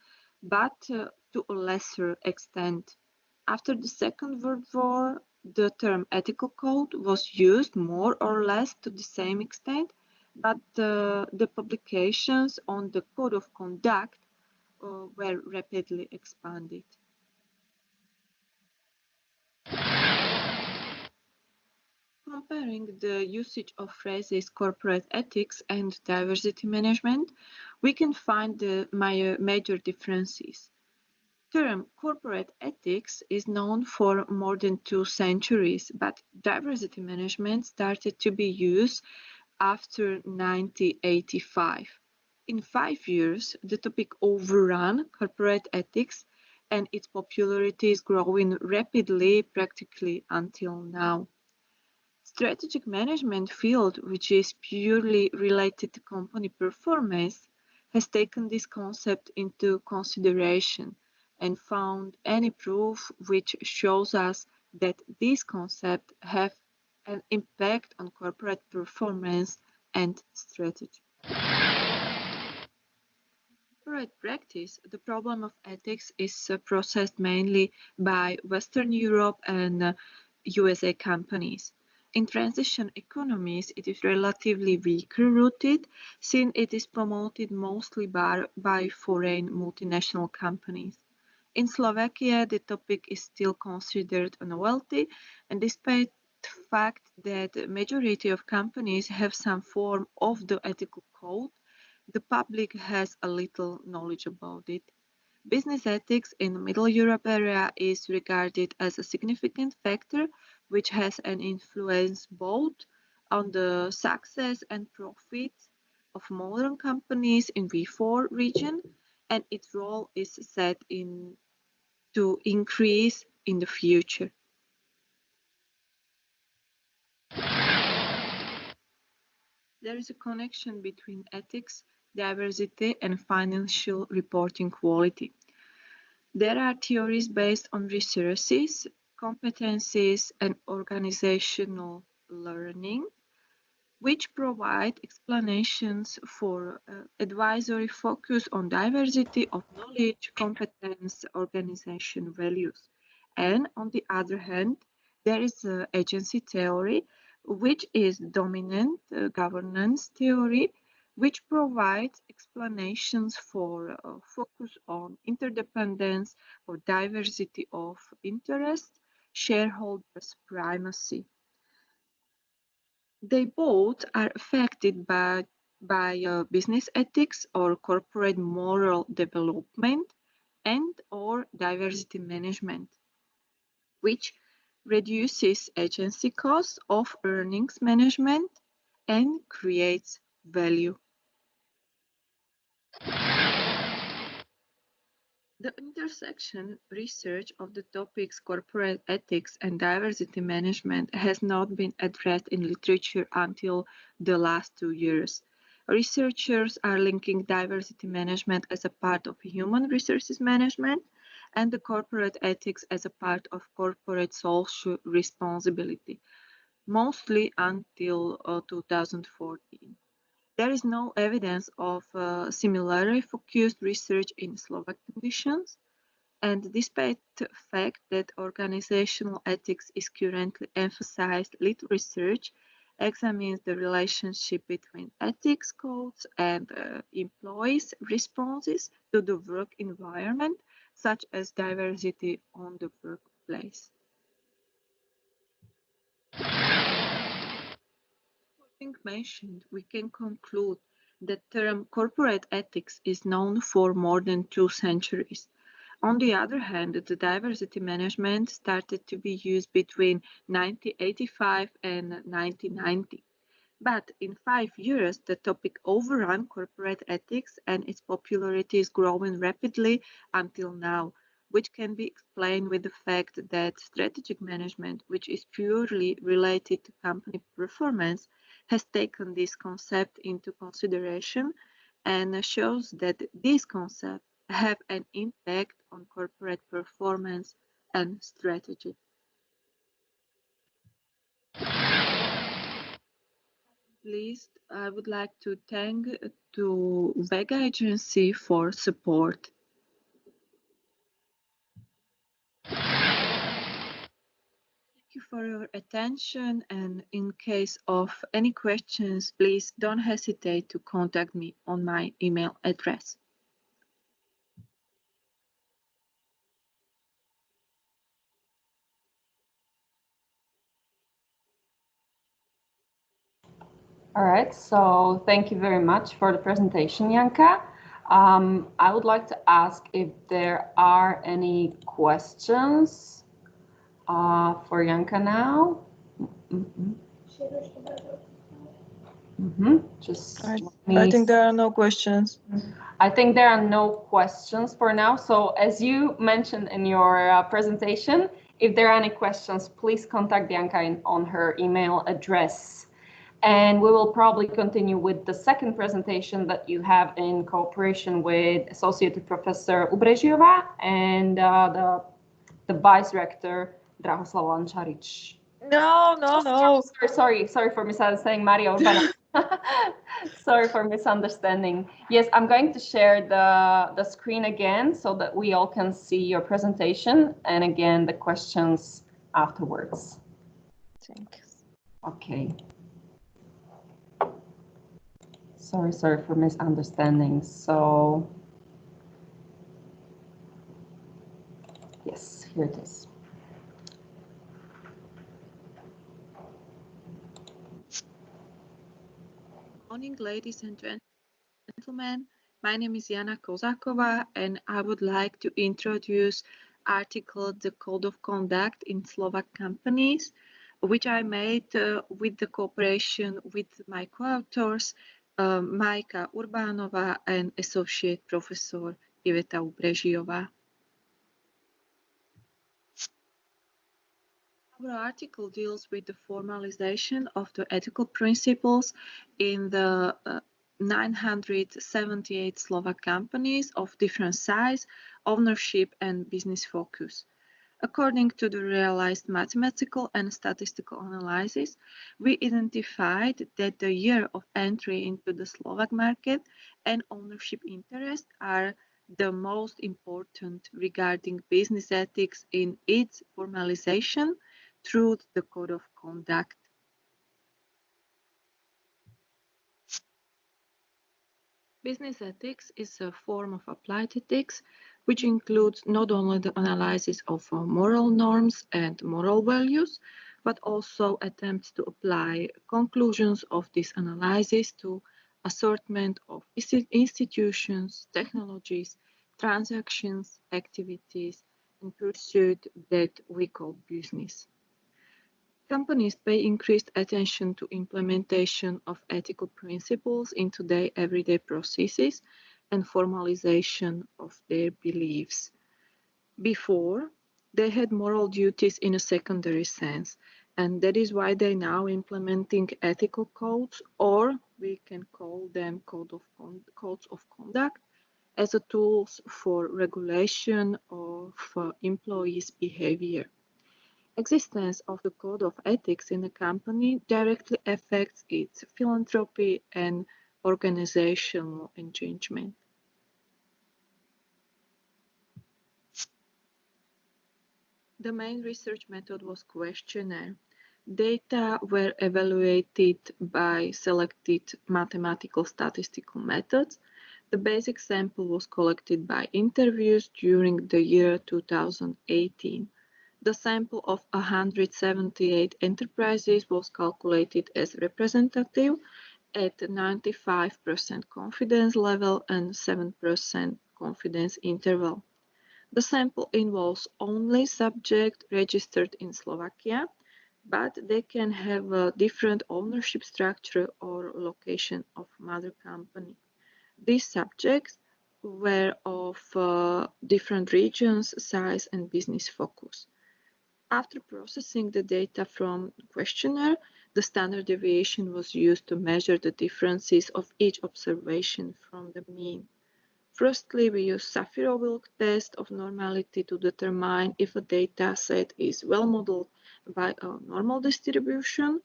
but to a lesser extent. After the Second World War, the term ethical code was used more or less to the same extent, but the publications on the code of conduct were rapidly expanded. Comparing the usage of phrases corporate ethics and diversity management, we can find the major differences. The term corporate ethics is known for more than 2 centuries, but diversity management started to be used after 1985. In 5 years, the topic overran corporate ethics, and its popularity is growing rapidly practically until now. Strategic management field, which is purely related to company performance, has taken this concept into consideration and found any proof which shows us that these concepts have an impact on corporate performance and strategy. Corporate practice, the problem of ethics is processed mainly by Western Europe and USA companies. In transition economies, it is relatively weaker rooted, since it is promoted mostly by foreign multinational companies. In Slovakia, the topic is still considered a novelty, and despite the fact that the majority of companies have some form of the ethical code, the public has a little knowledge about it. Business ethics in the Middle Europe area is regarded as a significant factor which has an influence both on the success and profits of modern companies in V4 region, and its role is set to increase in the future. There is a connection between ethics, diversity, and financial reporting quality. There are theories based on resources, competencies, and organizational learning, which provide explanations for advisory focus on diversity of knowledge, competence, organization values. And on the other hand, there is agency theory, which is dominant governance theory, which provides explanations for focus on interdependence or diversity of interest, shareholders' primacy. They both are affected by business ethics or corporate moral development and or diversity management, which reduces agency costs of earnings management and creates value. The intersection research of the topics corporate ethics and diversity management has not been addressed in literature until the last 2 years. Researchers are linking diversity management as a part of human resources management and the corporate ethics as a part of corporate social responsibility, mostly until 2014. There is no evidence of similarly focused research in Slovak conditions, and despite the fact that organizational ethics is currently emphasized, little research examines the relationship between ethics codes and employees' responses to the work environment, such as diversity on the workplace. Having mentioned, we can conclude that the term corporate ethics is known for more than 2 centuries. On the other hand, the diversity management started to be used between 1985 and 1990. But in 5 years, the topic overran corporate ethics and its popularity is growing rapidly until now, which can be explained with the fact that strategic management, which is purely related to company performance, has taken this concept into consideration and shows that these concepts have an impact on corporate performance and strategy. Least, I would like to thank to Vega Agency for support. Thank you for your attention, and in case of any questions, please don't hesitate to contact me on my email address. All right, so thank you very much for the presentation, Janka. I would like to ask if there are any questions for Janka now. I think there are no questions. I think there are no questions for now. So as you mentioned in your presentation, if there are any questions, please contact Janka on her email address. And we will probably continue with the second presentation that you have in cooperation with Associated Professor Ubrežiová and the Vice Rector Drahoslava Lančarič. No. Sorry for misunderstanding, Maria Urbana. Sorry for misunderstanding. Yes, I'm going to share the screen again so that we all can see your presentation and again the questions afterwards. Thanks. Okay. Sorry for misunderstanding. So, yes, here it is. Good morning, ladies and gentlemen. My name is Jana Kozáková, and I would like to introduce article The Code of Conduct in Slovak Companies, which I made with the cooperation with my co-authors, Majka Urbánova and Associate Professor Iveta Ubrežiová. Our article deals with the formalization of the ethical principles in the 978 Slovak companies of different size, ownership, and business focus. According to the realized mathematical and statistical analysis, we identified that the year of entry into the Slovak market and ownership interest are the most important regarding business ethics in its formalization through the Code of Conduct. Business ethics is a form of applied ethics, which includes not only the analysis of moral norms and moral values, but also attempts to apply conclusions of this analysis to assortment of institutions, technologies, transactions, activities, and pursuit that we call business. Companies pay increased attention to implementation of ethical principles into their everyday processes and formalization of their beliefs. Before, they had moral duties in a secondary sense, and that is why they're now implementing ethical codes, or we can call them codes of conduct, as a tools for regulation of employees' behavior. Existence of the code of ethics in a company directly affects its philanthropy and organizational engagement. The main research method was questionnaire. Data were evaluated by selected mathematical statistical methods. The basic sample was collected by interviews during the year 2018. The sample of 178 enterprises was calculated as representative at 95% confidence level and 7% confidence interval. The sample involves only subjects registered in Slovakia, but they can have a different ownership structure or location of mother company. These subjects were of different regions, size, and business focus. After processing the data from the questionnaire, the standard deviation was used to measure the differences of each observation from the mean. Firstly, we use Shapiro-Wilk test of normality to determine if a data set is well modeled by a normal distribution.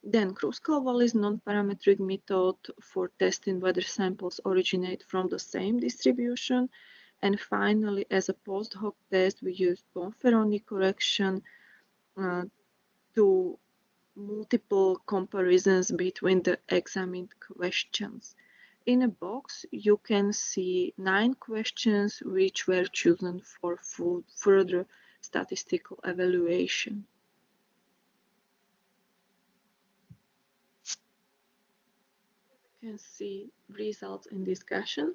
Then Kruskal-Wallis non-parametric method for testing whether samples originate from the same distribution. And finally, as a post hoc test, we use Bonferroni correction to multiple comparisons between the examined questions. In a box, you can see 9 questions which were chosen for further statistical evaluation. You can see results in discussion.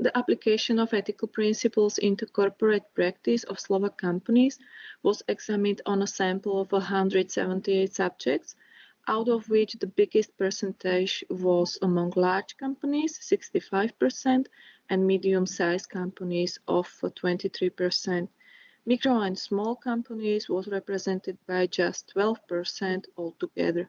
The application of ethical principles into corporate practice of Slovak companies was examined on a sample of 178 subjects, out of which the biggest percentage was among large companies, 65%, and medium-sized companies of 23%. Micro and small companies was represented by just 12% altogether.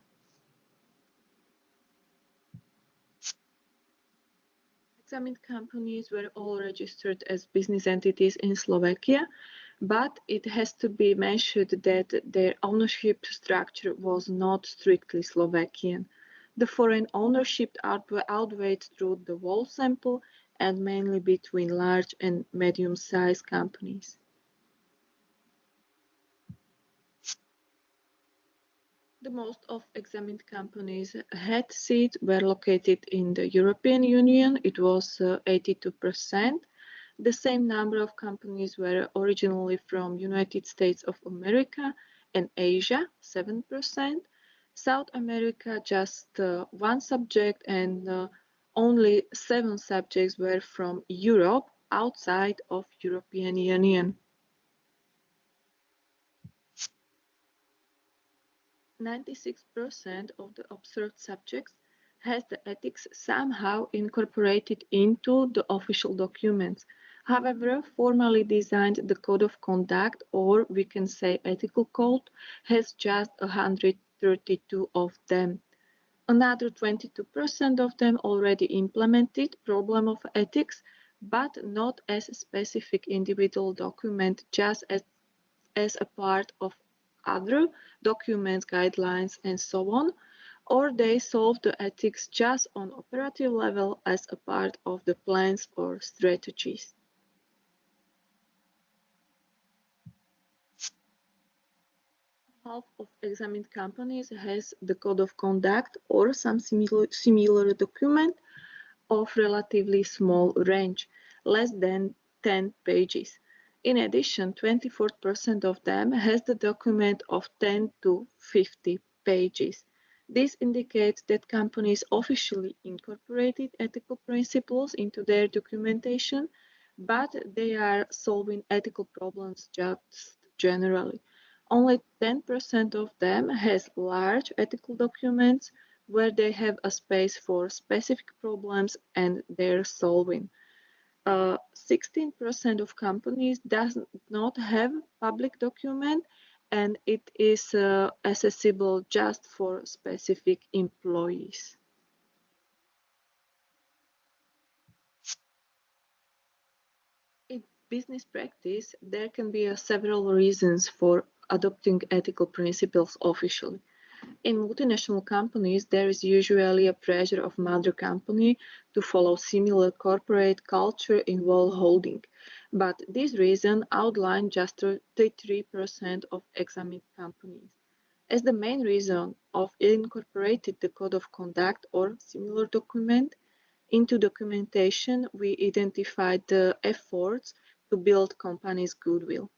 Examined companies were all registered as business entities in Slovakia, but it has to be mentioned that their ownership structure was not strictly Slovakian. The foreign ownership outweighed through the whole sample and mainly between large and medium-sized companies. The most of examined companies had seats were located in the European Union. It was 82%. The same number of companies were originally from United States of America and Asia, 7%. South America, just 1 subject, and only 7 subjects were from Europe outside of European Union. 96% of the observed subjects has the ethics somehow incorporated into the official documents. However, formally designed the code of conduct, or we can say ethical code, has just 132 of them. Another 22% of them already implemented problem of ethics, but not as a specific individual document, just as a part of other documents, guidelines, and so on, or they solve the ethics just on operative level as a part of the plans or strategies. Half of examined companies has the code of conduct or some similar document of relatively small range, less than 10 pages. In addition, 24% of them has the document of 10 to 50 pages. This indicates that companies officially incorporated ethical principles into their documentation, but they are solving ethical problems just generally. Only 10% of them has large ethical documents where they have a space for specific problems and they're solving. 16% of companies does not have public document, and it is accessible just for specific employees. In business practice, there can be several reasons for adopting ethical principles officially. In multinational companies, there is usually a pressure of mother company to follow similar corporate culture in whole holding, but this reason outlined just 33% of examined companies. As the main reason of incorporated the code of conduct or similar document into documentation, we identified the efforts to build companies' goodwill.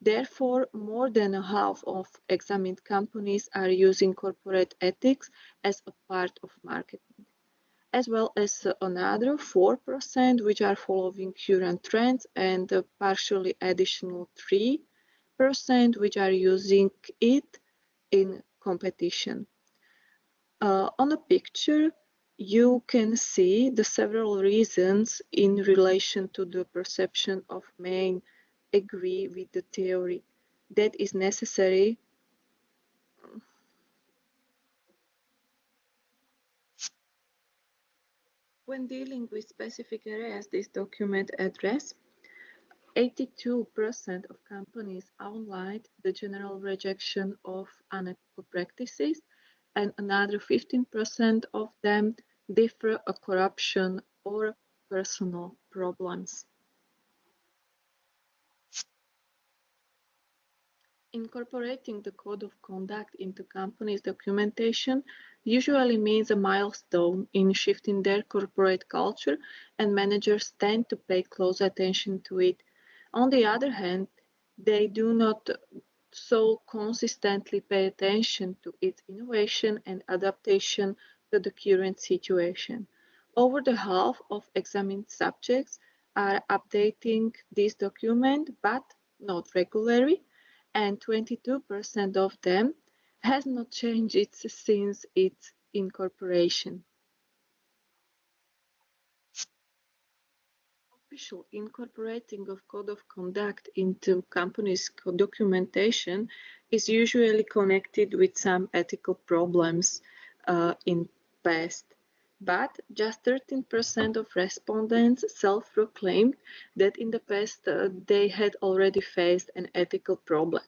Therefore, more than half of examined companies are using corporate ethics as a part of marketing, as well as another 4% which are following current trends and a partially additional 3% which are using it in competition. On the picture, you can see the several reasons in relation to the perception of men agree with the theory that is necessary when dealing with specific areas this document address. 82% of companies outlined the general rejection of unethical practices, and another 15% of them differ a corruption or personal problems. Incorporating the code of conduct into companies' documentation usually means a milestone in shifting their corporate culture, and managers tend to pay close attention to it. On the other hand, they do not so consistently pay attention to its innovation and adaptation to the current situation. Over the half of examined subjects are updating this document, but not regularly, and 22% of them has not changed it since its incorporation. Official incorporating of code of conduct into companies' documentation is usually connected with some ethical problems in past. But just 13% of respondents self-proclaimed that in the past they had already faced an ethical problem.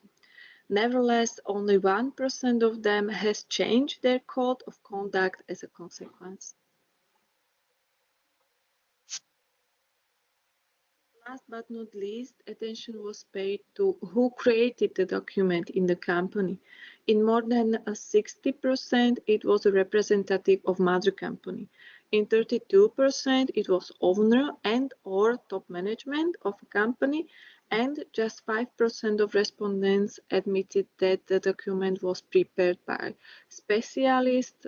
Nevertheless, only 1% of them has changed their code of conduct as a consequence. Last but not least, attention was paid to who created the document in the company. In more than 60%, it was a representative of mother company. In 32%, it was owner and or top management of a company, and just 5% of respondents admitted that the document was prepared by specialists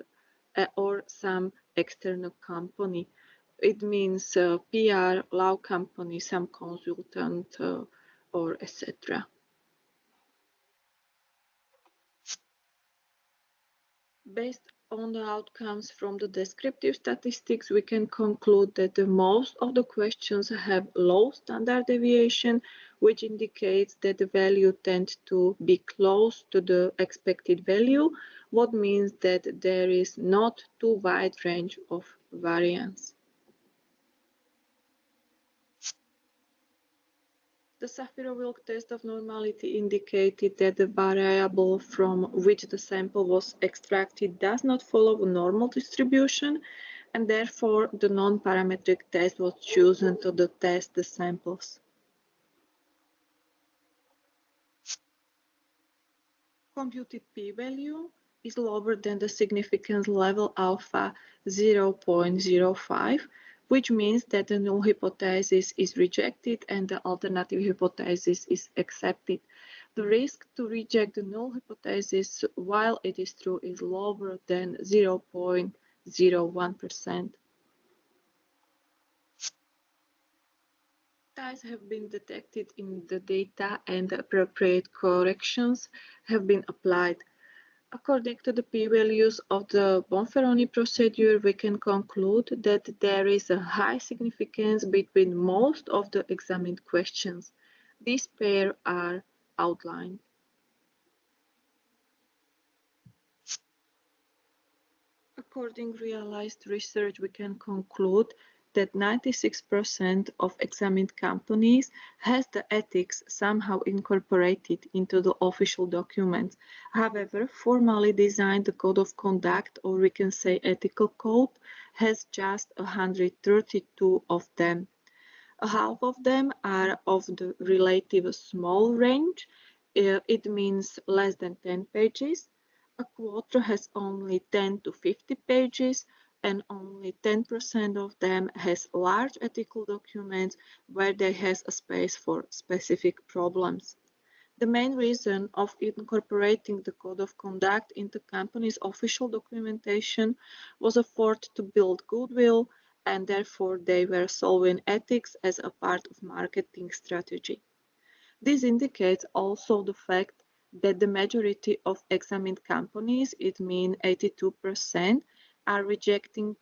or some external company. It means PR, law company, some consultant, or etc. Based on the outcomes from the descriptive statistics, we can conclude that most of the questions have low standard deviation, which indicates that the value tends to be close to the expected value, what means that there is not too wide range of variance. The Shapiro-Wilk test of normality indicated that the variable from which the sample was extracted does not follow a normal distribution, and therefore the non-parametric test was chosen to test the samples. Computed p-value is lower than the significance level alpha 0.05, which means that the null hypothesis is rejected and the alternative hypothesis is accepted. The risk to reject the null hypothesis while it is true is lower than 0.01%. Ties have been detected in the data and appropriate corrections have been applied. According to the p-values of the Bonferroni procedure, we can conclude that there is a high significance between most of the examined questions. These pairs are outlined. According to realized research, we can conclude that 96% of examined companies has the ethics somehow incorporated into the official documents. However, formally designed the code of conduct, or we can say ethical code, has just 132 of them. Half of them are of the relative small range. It means less than 10 pages. A quarter has only 10 to 50 pages, and only 10% of them has large ethical documents where they has a space for specific problems. The main reason of incorporating the code of conduct into company's official documentation was a effort to build goodwill, and therefore they were solving ethics as a part of marketing strategy. This indicates also the fact that the majority of examined companies, it means 82%, are rejecting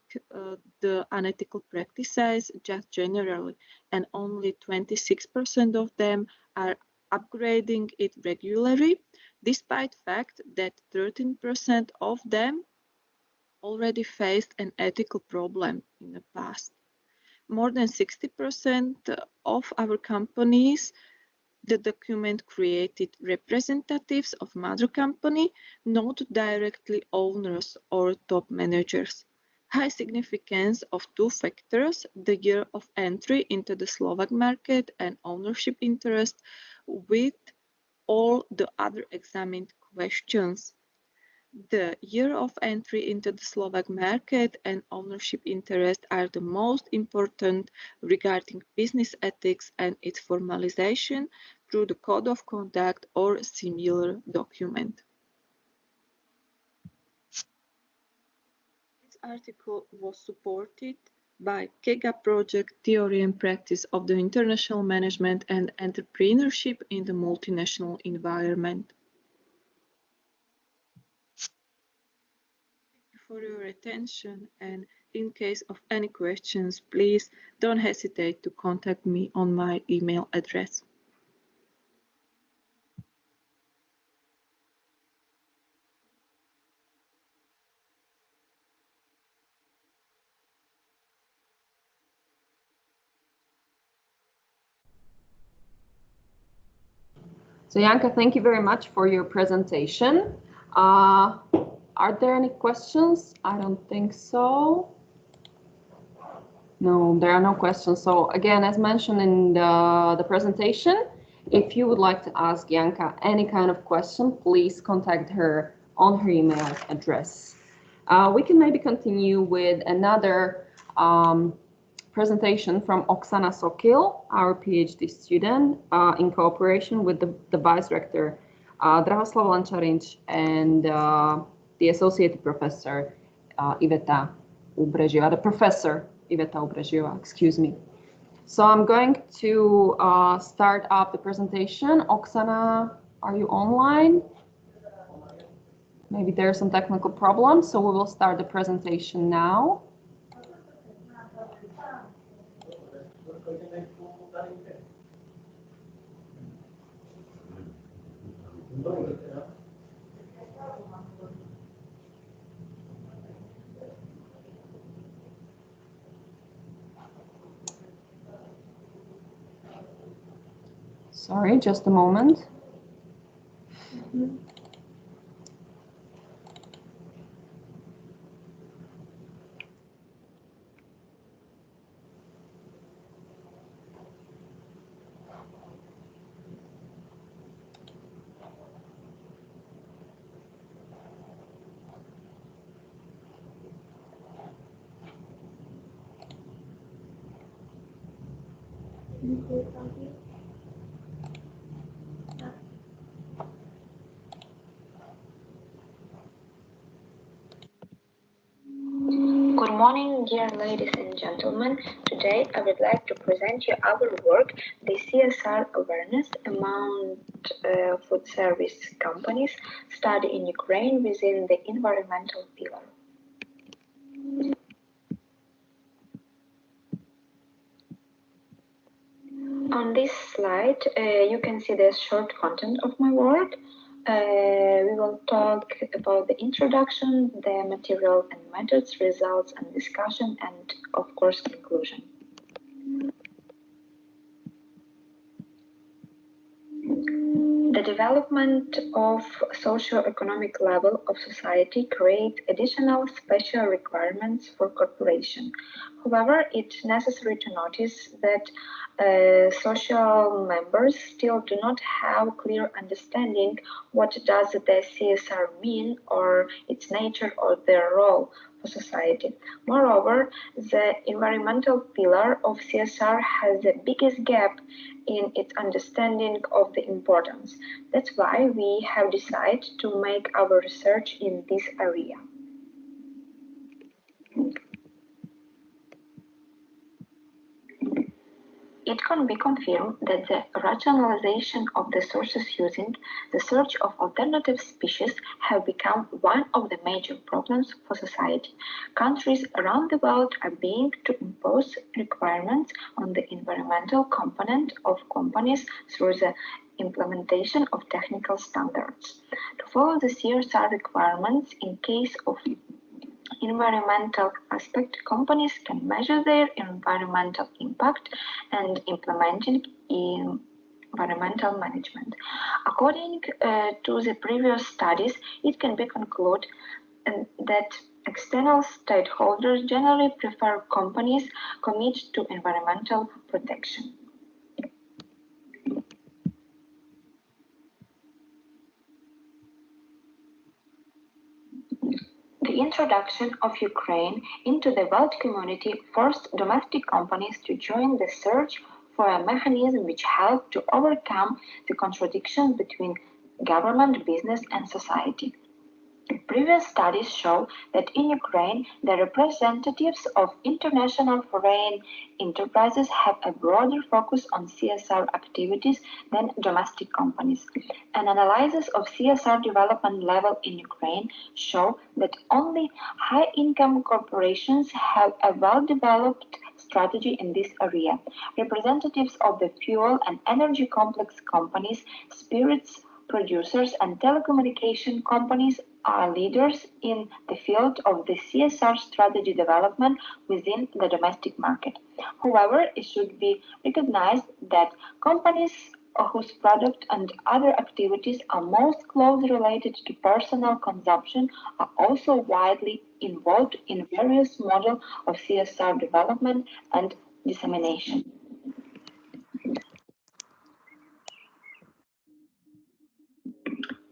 the unethical practices just generally, and only 26% of them are upgrading it regularly, despite the fact that 13% of them already faced an ethical problem in the past. More than 60% of our companies, the document created representatives of mother company, not directly owners or top managers. High significance of two factors, the year of entry into the Slovak market and ownership interest, with all the other examined questions. The year of entry into the Slovak market and ownership interest are the most important regarding business ethics and its formalization through the code of conduct or similar document. This article was supported by KEGA project Theory and Practice of the International Management and Entrepreneurship in the Multinational Environment. For your attention, and in case of any questions, please don't hesitate to contact me on my email address. So Janka, thank you very much for your presentation. Are there any questions? I don't think so. No, there are no questions. So again, as mentioned in the presentation, if you would like to ask Janka any kind of question, please contact her on her email address. We can maybe continue with another presentation from Oksana Sokil, our PhD student, in cooperation with the Vice Rector Drahoslav Lančarinč and the Associate Professor Iveta Ubrežiova, the Professor Iveta Ubrežiova, excuse me. So I'm going to start up the presentation. Oksana, are you online? Maybe there are some technical problems, so we will start the presentation now. Sorry, just a moment. Good morning, dear ladies and gentlemen. Today I would like to present you our work, the CSR awareness among food service companies study in Ukraine within the environmental pillar. On this slide, you can see the short content of my work. We will talk about the introduction, the material and methods, results and discussion, and of course conclusion. The development of socio-economic level of society creates additional special requirements for cooperation. However, it's necessary to notice that social members still do not have clear understanding what does the CSR mean or its nature or their role for society. Moreover, the environmental pillar of CSR has the biggest gap in its understanding of the importance. That's why we have decided to make our research in this area. It can be confirmed that the rationalization of the sources using the search of alternative species have become one of the major problems for society. Countries around the world are beginning to impose requirements on the environmental component of companies through the implementation of technical standards. To follow the CSR requirements in case of environmental aspect, companies can measure their environmental impact and implementing environmental management. According to the previous studies, it can be concluded that external stakeholders generally prefer companies committed to environmental protection. The introduction of Ukraine into the world community forced domestic companies to join the search for a mechanism which helped to overcome the contradictions between government, business, and society. Previous studies show that in Ukraine, the representatives of international foreign enterprises have a broader focus on CSR activities than domestic companies. An analysis of CSR development level in Ukraine show that only high-income corporations have a well-developed strategy in this area. Representatives of the fuel and energy complex companies, spirits producers, and telecommunication companies are leaders in the field of the CSR strategy development within the domestic market. However, it should be recognized that companies whose product and other activities are most closely related to personal consumption are also widely involved in various models of CSR development and dissemination.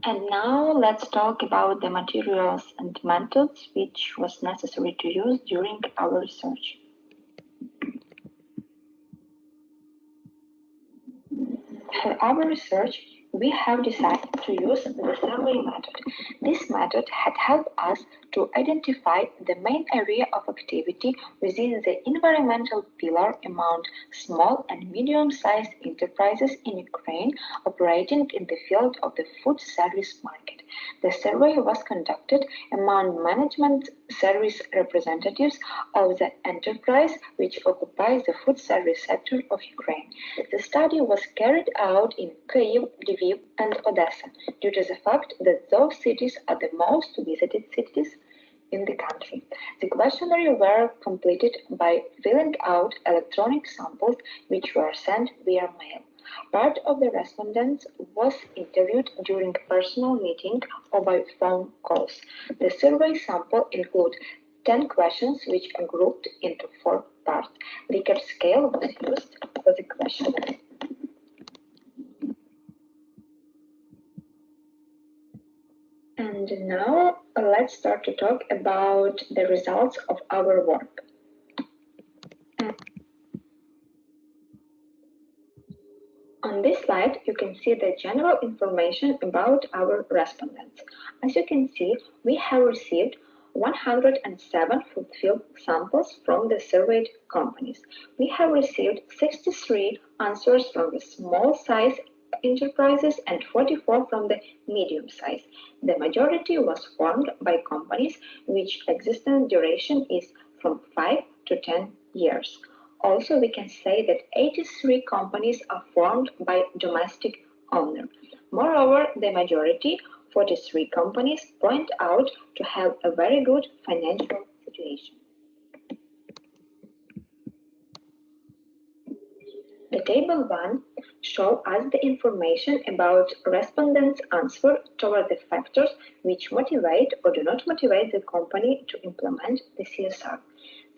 And now let's talk about the materials and methods which was necessary to use during our research. For our research, we have decided to use the survey method. This method had helped us to identify the main area of activity within the environmental pillar among small and medium-sized enterprises in Ukraine operating in the field of the food service market. The survey was conducted among management service representatives of the enterprise which occupies the food service sector of Ukraine. The study was carried out in Kyiv, Lviv, and Odessa due to the fact that those cities are the most visited cities in the country. The questionnaire were completed by filling out electronic samples which were sent via mail. Part of the respondents was interviewed during personal meeting or by phone calls. The survey sample includes 10 questions which are grouped into 4 parts. Likert scale was used for the questionnaire. And now let's start to talk about the results of our work. On this slide, you can see the general information about our respondents. As you can see, we have received 107 food field samples from the surveyed companies. We have received 63 answers from the small size enterprises and 44 from the medium size. The majority was formed by companies which existence duration is from 5 to 10 years. Also, we can say that 83 companies are formed by domestic owners. Moreover, the majority, 43 companies, point out to have a very good financial situation. The table 1 shows us the information about respondents' answer toward the factors which motivate or do not motivate the company to implement the CSR.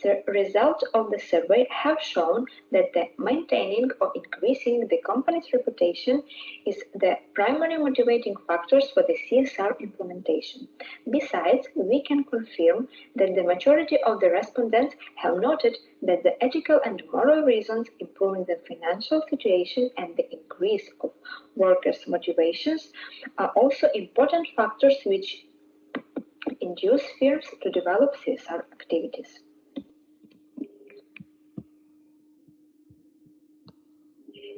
The results of the survey have shown that the maintaining or increasing the company's reputation is the primary motivating factors for the CSR implementation. Besides, we can confirm that the majority of the respondents have noted that the ethical and moral reasons improving the financial situation and the increase of workers' motivations are also important factors which induce firms to develop CSR activities.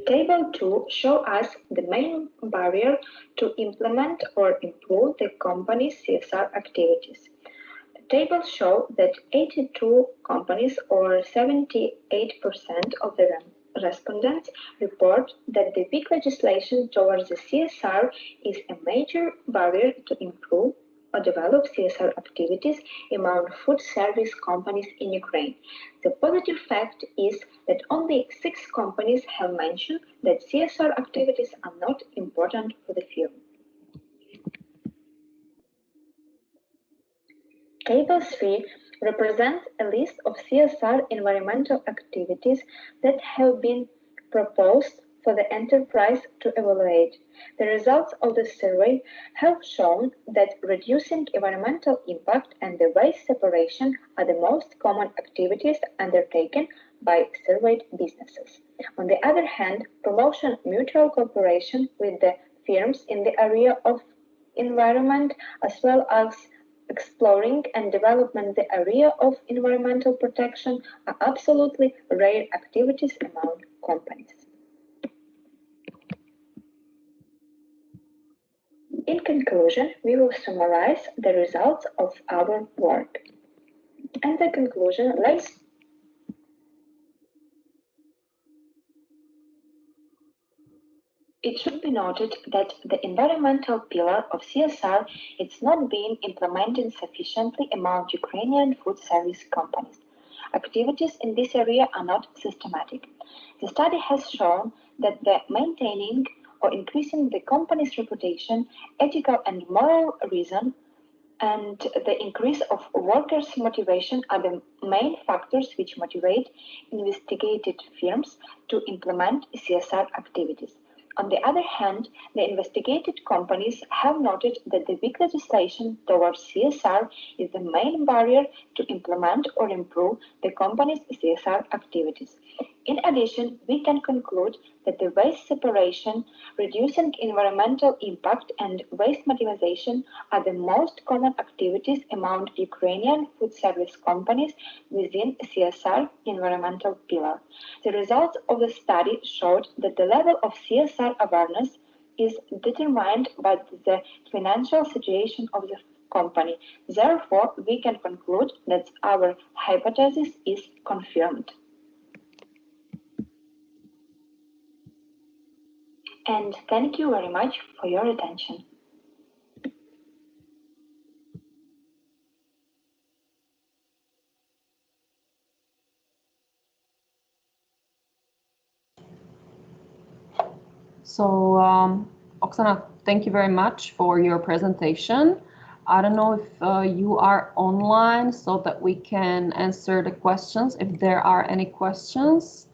Table 2 shows us the main barrier to implement or improve the company's CSR activities. The table shows that 82 companies or 78% of the respondents report that the weak legislation towards the CSR is a major barrier to improve or develop CSR activities among food service companies in Ukraine. The positive fact is that only 6 companies have mentioned that CSR activities are not important for the firm. Table 3 represents a list of CSR environmental activities that have been proposed for the enterprise to evaluate. The results of the survey have shown that reducing environmental impact and the waste separation are the most common activities undertaken by surveyed businesses. On the other hand, promotion mutual cooperation with the firms in the area of environment, as well as exploring and development the area of environmental protection, are absolutely rare activities among companies. In conclusion, we will summarize the results of our work. And the conclusion lays It should be noted that the environmental pillar of CSR is not being implemented sufficiently among Ukrainian food service companies. Activities in this area are not systematic. The study has shown that the maintaining or increasing the company's reputation, ethical and moral reason, and the increase of workers' motivation are the main factors which motivate investigated firms to implement CSR activities. On the other hand, the investigated companies have noted that the weak legislation towards CSR is the main barrier to implement or improve the company's CSR activities. In addition, we can conclude that the waste separation, reducing environmental impact, and waste minimization are the most common activities among Ukrainian food service companies within CSR environmental pillar. The results of the study showed that the level of CSR awareness is determined by the financial situation of the company. Therefore, we can conclude that our hypothesis is confirmed. And thank you very much for your attention. So, Oksana, thank you very much for your presentation. I don't know if you are online so that we can answer the questions, if there are any questions.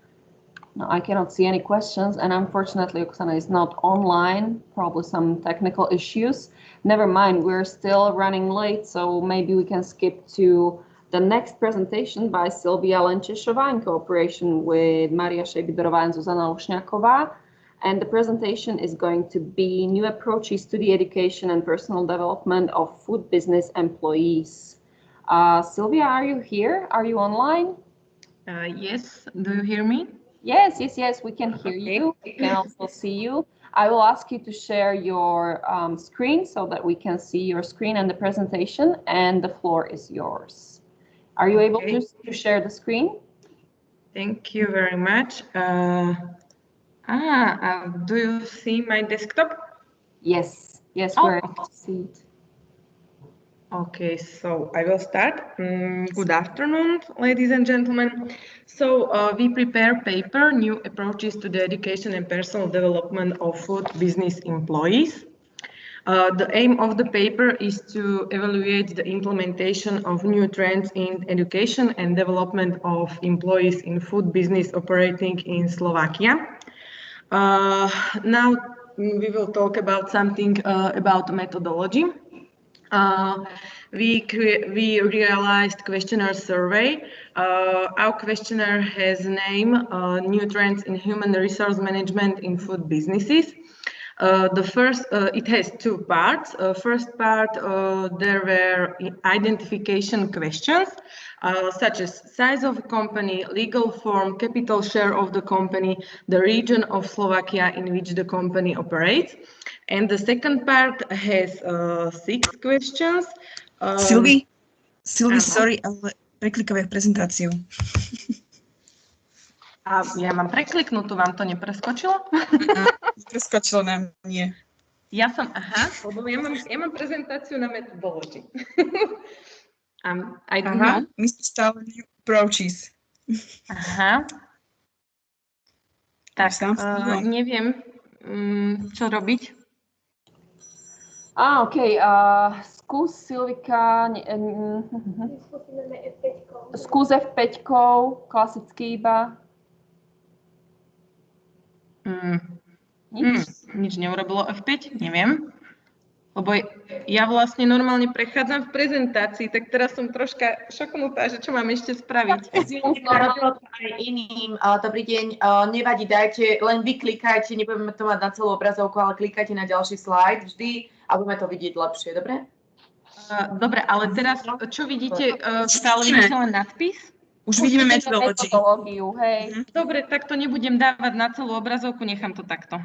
No, I cannot see any questions, and unfortunately Oksana is not online, probably some technical issues. Never mind, we're still running late, so maybe we can skip to the next presentation by Sylvia Lenčešová in cooperation with Maria Šejbidová and Zuzana Lušňáková. And the presentation is going to be New Approaches to the Education and Personal Development of Food Business Employees. Sylvia, are you here? Are you online? Yes, do you hear me? Yes, we can hear you. We can also see you. I will ask you to share your screen so that we can see your screen and the presentation, and the floor is yours. Are you able to share the screen? Thank you very much. Do you see my desktop? Yes, yes, Oh, we're able to see it. Okay, so I will start. Good afternoon, ladies and gentlemen. So we prepare paper, New Approaches to the Education and Personal Development of Food Business Employees. The aim of the paper is to evaluate the implementation of new trends in education and development of employees in food business operating in Slovakia. Now we will talk about something about methodology. We realized questionnaire survey. Our questionnaire has a name, New Trends in Human Resource Management in Food Businesses. It has two parts. First part, there were identification questions, such as size of company, legal form, capital share of the company, the region of Slovakia in which the company operates. And the second part has 6 questions. Sylvie, sorry, ale preklikové prezentáciu. A ja mám prekliknutú, vám to nepreskočilo? Preskočilo nám, nie. Ja som, lebo ja mám prezentáciu na methodology. I don't know. My sme stále New Approaches. Aha. Tak, neviem, čo robiť. Okay. Skús, Silvika. Skús F5, klasicky iba. Nič neurobilo F5, neviem. Lebo ja vlastne normálne prechádzam v prezentácii, tak teraz som troška šoknutá, že čo mám ešte spraviť. Robilo to aj iným. Dobrý deň, nevadí, dajte, len vy klikajte, nebudeme to mať na celú obrazovku, ale klikajte na ďalší slajd vždy a budeme to vidieť lepšie, dobre? Dobre, ale teraz, čo vidíte, stále vidíte len nadpis? Už vidíme metodológiu, hej. Dobre, tak to nebudem dávať na celú obrazovku, nechám to takto.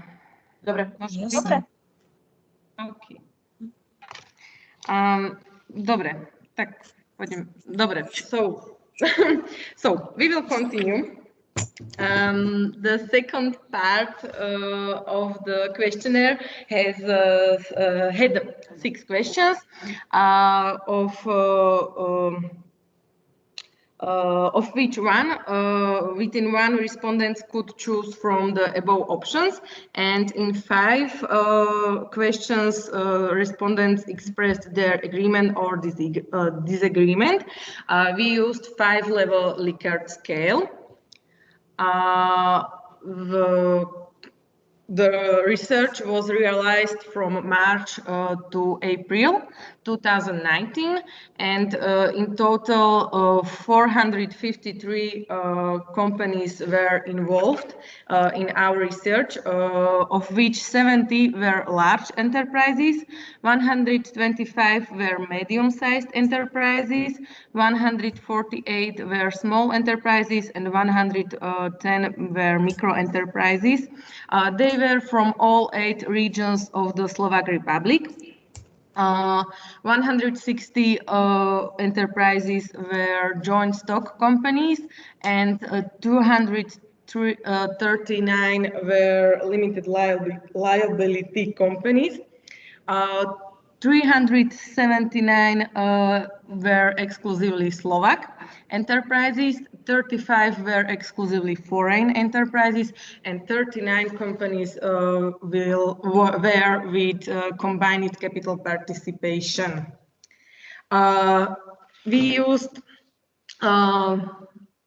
Dobre. Dobre. OK. Dobre, tak poďme. Dobre, so we will continue. The second part of the questionnaire had 6 questions of which within one respondents could choose from the above options, and in 5 questions respondents expressed their agreement or disagreement. We used 5-level Likert scale. The research was realized from March to April 2019, and in total 453 companies were involved in our research, of which 70 were large enterprises, 125 were medium-sized enterprises, 148 were small enterprises, and 110 were micro-enterprises. They were from all 8 regions of the Slovak Republic. 160 enterprises were joint stock companies, and 239 were limited liability companies. 379 were exclusively Slovak enterprises, 35 were exclusively foreign enterprises, and 39 companies were with combined capital participation. We used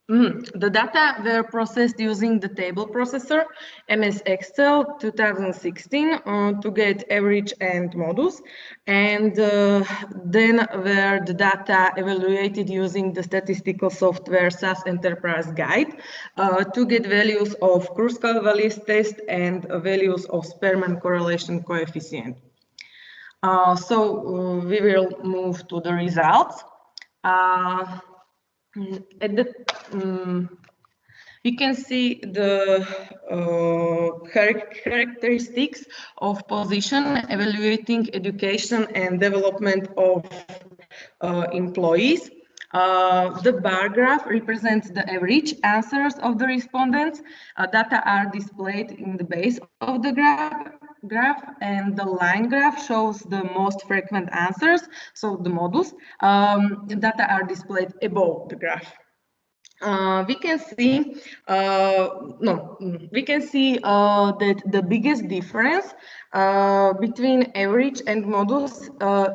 the data were processed using the table processor MS Excel 2016 to get average and modus, and then were the data evaluated using the statistical software SAS Enterprise Guide to get values of Kruskal-Wallis test and values of Spearman correlation coefficient. So we will move to the results. You can see the characteristics of position evaluating education and development of employees. The bar graph represents the average answers of the respondents. Data are displayed in the base of the graph graph, and the line graph shows the most frequent answers, so the models. Data are displayed above the graph. We can see that the biggest difference between average and models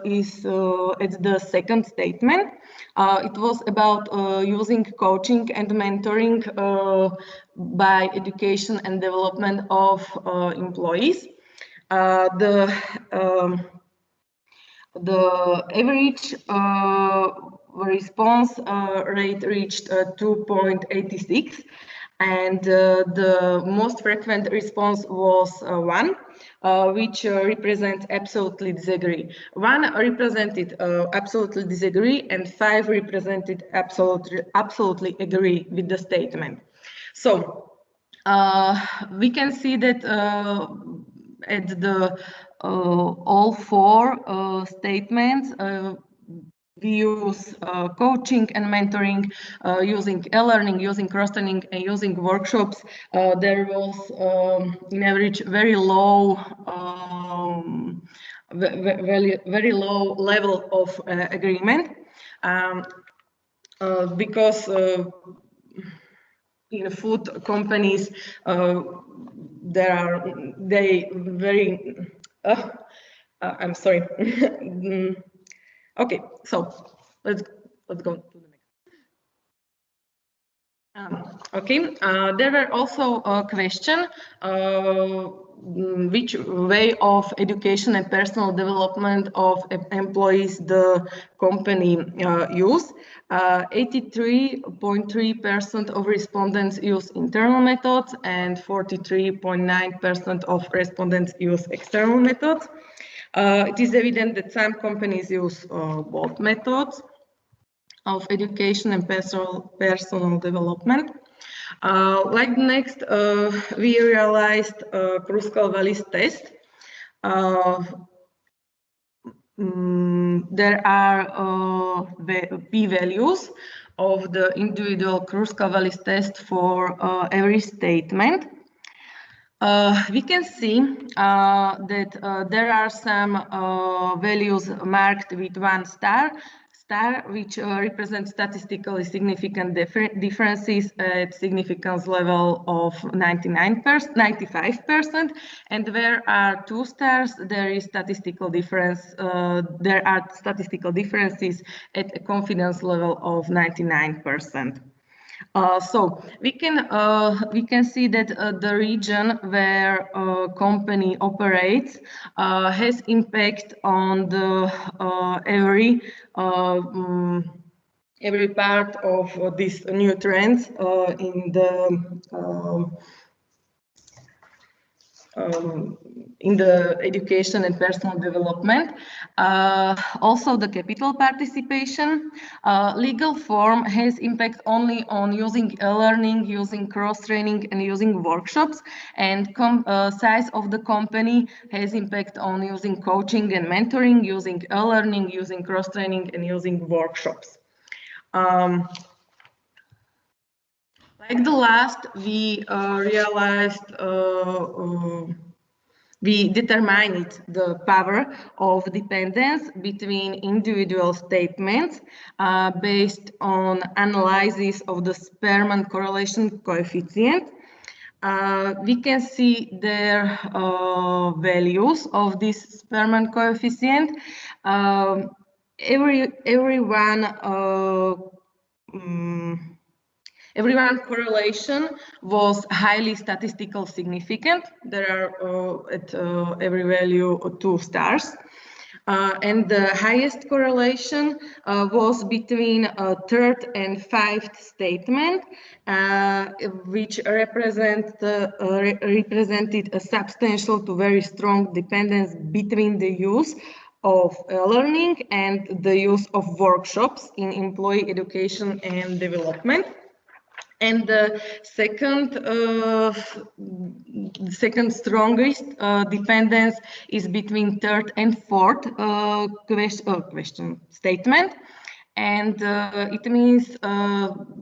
is at the second statement. It was about using coaching and mentoring by education and development of employees. The average response rate reached 2.86, and the most frequent response was 1, which represents absolutely disagree. 1 represented absolutely disagree, and 5 represented absolutely agree with the statement. So we can see that at the all 4 statements, we use coaching and mentoring, using e-learning, using cross-training, and using workshops. There was, in average, very low, very low level of agreement, because in food companies, I'm sorry. Okay, so let's go to the next. Okay, there were also a question which way of education and personal development of employees the company use. 83.3% of respondents use internal methods and 43.9% of respondents use external methods. It is evident that some companies use both methods of education and personal development. Like next, we realized Kruskal-Wallis test. There are p-values of the individual Kruskal-Wallis test for every statement. We can see that there are some values marked with 1 star, which represents statistically significant differences at significance level of 95%, and where are 2 stars, there is statistical difference. There are statistical differences at a confidence level of 99%. So we can see that the region where a company operates has impact on the every part of these new trends in the education and personal development. Also the capital participation. Legal form has impact only on using e-learning, using cross-training, and using workshops, and size of the company has impact on using coaching and mentoring, using e-learning, using cross-training, and using workshops. Like the last, we realized we determined the power of dependence between individual statements based on analysis of the Spearman correlation coefficient. We can see their values of this Spearman coefficient. Everyone correlation was highly statistical significant. There are at every value 2 stars. And the highest correlation was between a 3rd and 5th statement, which represented a substantial to very strong dependence between the use of learning and the use of workshops in employee education and development. And the second strongest dependence is between 3rd and 4th question statement, and it means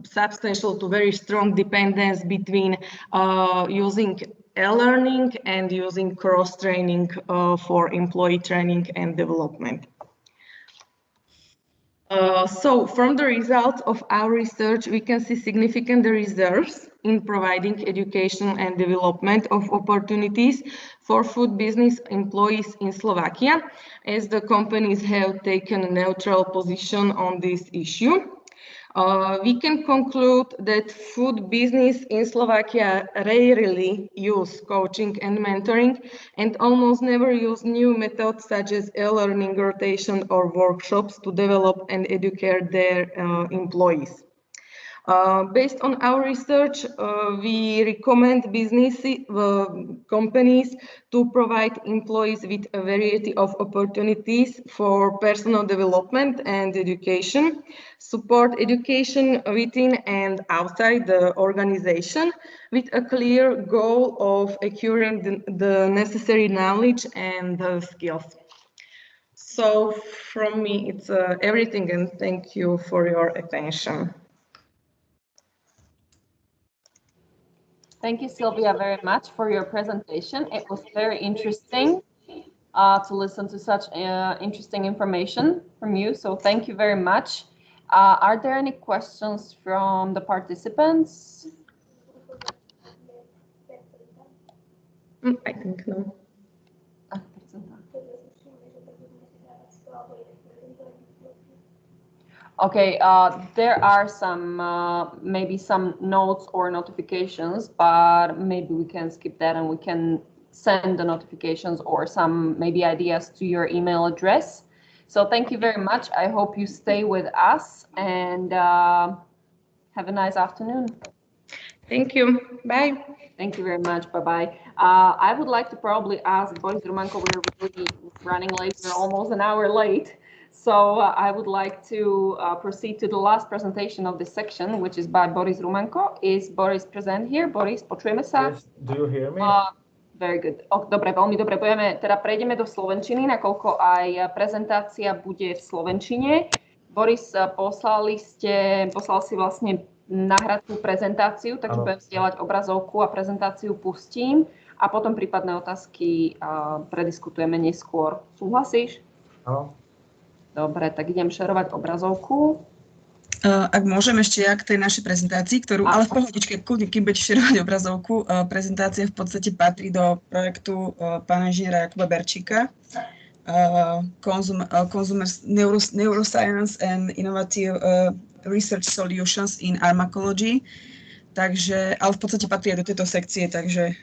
substantial to very strong dependence between using e-learning and using cross-training for employee training and development. So from the results of our research, we can see significant reserves in providing education and development of opportunities for food business employees in Slovakia, as the companies have taken a neutral position on this issue. We can conclude that food business in Slovakia rarely use coaching and mentoring and almost never use new methods such as e-learning rotation or workshops to develop and educate their employees. Based on our research, we recommend companies to provide employees with a variety of opportunities for personal development and education, support education within and outside the organization, with a clear goal of acquiring the necessary knowledge and the skills. So from me, it's everything, and thank you for your attention. Thank you, Sylvia, very much for your presentation. It was very interesting to listen to such interesting information from you. So thank you very much. Are there any questions from the participants? I think no. Okay, there are some maybe some notes or notifications, but maybe we can skip that and we can send the notifications or some maybe ideas to your email address. So thank you very much. I hope you stay with us and have a nice afternoon. Thank you. Bye. Thank you very much. Bye-bye. I would like to probably ask Boris Rumanko, we're really running late. We're almost an hour late. So I would like to proceed to the last presentation of this section, which is by Boris Rumanko. Is Boris present here? Boris, počujeme sa? Yes. Do you hear me? Very good. Dobre, veľmi dobre. Prejdeme do slovenčiny, nakoľko aj prezentácia bude v slovenčine. Boris, poslal si vlastne nahratú prezentáciu, takže budem zdieľať obrazovku a prezentáciu pustím a potom prípadné otázky prediskutujeme neskôr. Súhlasíš? Áno. Dobre, tak idem šerovať obrazovku. Ak môžem ešte ja k tej našej prezentácii, ale v pohodičke, kým budeš šerovať obrazovku, prezentácia v podstate patrí do projektu pána inžiniera Jakuba Berčíka, Neuroscience and Innovative Research Solutions in Pharmacology. Takže, ale v podstate patrí aj do tejto sekcie, takže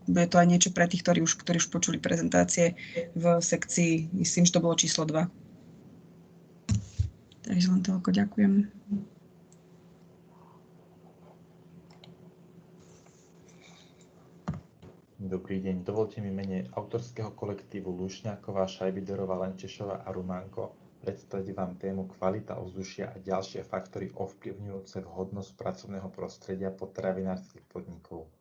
bude to aj niečo pre tých, ktorí už počuli prezentácie v sekcii, myslím, že to bolo číslo 2. Takže len toľko, ďakujem. Dobrý deň, dovolte mi mene autorského kolektívu Lušňáková, Šajbiderová, Lenčešová a Rumánko predstaviť vám tému kvalita ovzdušia a ďalšie faktory ovplyvňujúce vhodnosť pracovného prostredia potravinárskych podnikov.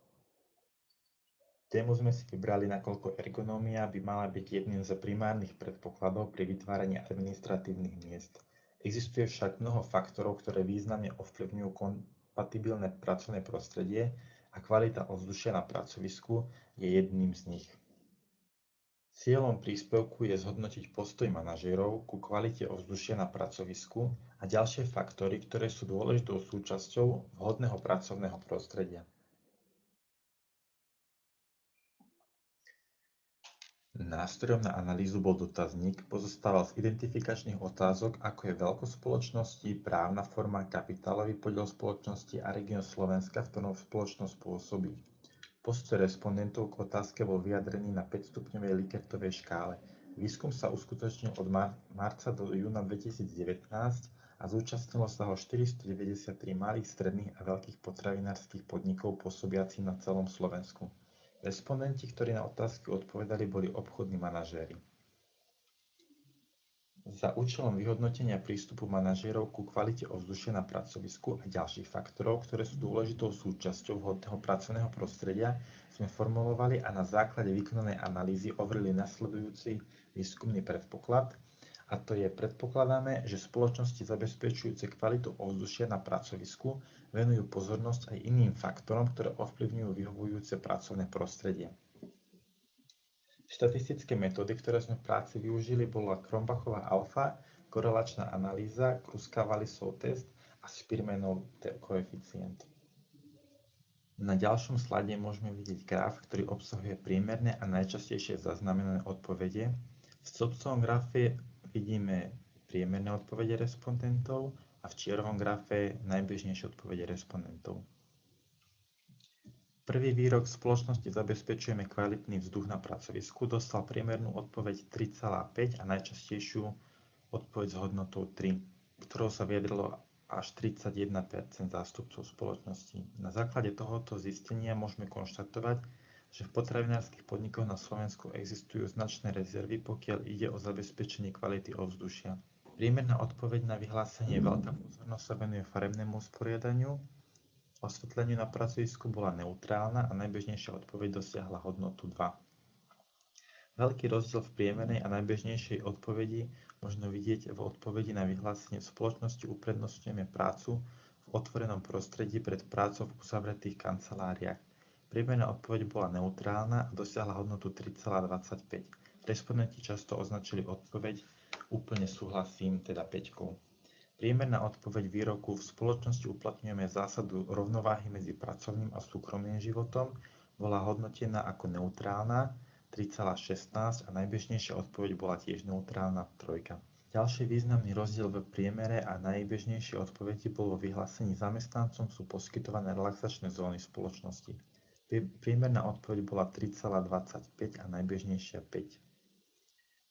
Tému sme si vybrali, nakoľko ergonómia by mala byť jedným z primárnych predpokladov pri vytváraní administratívnych miest. Existuje však mnoho faktorov, ktoré významne ovplyvňujú kompatibilné pracovné prostredie a kvalita ovzdušia na pracovisku je jedným z nich. Cieľom príspevku je zhodnotiť postoj manažérov ku kvalite ovzdušia na pracovisku a ďalšie faktory, ktoré sú dôležitou súčasťou vhodného pracovného prostredia. Nástrojom na analýzu bol dotazník, pozostával z identifikačných otázok, ako je veľkosť spoločnosti, právna forma, kapitálový podiel spoločnosti a región Slovenska, v ktorom spoločnosť pôsobí. Postoj respondentov k otázke bol vyjadrený na 5-stupňovej Likkertovej škále. Výskum sa uskutočnil od marca do júna 2019 a zúčastnilo sa ho 493 malých, stredných a veľkých potravinárskych podnikov pôsobiacich na celom Slovensku. Respondenti, ktorí na otázky odpovedali, boli obchodní manažéri. Za účelom vyhodnotenia prístupu manažérov ku kvalite ovzdušia na pracovisku a ďalších faktorov, ktoré sú dôležitou súčasťou vhodného pracovného prostredia, sme formulovali a na základe vykonanej analýzy overili nasledujúci výskumný predpoklad, a A to je, predpokladáme, že spoločnosti zabezpečujúce kvalitu ovzdušia na pracovisku venujú pozornosť aj iným faktorom, ktoré ovplyvňujú vyhovujúce pracovné prostredie. Štatistické metódy, ktoré sme v práci využili, bola Cronbachová alfa, korelačná analýza, Kruskal-Wallisov test a Spearmanov koeficient. Na ďalšom slade môžeme vidieť graf, ktorý obsahuje priemerné a najčastejšie zaznamenané odpovede. V stĺpcovom grafe vidíme priemerné odpovede respondentov a v čiernom grafe najbežnejšie odpovede respondentov. Prvý výrok spoločnosti zabezpečujeme kvalitný vzduch na pracovisku dostal priemernú odpoveď 3,5 a najčastejšiu odpoveď s hodnotou 3, ktorou sa vyjadrilo až 31% zástupcov spoločnosti. Na základe tohoto zistenia môžeme konštatovať, že v potravinárskych podnikoch na Slovensku existujú značné rezervy, pokiaľ ide o zabezpečenie kvality ovzdušia. Priemerná odpoveď na vyhlásenie veľká pozornosť sa venuje farebnému usporiadaniu, osvetleniu na pracovisku bola neutrálna a najbežnejšia odpoveď dosiahla hodnotu 2. Veľký rozdiel v priemernej a najbežnejšej odpovedi možno vidieť v odpovedi na vyhlásenie v spoločnosti uprednostňujeme prácu v otvorenom prostredí pred prácou v uzavretých kanceláriách. Priemerná odpoveď bola neutrálna a dosiahla hodnotu 3,25. Respondenti často označili odpoveď úplne súhlasím, teda 5. Priemerná odpoveď výroku v spoločnosti uplatňujeme zásadu rovnováhy medzi pracovným a súkromným životom bola hodnotená ako neutrálna 3,16 a najbežnejšia odpoveď bola tiež neutrálna 3. Ďalší významný rozdiel v priemere a najbežnejšej odpovedi bol vo vyhlásení zamestnancom sú poskytované relaxačné zóny spoločnosti. Priemerná odpoveď bola 3,25 a najbežnejšia 5.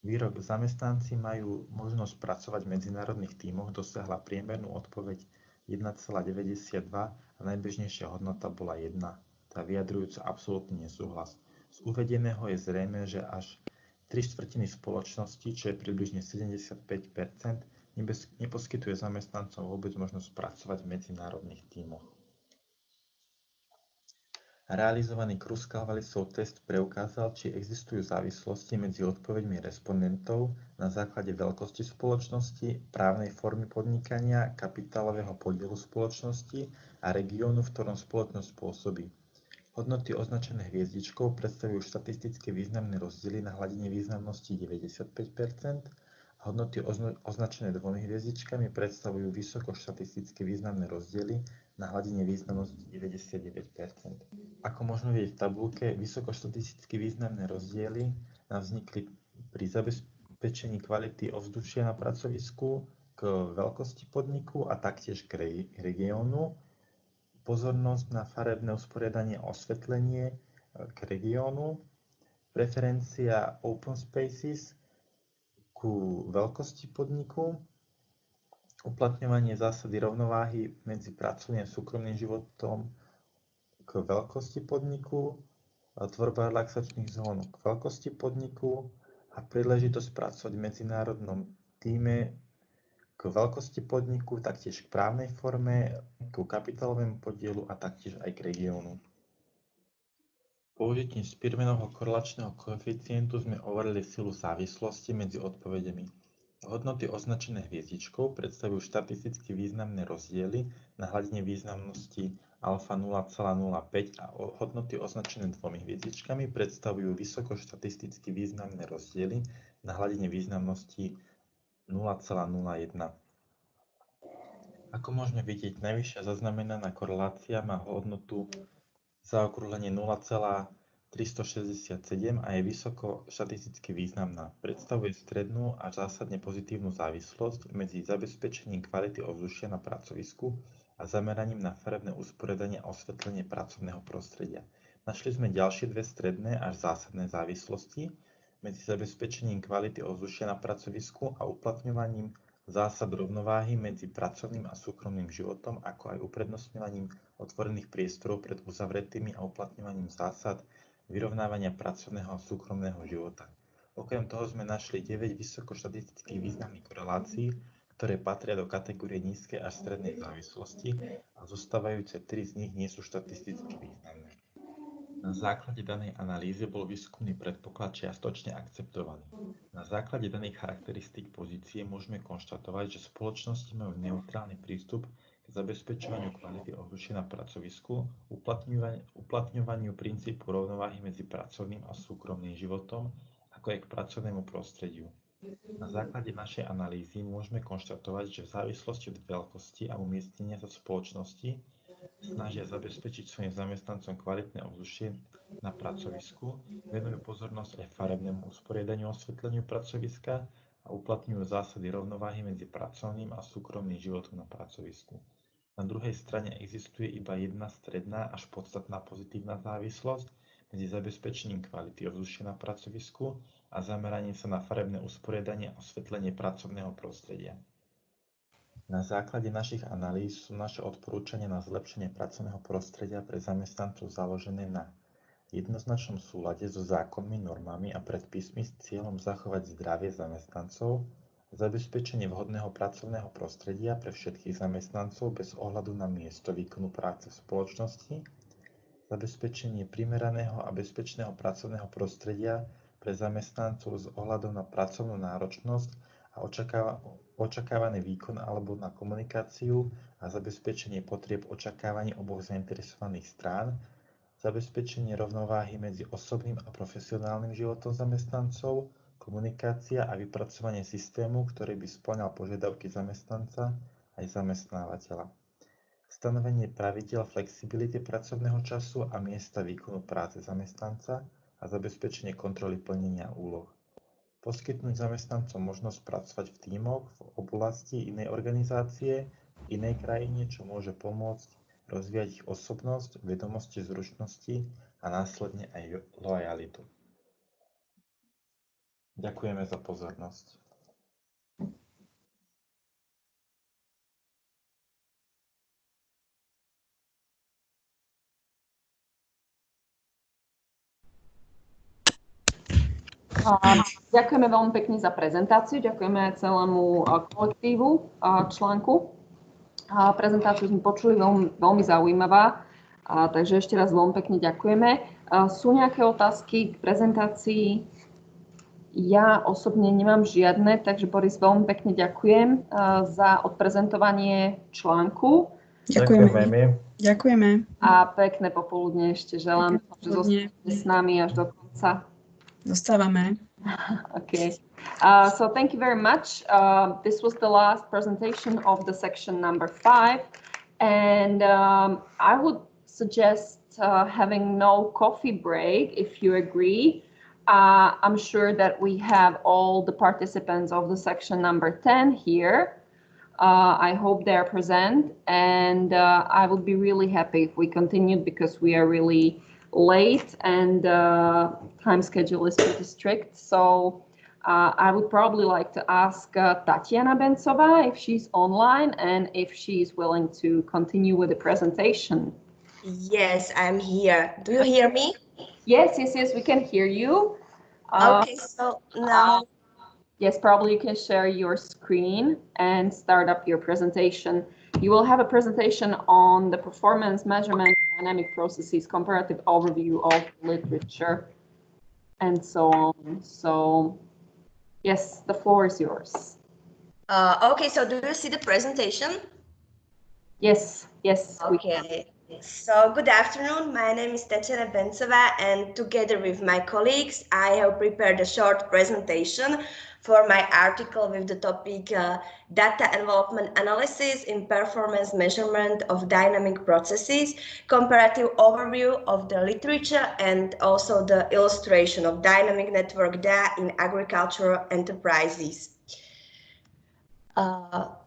Výrok zamestnanci majú možnosť pracovať v medzinárodných tímoch dosiahla priemernú odpoveď 1,92 a najbežnejšia hodnota bola 1, tá vyjadrujúca absolútny nesúhlas. Z uvedeného je zrejmé, že až 3/4 spoločnosti, čo je približne 75%, neposkytuje zamestnancom vôbec možnosť pracovať v medzinárodných tímoch. Realizovaný Kruskal-Wallisov test preukázal, či existujú závislosti medzi odpoveďmi respondentov na základe veľkosti spoločnosti, právnej formy podnikania, kapitálového podielu spoločnosti a regiónu, v ktorom spoločnosť pôsobí. Hodnoty označené hviezdičkou predstavujú štatisticky významné rozdiely na hladine významnosti 95%, a hodnoty označené 2 hviezdičkami predstavujú vysoko štatisticky významné rozdiely na hladine významnosti 99%. Ako možno vidieť v tabuľke, vysokoštatisticky významné rozdiely nám vznikli pri zabezpečení kvality ovzdušia na pracovisku, k veľkosti podniku a taktiež k regiónu, pozornosť na farebné usporiadanie a osvetlenie k regiónu, preferencia open spaces ku veľkosti podniku, uplatňovanie zásady rovnováhy medzi pracovným a súkromným životom k veľkosti podniku, tvorba relaxačných zón k veľkosti podniku a príležitosť pracovať v medzinárodnom tíme k veľkosti podniku, taktiež k právnej forme, ku kapitálovému podielu a taktiež aj k regiónu. Použitím Spearmanovho korelačného koeficientu sme overili silu závislosti medzi odpoveďami. Hodnoty označené hviezdičkou predstavujú štatisticky významné rozdiely na hladine významnosti alfa 0,05 a hodnoty označené 2 hviezdičkami predstavujú vysoko štatisticky významné rozdiely na hladine významnosti 0,01. Ako môžeme vidieť, najvyššia zaznamenaná korelácia má hodnotu zaokrúhlenie 0,367 a je vysoko štatisticky významná. Predstavuje strednú a zásadne pozitívnu závislosť medzi zabezpečením kvality ovzdušia na pracovisku a zameraním na farebné usporiadanie a osvetlenie pracovného prostredia. Našli sme ďalšie 2 stredné až zásadné závislosti medzi zabezpečením kvality ovzdušia na pracovisku a uplatňovaním zásad rovnováhy medzi pracovným a súkromným životom, ako aj uprednostňovaním otvorených priestorov pred uzavretými a uplatňovaním zásad vyrovnávania pracovného a súkromného života. Okrem toho sme našli 9 vysokoštatistických významných korelácií, ktoré patria do kategórie nízkej až strednej závislosti a zostávajúce 3 z nich nie sú štatisticky významné. Na základe danej analýzy bol výskumný predpoklad čiastočne akceptovaný. Na základe daných charakteristík pozície môžeme konštatovať, že spoločnosti majú neutrálny prístup k zabezpečovaniu kvality ovzdušia na pracovisku, uplatňovaniu princípu rovnováhy medzi pracovným a súkromným životom, ako aj k pracovnému prostrediu. Na základe našej analýzy môžeme konštatovať, že v závislosti od veľkosti a umiestnenia sa spoločnosti snažia zabezpečiť svojim zamestnancom kvalitné ovzdušie na pracovisku, venujú pozornosť aj farebnému usporiadaniu a osvetleniu pracoviska a uplatňujú zásady rovnováhy medzi pracovným a súkromným životom na pracovisku. Na druhej strane existuje iba jedna stredná až podstatná pozitívna závislosť medzi zabezpečením kvality ovzdušia na pracovisku a zameraním sa na farebné usporiadanie a osvetlenie pracovného prostredia. Na základe našich analýz sú naše odporúčania na zlepšenie pracovného prostredia pre zamestnancov založené na jednoznačnom súlade so zákonmi, normami a predpismi s cieľom zachovať zdravie zamestnancov, zabezpečenie vhodného pracovného prostredia pre všetkých zamestnancov bez ohľadu na miesto výkonu práce v spoločnosti, zabezpečenie primeraného a bezpečného pracovného prostredia pre zamestnancov s ohľadom na pracovnú náročnosť a očakávaný výkon alebo na komunikáciu a zabezpečenie potrieb očakávaní oboch zainteresovaných strán, zabezpečenie rovnováhy medzi osobným a profesionálnym životom zamestnancov, komunikácia a vypracovanie systému, ktorý by spĺňal požiadavky zamestnanca aj zamestnávateľa. Stanovenie pravidiel flexibility pracovného času a miesta výkonu práce zamestnanca a zabezpečenie kontroly plnenia úloh. Poskytnúť zamestnancom možnosť pracovať v tímoch v oblasti inej organizácie, v inej krajine, čo môže pomôcť rozvíjať ich osobnosť, vedomosti, zručnosti a následne aj lojalitu. Ďakujeme za pozornosť. Ďakujeme veľmi pekne za prezentáciu, ďakujeme aj celému kolektívu článku. Prezentáciu sme počuli veľmi zaujímavá, takže ešte raz veľmi pekne ďakujeme. Sú nejaké otázky k prezentácii? Ja osobne nemám žiadne, takže Boris, veľmi pekne ďakujem za odprezentovanie článku. Ďakujeme. Ďakujeme. A pekné popoludne ešte želám, že zostanete s nami až do konca. Zostávame. Okay. So thank you very much. This was the last presentation of the section number 5. And I would suggest having no coffee break if you agree. I'm sure that we have all the participants of the section number 10 here. I hope they're present, and I would be really happy if we continued because we are really late and time schedule is pretty strict. So I would probably like to ask Tatiana Bencova if she's online and if she's willing to continue with the presentation. Yes, I'm here. Do you hear me? Yes, we can hear you. Okay, so now. Yes, probably you can share your screen and start up your presentation. You will have a presentation on the performance measurement dynamic processes, comparative overview of literature, and so on. So, yes, the floor is yours. Okay, so do you see the presentation? Yes. Okay. So, good afternoon. My name is Tatiana Bencova, and together with my colleagues, I have prepared a short presentation for my article with the topic Data Envelopment Analysis in Performance Measurement of Dynamic Processes, Comparative Overview of the Literature, and also the illustration of dynamic network data in agricultural enterprises.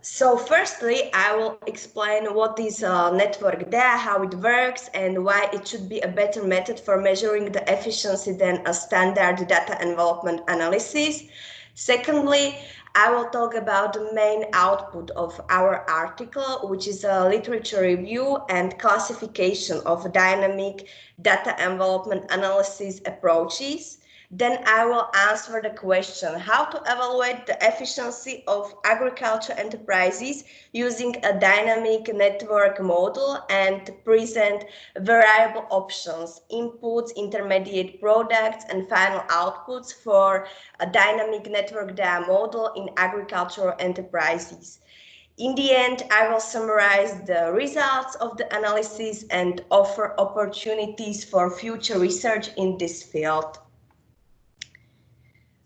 So firstly, I will explain what is network data, how it works, and why it should be a better method for measuring the efficiency than a standard data envelopment analysis. Secondly, I will talk about the main output of our article, which is a literature review and classification of dynamic data envelopment analysis approaches. Then I will answer the question, how to evaluate the efficiency of agriculture enterprises using a dynamic network model, and present variable options, inputs, intermediate products, and final outputs for a dynamic network data model in agricultural enterprises. In the end, I will summarize the results of the analysis and offer opportunities for future research in this field.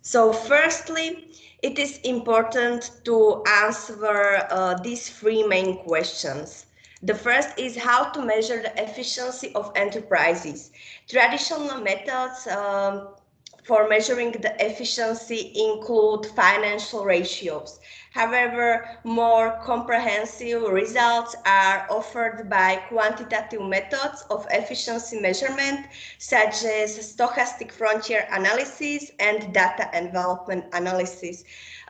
So firstly, it is important to answer these three main questions. The first is how to measure the efficiency of enterprises. Traditional methods for measuring the efficiency include financial ratios. However, more comprehensive results are offered by quantitative methods of efficiency measurement, such as stochastic frontier analysis and data envelopment analysis.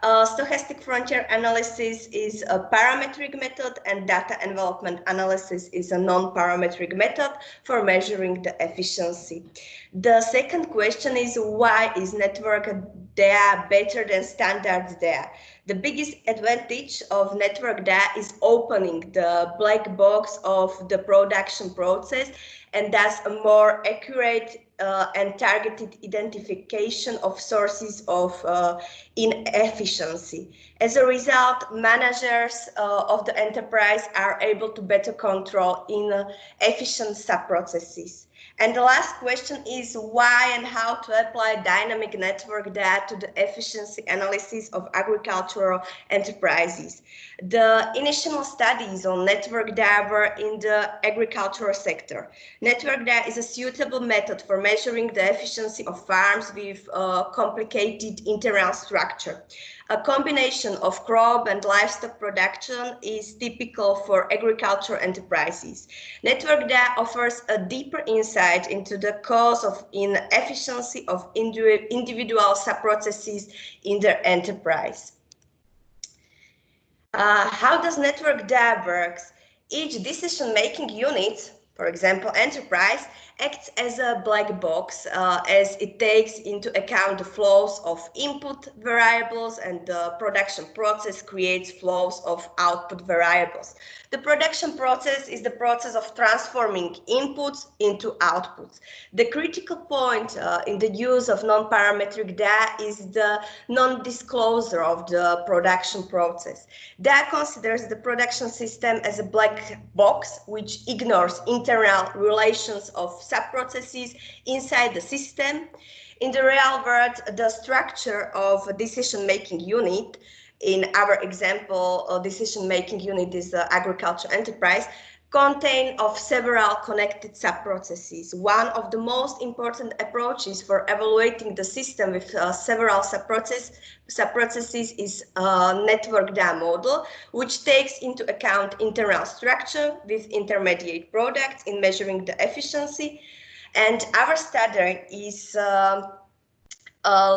Stochastic frontier analysis is a parametric method, and data envelopment analysis is a non-parametric method for measuring the efficiency. The second question is, why is network data better than standard data? The biggest advantage of network data is opening the black box of the production process, and thus a more accurate and targeted identification of sources of inefficiency. As a result, managers of the enterprise are able to better control inefficient sub-processes. And the last question is, why and how to apply dynamic network data to the efficiency analysis of agricultural enterprises. The initial studies on network data were in the agricultural sector. Network data is a suitable method for measuring the efficiency of farms with complicated internal structure. A combination of crop and livestock production is typical for agricultural enterprises. Network data offers a deeper insight into the cause of inefficiency of individual sub-processes in their enterprise. How does network data work? Each decision-making unit, for example, enterprise, acts as a black box as it takes into account the flows of input variables, and the production process creates flows of output variables. The production process is the process of transforming inputs into outputs. The critical point in the use of non-parametric data is the non-disclosure of the production process. Data considers the production system as a black box which ignores internal relations of sub-processes inside the system. In the real world, the structure of a decision-making unit, in our example, decision-making unit is the agriculture enterprise, contain of several connected sub-processes. One of the most important approaches for evaluating the system with several sub-processes is a network data model, which takes into account internal structure with intermediate products in measuring the efficiency. And our study is a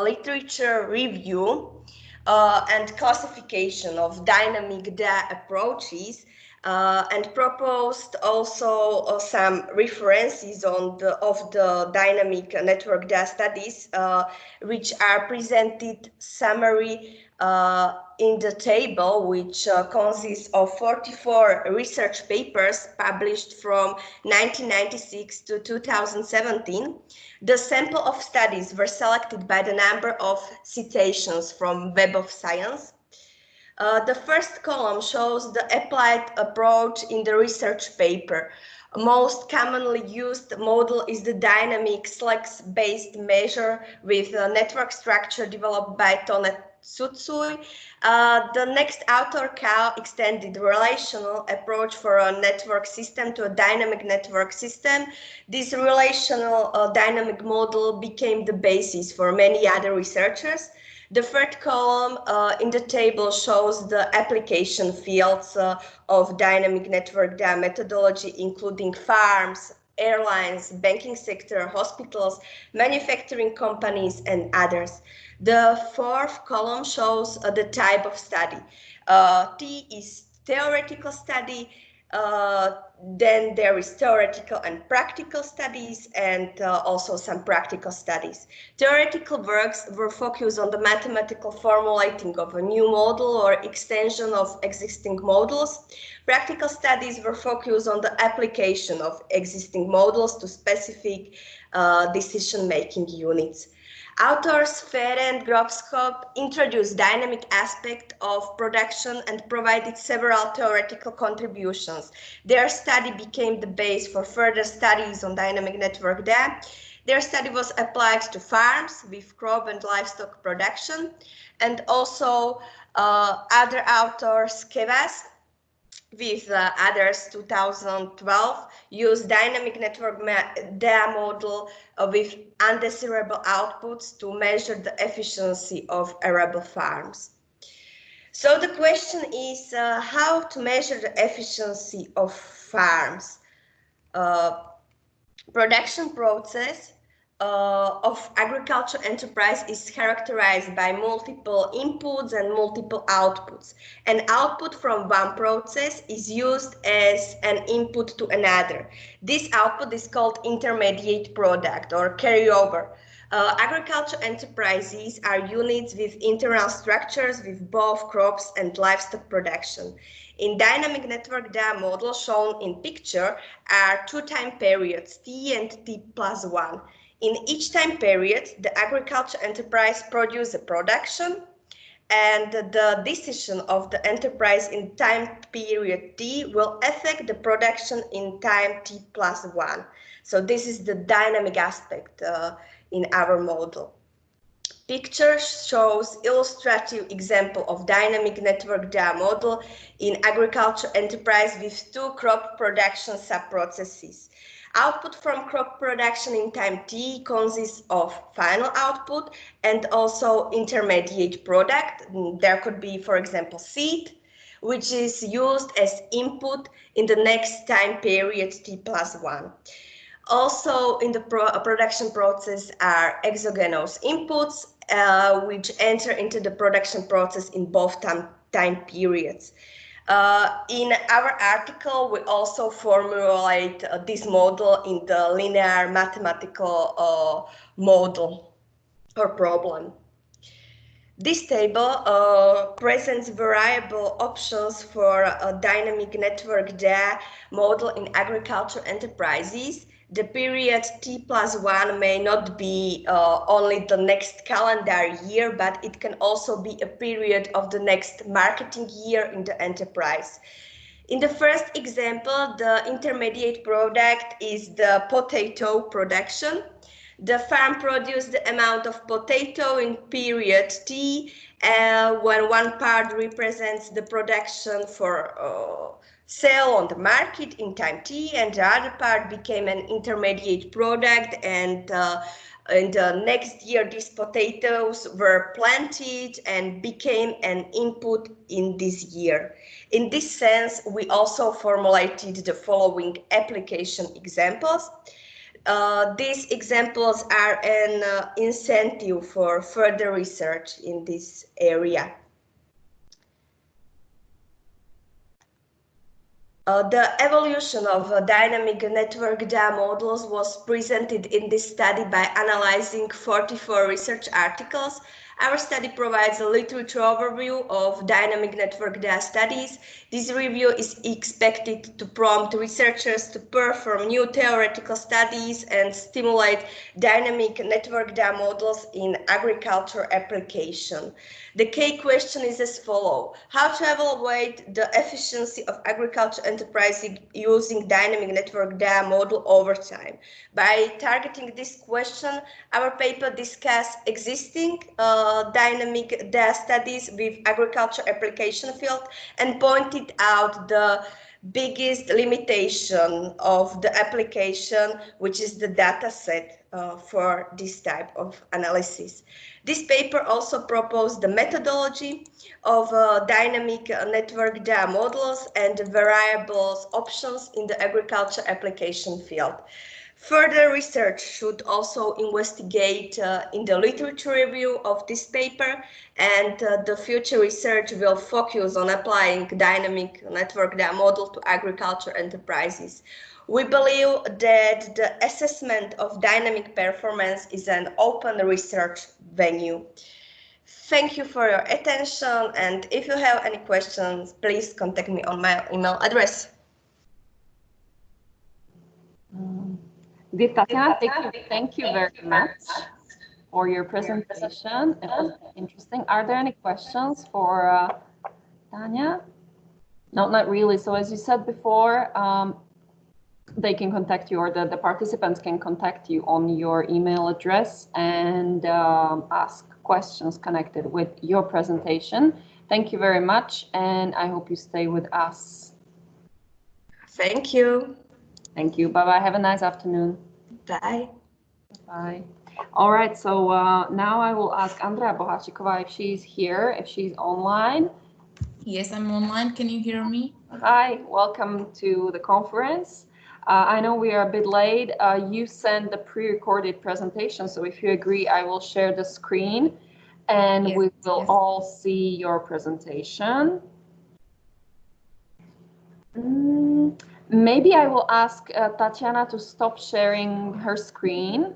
literature review and classification of dynamic data approaches, and proposed also some references of the dynamic network data studies, which are presented summary in the table, which consists of 44 research papers published from 1996 to 2017. The sample of studies were selected by the number of citations from Web of Science. The first column shows the applied approach in the research paper. Most commonly used model is the dynamic SLEX-based measure with a network structure developed by Tone Tsutsui. The next author extended relational approach for a network system to a dynamic network system. This relational dynamic model became the basis for many other researchers. The third column in the table shows the application fields of dynamic network data methodology, including farms, airlines, banking sector, hospitals, manufacturing companies, and others. The fourth column shows the type of study. T is theoretical study, Then there is theoretical and practical studies, and also some practical studies. Theoretical works were focused on the mathematical formulating of a new model or extension of existing models. Practical studies were focused on the application of existing models to specific decision-making units. Authors Fer and Grobskop introduced dynamic aspect of production and provided several theoretical contributions. Their study became the base for further studies on dynamic network data. Their study was applied to farms with crop and livestock production, and also other authors, Kevas, with others 2012, used dynamic network data model with undesirable outputs to measure the efficiency of arable farms. So the question is how to measure the efficiency of farms. Production process of agriculture enterprise is characterized by multiple inputs and multiple outputs. An output from one process is used as an input to another. This output is called intermediate product or carryover. Agriculture enterprises are units with internal structures with both crops and livestock production. In dynamic network data model shown in picture are two time periods, T and T plus 1. In each time period, the agriculture enterprise produces a production, and the decision of the enterprise in time period T will affect the production in time T plus 1. So this is the dynamic aspect in our model. Picture shows illustrative example of dynamic network data model in agriculture enterprise with two crop production sub-processes. Output from crop production in time T consists of final output and also intermediate product. There could be, for example, seed, which is used as input in the next time period T plus 1. Also in the production process are exogenous inputs, which enter into the production process in both time periods. In our article, we also formulate this model in the linear mathematical model or problem. This table presents variable options for a dynamic network data model in agriculture enterprises. The period T plus 1 may not be only the next calendar year, but it can also be a period of the next marketing year in the enterprise. In the first example, the intermediate product is the potato production. The farm produced the amount of potato in period T, when one part represents the production for sale on the market in time T, and the other part became an intermediate product, and in the next year these potatoes were planted and became an input in this year. In this sense, we also formulated the following application examples. These examples are an incentive for further research in this area. The evolution of dynamic network data models was presented in this study by analyzing 44 research articles. Our study provides a literature overview of dynamic network data studies. This review is expected to prompt researchers to perform new theoretical studies and stimulate dynamic network data models in agriculture application. The key question is as follows: how to evaluate the efficiency of agriculture enterprise using dynamic network data model over time? By targeting this question, our paper discussed existing dynamic data studies with agriculture application field and pointed out the biggest limitation of the application, which is the data set for this type of analysis. This paper also proposed the methodology of dynamic network data models and variables options in the agriculture application field. Further research should also investigate in the literature review of this paper, and the future research will focus on applying dynamic network data model to agriculture enterprises. We believe that the assessment of dynamic performance is an open research venue. Thank you for your attention, and if you have any questions, please contact me on my email address. Dear Tatiana, thank you very much for your presentation. It was interesting. Are there any questions for Tanya? No, not really. So as you said before, they can contact you, or the participants can contact you on your email address and ask questions connected with your presentation. Thank you very much, and I hope you stay with us. Thank you. Thank you. Bye-bye. Have a nice afternoon. Bye. Bye. All right. So now I will ask Andrea Bohacikova if she's here, if she's online. Yes, I'm online. Can you hear me? Hi. Welcome to the conference. I know we are a bit late. You sent the pre-recorded presentation, so if you agree, I will share the screen and we will all see your presentation. Maybe I will ask Tatiana to stop sharing her screen.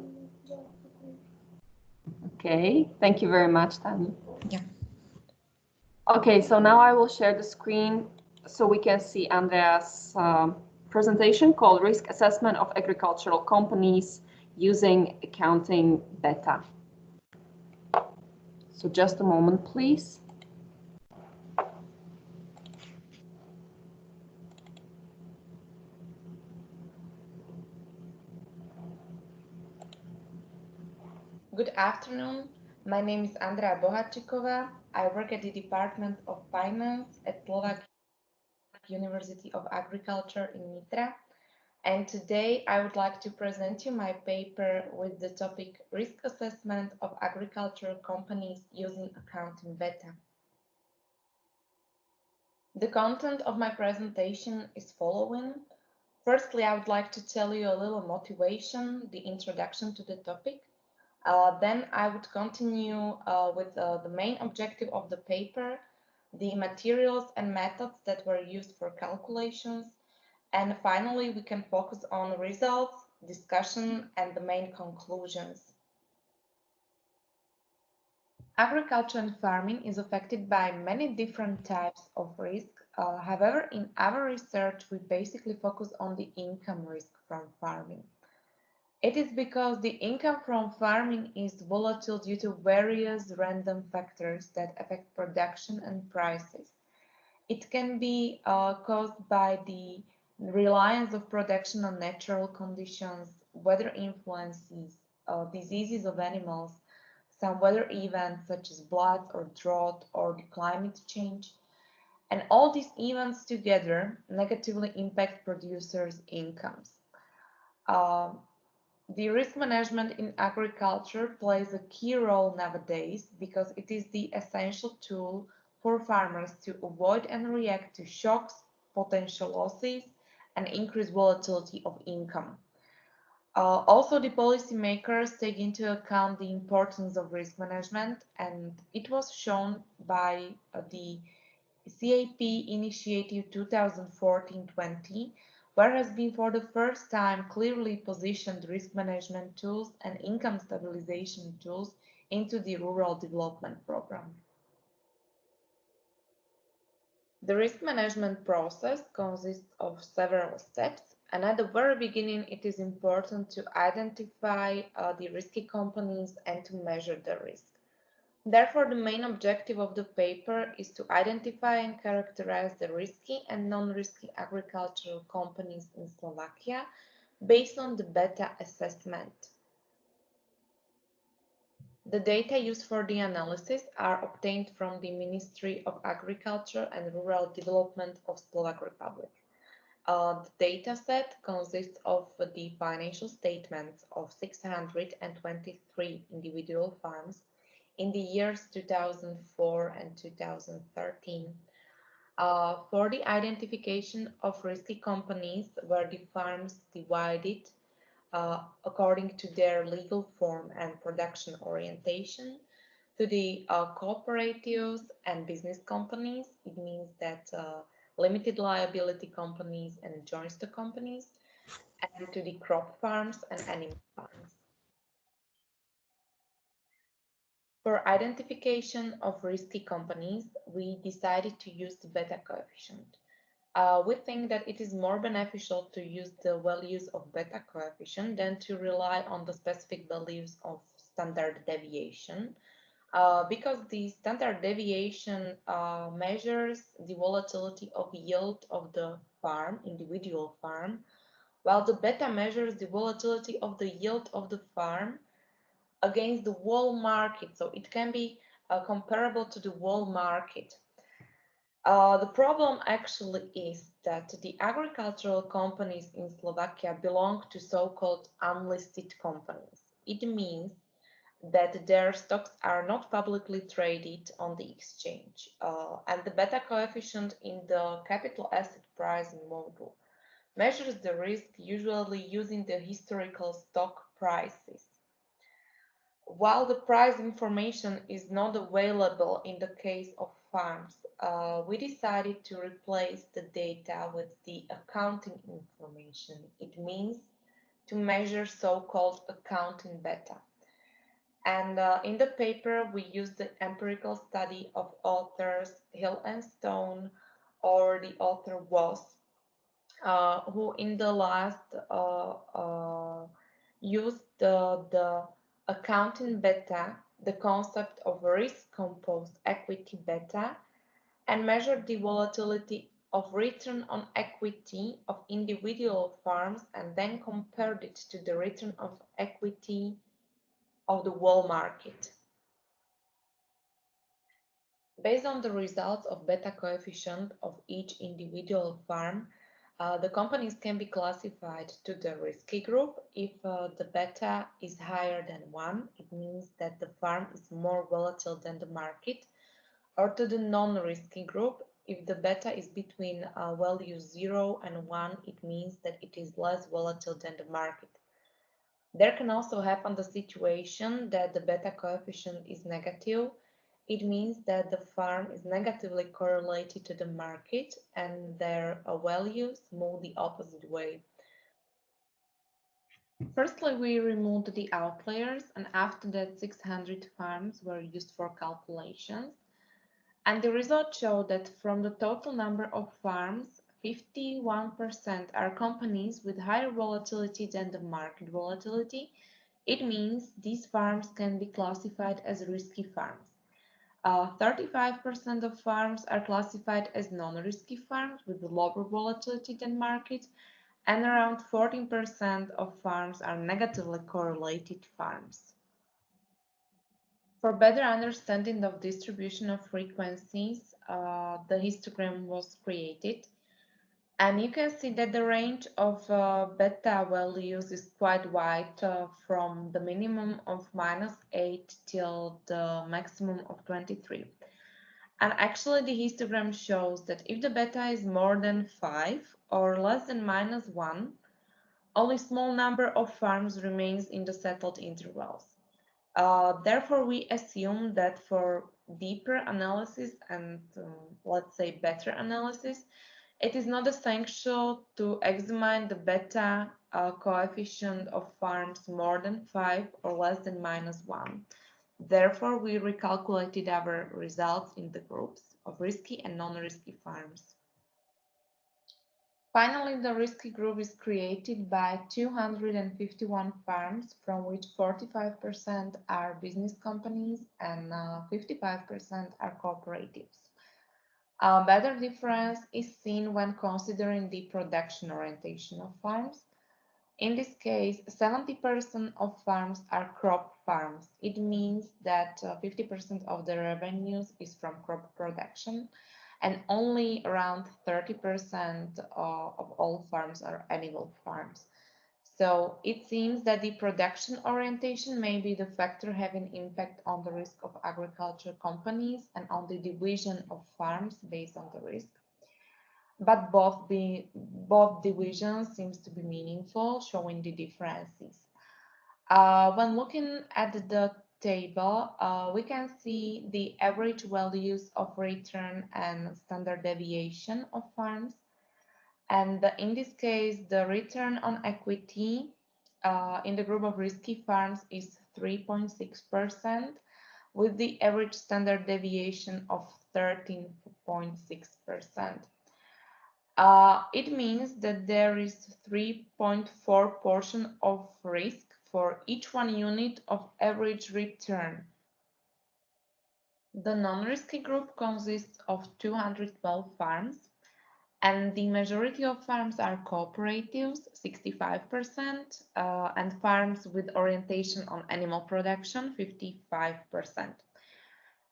Okay, thank you very much, Tanya. Yeah. Okay, so now I will share the screen so we can see Andrea's presentation called Risk Assessment of Agricultural Companies Using Accounting Beta. So just a moment, please. Good afternoon. My name is Andrea Bohacikova. I work at the Department of Finance at Slovak University of Agriculture in Nitra. And today I would like to present you my paper with the topic Risk Assessment of Agricultural Companies Using Accounting Beta. The content of my presentation is following. Firstly, I would like to tell you a little motivation, the introduction to the topic. Then I would continue with the main objective of the paper, the materials and methods that were used for calculations, and finally we can focus on results, discussion, and the main conclusions. Agriculture and farming is affected by many different types of risk. However, in our research, we basically focus on the income risk from farming. It is because the income from farming is volatile due to various random factors that affect production and prices. It can be caused by the reliance of production on natural conditions, weather influences, diseases of animals, some weather events such as flood or drought or the climate change. And all these events together negatively impact producers' incomes. The risk management in agriculture plays a key role nowadays because it is the essential tool for farmers to avoid and react to shocks, potential losses, and increased volatility of income. Also, the policymakers take into account the importance of risk management, and it was shown by the CAP Initiative 2014-20, where has been for the first time clearly positioned risk management tools and income stabilization tools into the rural development program. The risk management process consists of several steps, and at the very beginning it is important to identify the risky companies and to measure the risk. Therefore, the main objective of the paper is to identify and characterize the risky and non-risky agricultural companies in Slovakia based on the beta assessment. The data used for the analysis are obtained from the Ministry of Agriculture and Rural Development of Slovak Republic. The data set consists of the financial statements of 623 individual farms in the years 2004 and 2013. For the identification of risky companies were the farms divided according to their legal form and production orientation, to the cooperatives and business companies. It means that limited liability companies and joint stock companies, and to the crop farms and animal farms. For identification of risky companies, we decided to use the beta coefficient. We think that it is more beneficial to use the values of beta coefficient than to rely on the specific values of standard deviation, because the standard deviation measures the volatility of yield of the farm, individual farm, while the beta measures the volatility of the yield of the farm against the whole market. So it can be comparable to the whole market. The problem actually is that the agricultural companies in Slovakia belong to so-called unlisted companies. It means that their stocks are not publicly traded on the exchange, and the beta coefficient in the capital asset pricing model measures the risk usually using the historical stock prices. While the price information is not available in the case of farms, we decided to replace the data with the accounting information. It means to measure so-called accounting beta. And in the paper, we used the empirical study of authors Hill and Stone, or the author Voss, who in the last used the accounting beta, the concept of risk composed equity beta, and measured the volatility of return on equity of individual farms, and then compared it to the return of equity of the whole market. Based on the results of beta coefficient of each individual farm, the companies can be classified to the risky group. If the beta is higher than 1, it means that the farm is more volatile than the market, or to the non-risky group. If the beta is between values 0 and 1, it means that it is less volatile than the market. There can also happen the situation that the beta coefficient is negative. It means that the farm is negatively correlated to the market and their values move the opposite way. Firstly, we removed the outliers, and after that 600 farms were used for calculations. And the results show that from the total number of farms, 51% are companies with higher volatility than the market volatility. It means these farms can be classified as risky farms. 35% of farms are classified as non-risky farms with lower volatility than market, and around 14% of farms are negatively correlated farms. For better understanding of distribution of frequencies, the histogram was created, and you can see that the range of beta values is quite wide, from the minimum of -8 till the maximum of 23. And actually the histogram shows that if the beta is more than 5 or less than -1, only small number of farms remains in the settled intervals. Therefore, we assume that for deeper analysis and let's say better analysis, it is not essential to examine the beta coefficient of farms more than 5 or less than -1. Therefore, we recalculated our results in the groups of risky and non-risky farms. Finally, the risky group is created by 251 farms, from which 45% are business companies and 55% are cooperatives. A better difference is seen when considering the production orientation of farms. In this case, 70% of farms are crop farms. It means that 50% of the revenues is from crop production, and only around 30% of all farms are animal farms. So it seems that the production orientation may be the factor having impact on the risk of agriculture companies and on the division of farms based on the risk. but both divisions seems to be meaningful, showing the differences. When looking at the table, we can see the average values of return and standard deviation of farms. And in this case, the return on equity in the group of risky farms is 3.6%, with the average standard deviation of 13.6%. It means that there is 3.4% of risk for each 1 unit of average return. The non-risky group consists of 212 farms, and the majority of farms are cooperatives, 65%, and farms with orientation on animal production, 55%.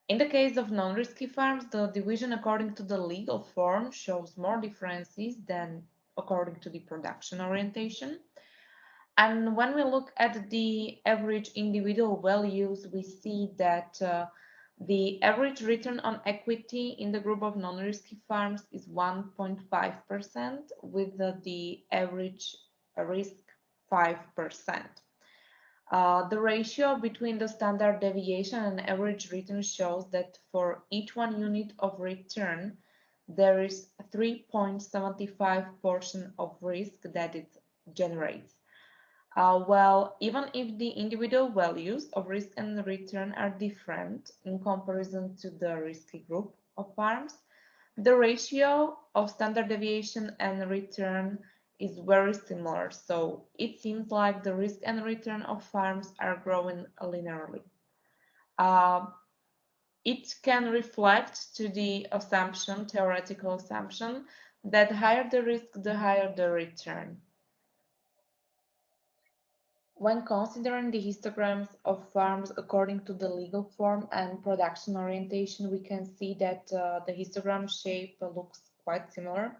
In the case of non-risky farms, the division according to the legal form shows more differences than according to the production orientation. And when we look at the average individual values, we see that the average return on equity in the group of non-risky farms is 1.5%, with the average risk 5%. The ratio between the standard deviation and average return shows that for each 1 unit of return, there is 3.75% of risk that it generates. Well, even if the individual values of risk and return are different in comparison to the risky group of farms, the ratio of standard deviation and return is very similar, so it seems like the risk and return of farms are growing linearly. It can reflect to the assumption, theoretical assumption, that higher the risk, the higher the return. When considering the histograms of farms according to the legal form and production orientation, we can see that the histogram shape looks quite similar.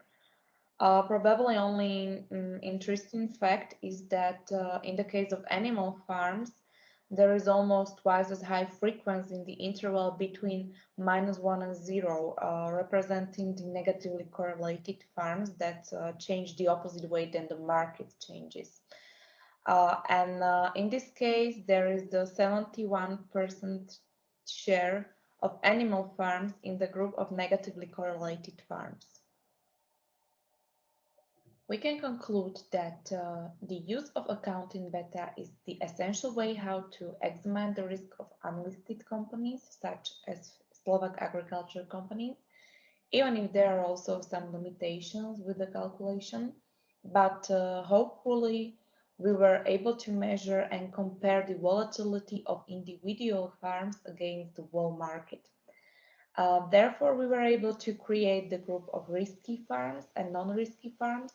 Probably only interesting fact is that in the case of animal farms, there is almost twice as high frequency in the interval between -1 and 0, representing the negatively correlated farms that change the opposite way than the market changes. In this case, there is the 71% share of animal farms in the group of negatively correlated farms. We can conclude that the use of accounting beta is the essential way how to examine the risk of unlisted companies, such as Slovak agriculture companies, even if there are also some limitations with the calculation. But hopefully, we were able to measure and compare the volatility of individual farms against the whole market. Therefore, we were able to create the group of risky farms and non-risky farms.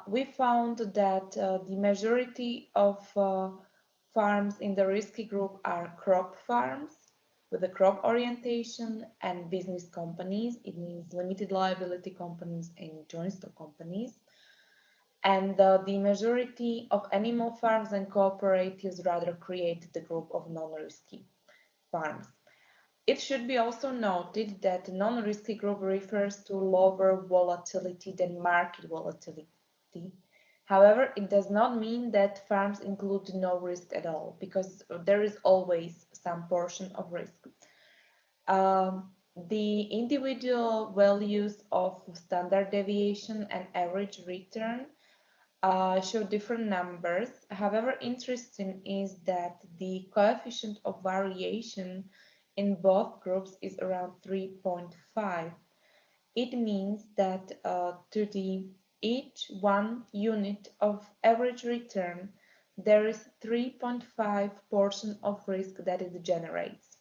We found that the majority of farms in the risky group are crop farms with a crop orientation and business companies. It means limited liability companies and joint stock companies. And the majority of animal farms and cooperatives rather create the group of non-risky farms. It should be also noted that non-risky group refers to lower volatility than market volatility. However, it does not mean that farms include no risk at all, because there is always some portion of risk. The individual values of standard deviation and average return show different numbers. However, interesting is that the coefficient of variation in both groups is around 3.5. It means that to each 1 unit of average return, there is 3.5% of risk that it generates.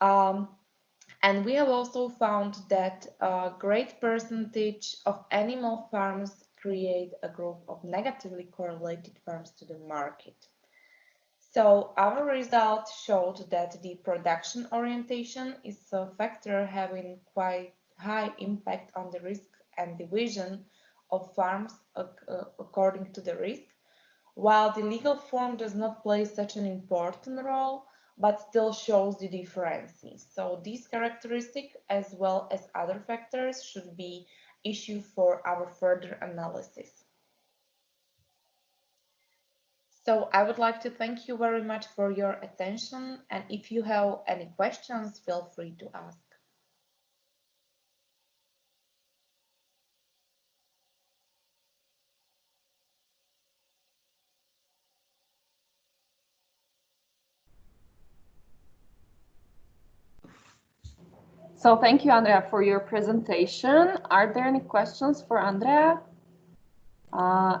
And we have also found that a great percentage of animal farms create a group of negatively correlated farms to the market. So our results showed that the production orientation is a factor having quite high impact on the risk and division of farms according to the risk, while the legal form does not play such an important role. but still shows the differences. So these characteristics, as well as other factors, should be issue for our further analysis. So I would like to thank you very much for your attention, and if you have any questions, feel free to ask. So thank you, Andrea, for your presentation. Are there any questions for Andrea?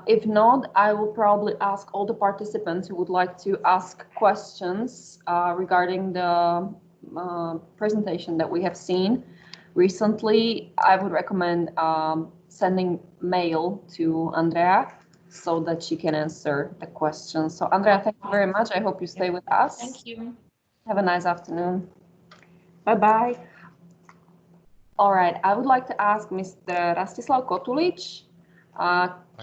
If not, I will probably ask all the participants who would like to ask questions regarding the presentation that we have seen recently. I would recommend sending mail to Andrea so that she can answer the questions. So Andrea, thank you very much. I hope you stay with us. Thank you. Have a nice afternoon. Bye-bye. All right, I would like to ask Mr. Rastislav Kotulic.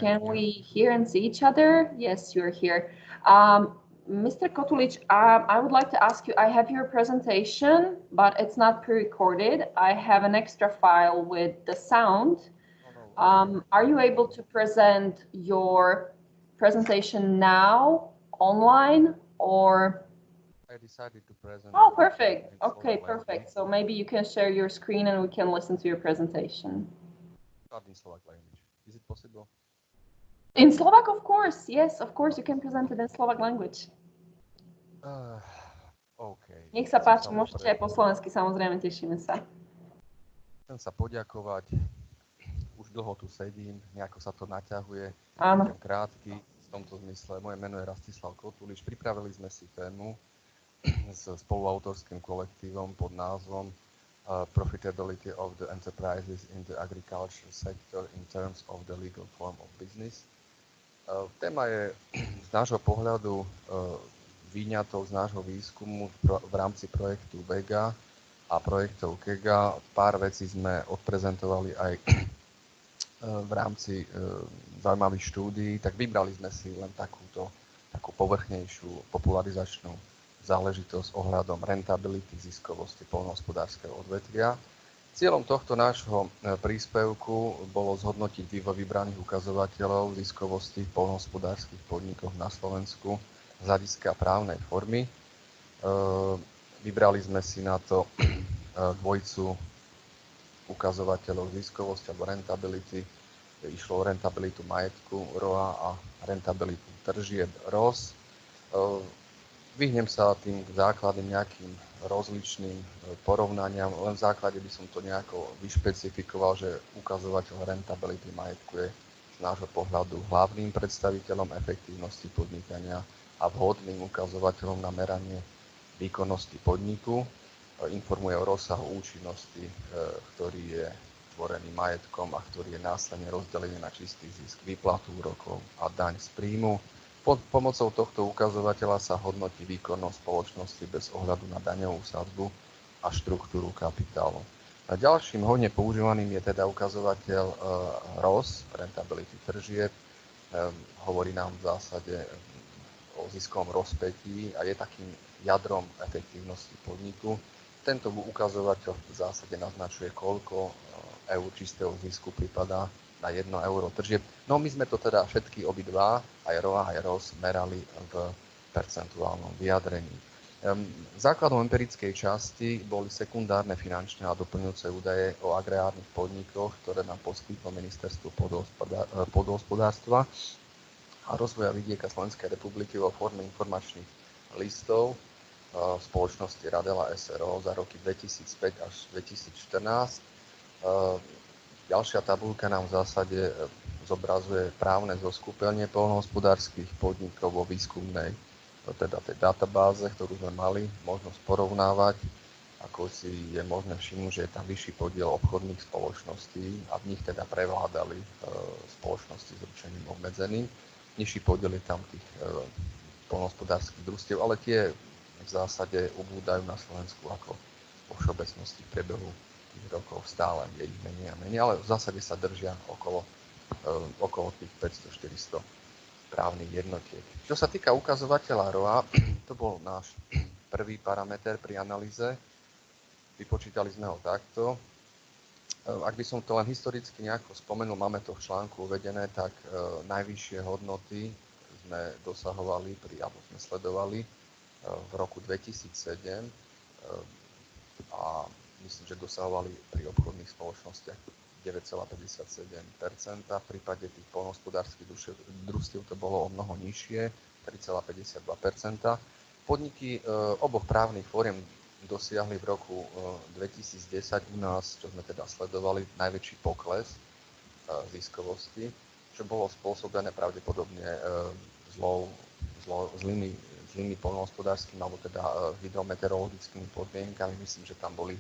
Can we hear and see each other? Yes, you're here. Mr. Kotulic, I would like to ask you, I have your presentation, but it's not pre-recorded. I have an extra file with the sound. Are you able to present your presentation now online, or? I decided to present. Oh, perfect. Okay, perfect. So maybe you can share your screen and we can listen to your presentation. Not in Slovak language. Is it possible? In Slovak, of course. Yes, of course, you can present it in Slovak language. Okay. Nech sa páči, môžete aj po slovensky, samozrejme, tešíme sa. Chcem sa poďakovať. Už dlho tu sedím, nejako sa to naťahuje. Áno. Budem krátky v tomto zmysle. Moje meno je Rastislav Kotulic. Pripravili sme si tému s spoluautorským kolektívom pod názvom Profitability of the Enterprises in the Agriculture Sector in Terms of the Legal Form of Business. Téma je z nášho pohľadu vyňatou z nášho výskumu v rámci projektu VEGA a projektov KEGA. Pár vecí sme odprezentovali aj v rámci zaujímavých štúdií, tak vybrali sme si len takú povrchnejšiu popularizačnú záležitosť ohľadom rentability, ziskovosti poľnohospodárskeho odvetvia. Cieľom tohto nášho príspevku bolo zhodnotiť vývoj vybraných ukazovateľov ziskovosti v poľnohospodárskych podnikoch na Slovensku z hľadiska právnej formy. Vybrali sme si na to dvojicu ukazovateľov ziskovosti alebo rentability. Išlo o rentabilitu majetku ROA a rentabilitu tržieb ROS. Vyhnem sa tým základným nejakým rozličným porovnaniam, len v základe by som to nejako vyšpecifikoval, že ukazovateľ rentability majetku je z nášho pohľadu hlavným predstaviteľom efektívnosti podnikania a vhodným ukazovateľom na meranie výkonnosti podniku. Informuje o rozsahu účinnosti, ktorý je tvorený majetkom a ktorý je následne rozdelený na čistý zisk, výplatu úrokov a daň z príjmu. Pod pomocou tohto ukazovateľa sa hodnotí výkonnosť spoločnosti bez ohľadu na daňovú sadzbu a štruktúru kapitálu. A ďalším hodne používaným je teda ukazovateľ ROS, rentability tržieb. Hovorí nám v zásade o ziskovom rozpätí a je takým jadrom efektívnosti podniku. Tento ukazovateľ v zásade naznačuje, koľko eur čistého zisku pripadá na 1 euro tržieb. No my sme to teda všetky obidva, aj ROA, aj ROS, merali v percentuálnom vyjadrení. Základom empirickej časti boli sekundárne finančné a doplňujúce údaje o agrárnych podnikoch, ktoré nám poskytlo Ministerstvo pôdohospodárstva a rozvoja vidieka Slovenskej republiky vo forme informačných listov spoločnosti Radela SRO za roky 2005 až 2014. Ďalšia tabuľka nám v zásade zobrazuje právne zoskupenie poľnohospodárskych podnikov vo výskumnej, teda tej databáze, ktorú sme mali možnosť porovnávať. Ako si je možné všimnúť, že je tam vyšší podiel obchodných spoločností a v nich teda prevládali spoločnosti s ručením obmedzeným. Nižší podiel je tam tých poľnohospodárskych družstiev, ale tie v zásade ubúdajú na Slovensku ako vo všeobecnosti v priebehu tých rokov stále je ich menej a menej, ale v zásade sa držia okolo tých 500-400 právnych jednotiek. Čo sa týka ukazovateľa ROA, to bol náš prvý parameter pri analýze. Vypočítali sme ho takto. Ak by som to len historicky nejako spomenul, máme to v článku uvedené, tak najvyššie hodnoty sme dosahovali alebo sme sledovali v roku 2007 a myslím, že dosahovali pri obchodných spoločnostiach 9,57%. V prípade tých poľnohospodárskych družstiev to bolo o mnoho nižšie, 3,52%. Podniky oboch právnych fóriem dosiahli v roku 2010 u nás, čo sme teda sledovali, najväčší pokles ziskovosti, čo bolo spôsobené pravdepodobne zlými poľnohospodárskymi alebo teda hydrometeorologickými podmienkami. Myslím, že tam boli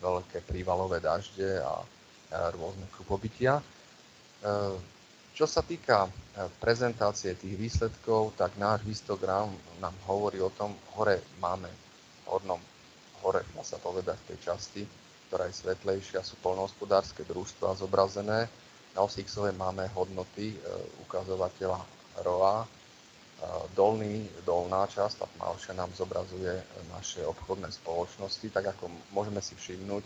veľké prívalové dažde a rôzne krupobytia. Čo sa týka prezentácie tých výsledkov, tak náš histogram nám hovorí o tom, hore máme hore, dá sa povedať, v tej časti, ktorá je svetlejšia, sú poľnohospodárske družstvá zobrazené. Na osi X-ovej máme hodnoty ukazovateľa ROA. Dolná časť, tá tmavšia, nám zobrazuje naše obchodné spoločnosti. Tak ako môžeme si všimnúť,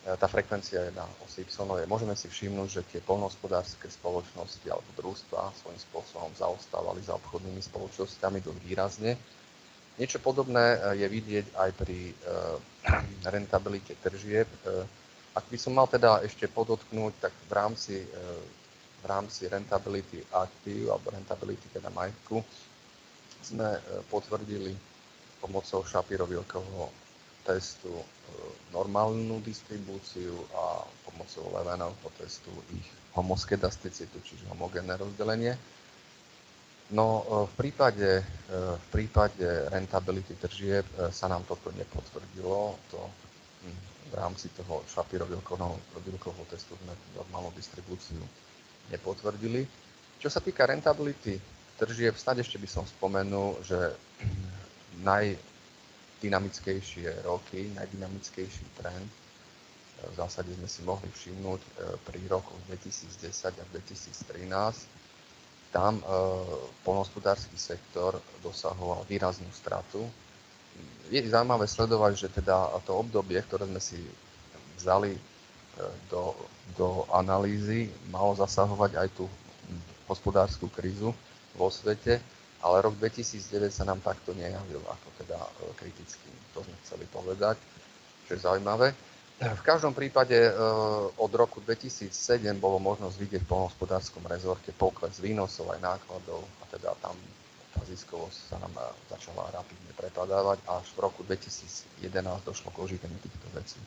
tá frekvencia je na osi Y. Môžeme si všimnúť, že tie poľnohospodárske spoločnosti alebo družstvá svojím spôsobom zaostávali za obchodnými spoločnosťami dosť výrazne. Niečo podobné je vidieť aj pri rentabilite tržieb. Ak by som mal teda ešte podotknúť, tak v rámci rentability aktív alebo rentability teda majetku sme potvrdili pomocou Shapiro-Wilkovho testu normálnu distribúciu a pomocou Levenovho testu ich homoskedasticitu, čiže homogénne rozdelenie. No v prípade rentability tržieb sa nám toto nepotvrdilo. V rámci toho Shapiro-Wilkovho testu sme normálnu distribúciu nepotvrdili. Čo sa týka rentability tržieb, snáď ešte by som spomenul, že najdynamickejšie roky, najdynamickejší trend v zásade sme si mohli všimnúť pri rokoch 2010 a 2013. Tam poľnohospodársky sektor dosahoval výraznú stratu. Je zaujímavé sledovať, že teda to obdobie, ktoré sme si vzali do analýzy, malo zasahovať aj tú hospodárskú krízu vo svete, ale rok 2009 sa nám takto nejavil ako teda kritický. To sme chceli povedať, čo je zaujímavé. V každom prípade od roku 2007 bolo možnosť vidieť v poľnohospodárskom rezorte pokles výnosov aj nákladov a teda tam tá ziskovosť sa nám začala rapidne prepadávať, až v roku 2011 došlo k oživeniu týchto vecí.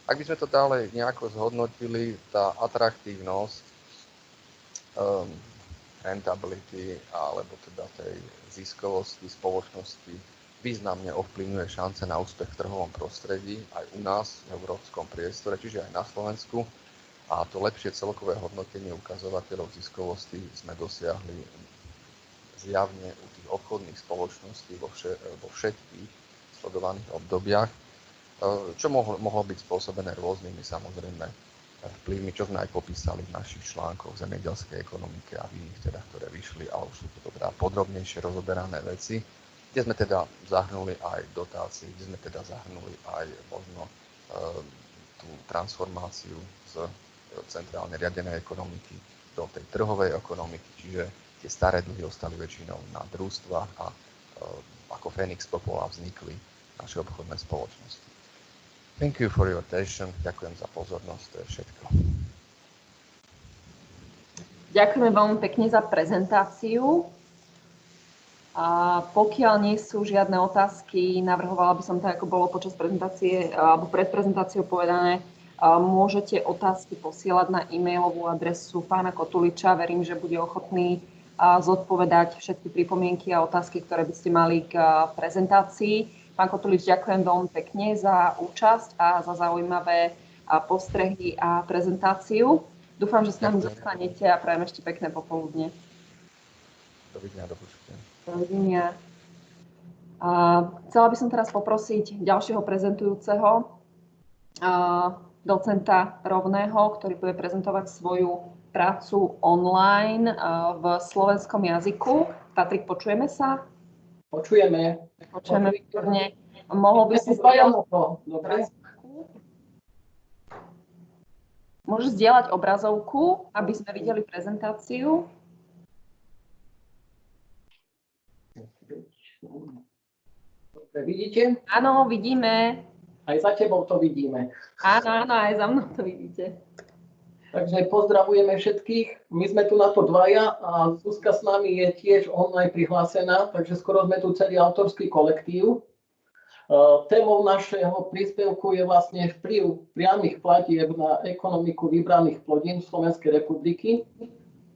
Ak by sme to ďalej nejako zhodnotili, tá atraktívnosť rentability alebo teda tej ziskovosti spoločnosti významne ovplyvňuje šance na úspech v trhovom prostredí aj u nás v európskom priestore, čiže aj na Slovensku. A to lepšie celkové hodnotenie ukazovateľov ziskovosti sme dosiahli zjavne u tých obchodných spoločností vo všetkých sledovaných obdobiach, čo mohlo byť spôsobené rôznymi samozrejme vplyvmi, čo sme aj popísali v našich článkoch v zemedelskej ekonomike a v iných teda, ktoré vyšli, a už sú to teda podrobnejšie rozoberané veci, kde sme teda zahrnuli aj dotácie, kde sme teda zahrnuli aj možno tú transformáciu z centrálne riadenej ekonomiky do tej trhovej ekonomiky, čiže tie staré dlhy ostali väčšinou na družstvách a ako Fénix popola vznikli naše obchodné spoločnosti. Thank you for your attention. Ďakujem za pozornosť, to je všetko. Ďakujeme veľmi pekne za prezentáciu. A pokiaľ nie sú žiadne otázky, navrhovala by som to, ako bolo počas prezentácie alebo pred prezentáciou povedané, môžete otázky posielať na e-mailovú adresu pána Kotuliča. Verím, že bude ochotný zodpovedať všetky pripomienky a otázky, ktoré by ste mali k prezentácii. Pán Kotulič, ďakujem veľmi pekne za účasť a za zaujímavé postrehy a prezentáciu. Dúfam, že s nami zostanete a prajem ešte pekné popoludne. Dovidenia, do počutia. Dovidenia. Chcela by som teraz poprosiť ďalšieho prezentujúceho, docenta Rovného, ktorý bude prezentovať svoju prácu online v slovenskom jazyku. Patrik, počujeme sa? Počujeme. Počujeme výborne. Mohol by si Dobre. Môžeš zdieľať obrazovku, aby sme videli prezentáciu. Dobre, vidíte? Áno, vidíme. Aj za tebou to vidíme. Áno, aj za mnou to vidíte. Takže pozdravujeme všetkých. My sme tu na to dvaja a Zuzka s nami je tiež online prihlásená, takže skoro sme tu celý autorský kolektív. Témou našeho príspevku je vlastne vplyv priamych platieb na ekonomiku vybraných plodín Slovenskej republiky.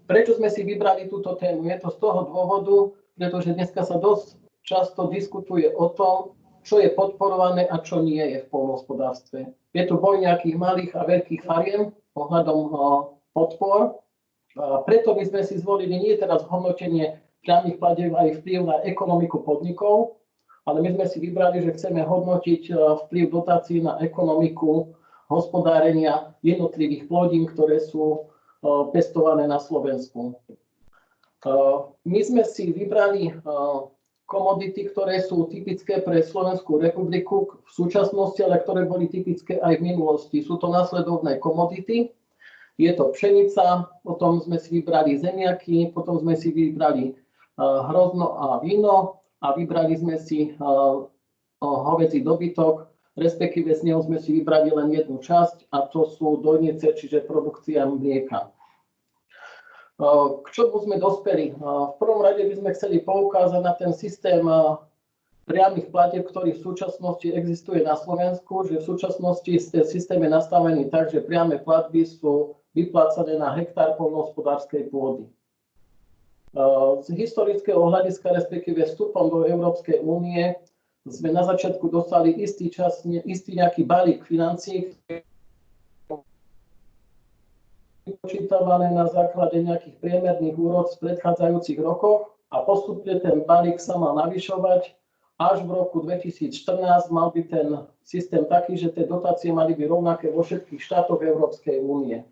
Prečo sme si vybrali túto tému? Je to z toho dôvodu, pretože dneska sa dosť často diskutuje o tom, čo je podporované a čo nie je v poľnohospodárstve. Je tu boj nejakých malých a veľkých fariem ohľadom podpor. Preto by sme si zvolili nie teraz hodnotenie priamych platieb a ich vplyv na ekonomiku podnikov, ale my sme si vybrali, že chceme hodnotiť vplyv dotácií na ekonomiku hospodárenia jednotlivých plodín, ktoré sú pestované na Slovensku. My sme si vybrali komodity, ktoré sú typické pre Slovenskú republiku v súčasnosti, ale ktoré boli typické aj v minulosti. Sú to nasledovné komodity. Je to pšenica, potom sme si vybrali zemiaky, potom sme si vybrali hrozno a víno, a vybrali sme si hovädzí dobytok, respektíve z neho sme si vybrali len jednu časť a to sú dojnice, čiže produkcia mlieka. K čomu sme dospeli? V prvom rade by sme chceli poukázať na ten systém priamych platieb, ktorý v súčasnosti existuje na Slovensku, že v súčasnosti systém je nastavený tak, že priame platby sú vyplácané na hektár poľnohospodárskej pôdy. Z historického hľadiska, respektíve vstupom do Európskej únie, sme na začiatku dostali istý nejaký balík financií, vypočítavané na základe nejakých priemerných úrod z predchádzajúcich rokoch a postupne ten balík sa mal navyšovať. Až v roku 2014 mal byť ten systém taký, že tie dotácie mali byť rovnaké vo všetkých štátoch Európskej únie.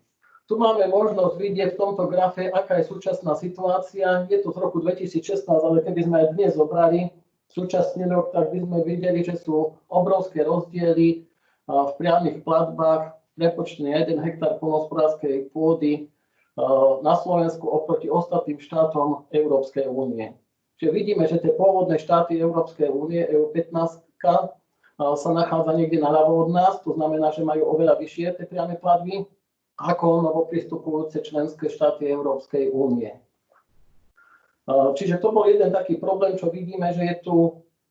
Tu máme možnosť vidieť v tomto grafe, aká je súčasná situácia. Je to z roku 2016, ale keby sme aj dnes zobrali súčasný rok, tak by sme videli, že sú obrovské rozdiely v priamych platbách prepočte na 1 hektár poľnohospodárskej pôdy na Slovensku oproti ostatným štátom Európskej únie. Čiže vidíme, že tie pôvodné štáty Európskej únie, EU15, sa nachádza niekde naľavo od nás, to znamená, že majú oveľa vyššie tie priame platby ako novopristupujúce členské štáty Európskej únie. Čiže to bol jeden taký problém, čo vidíme, že je tu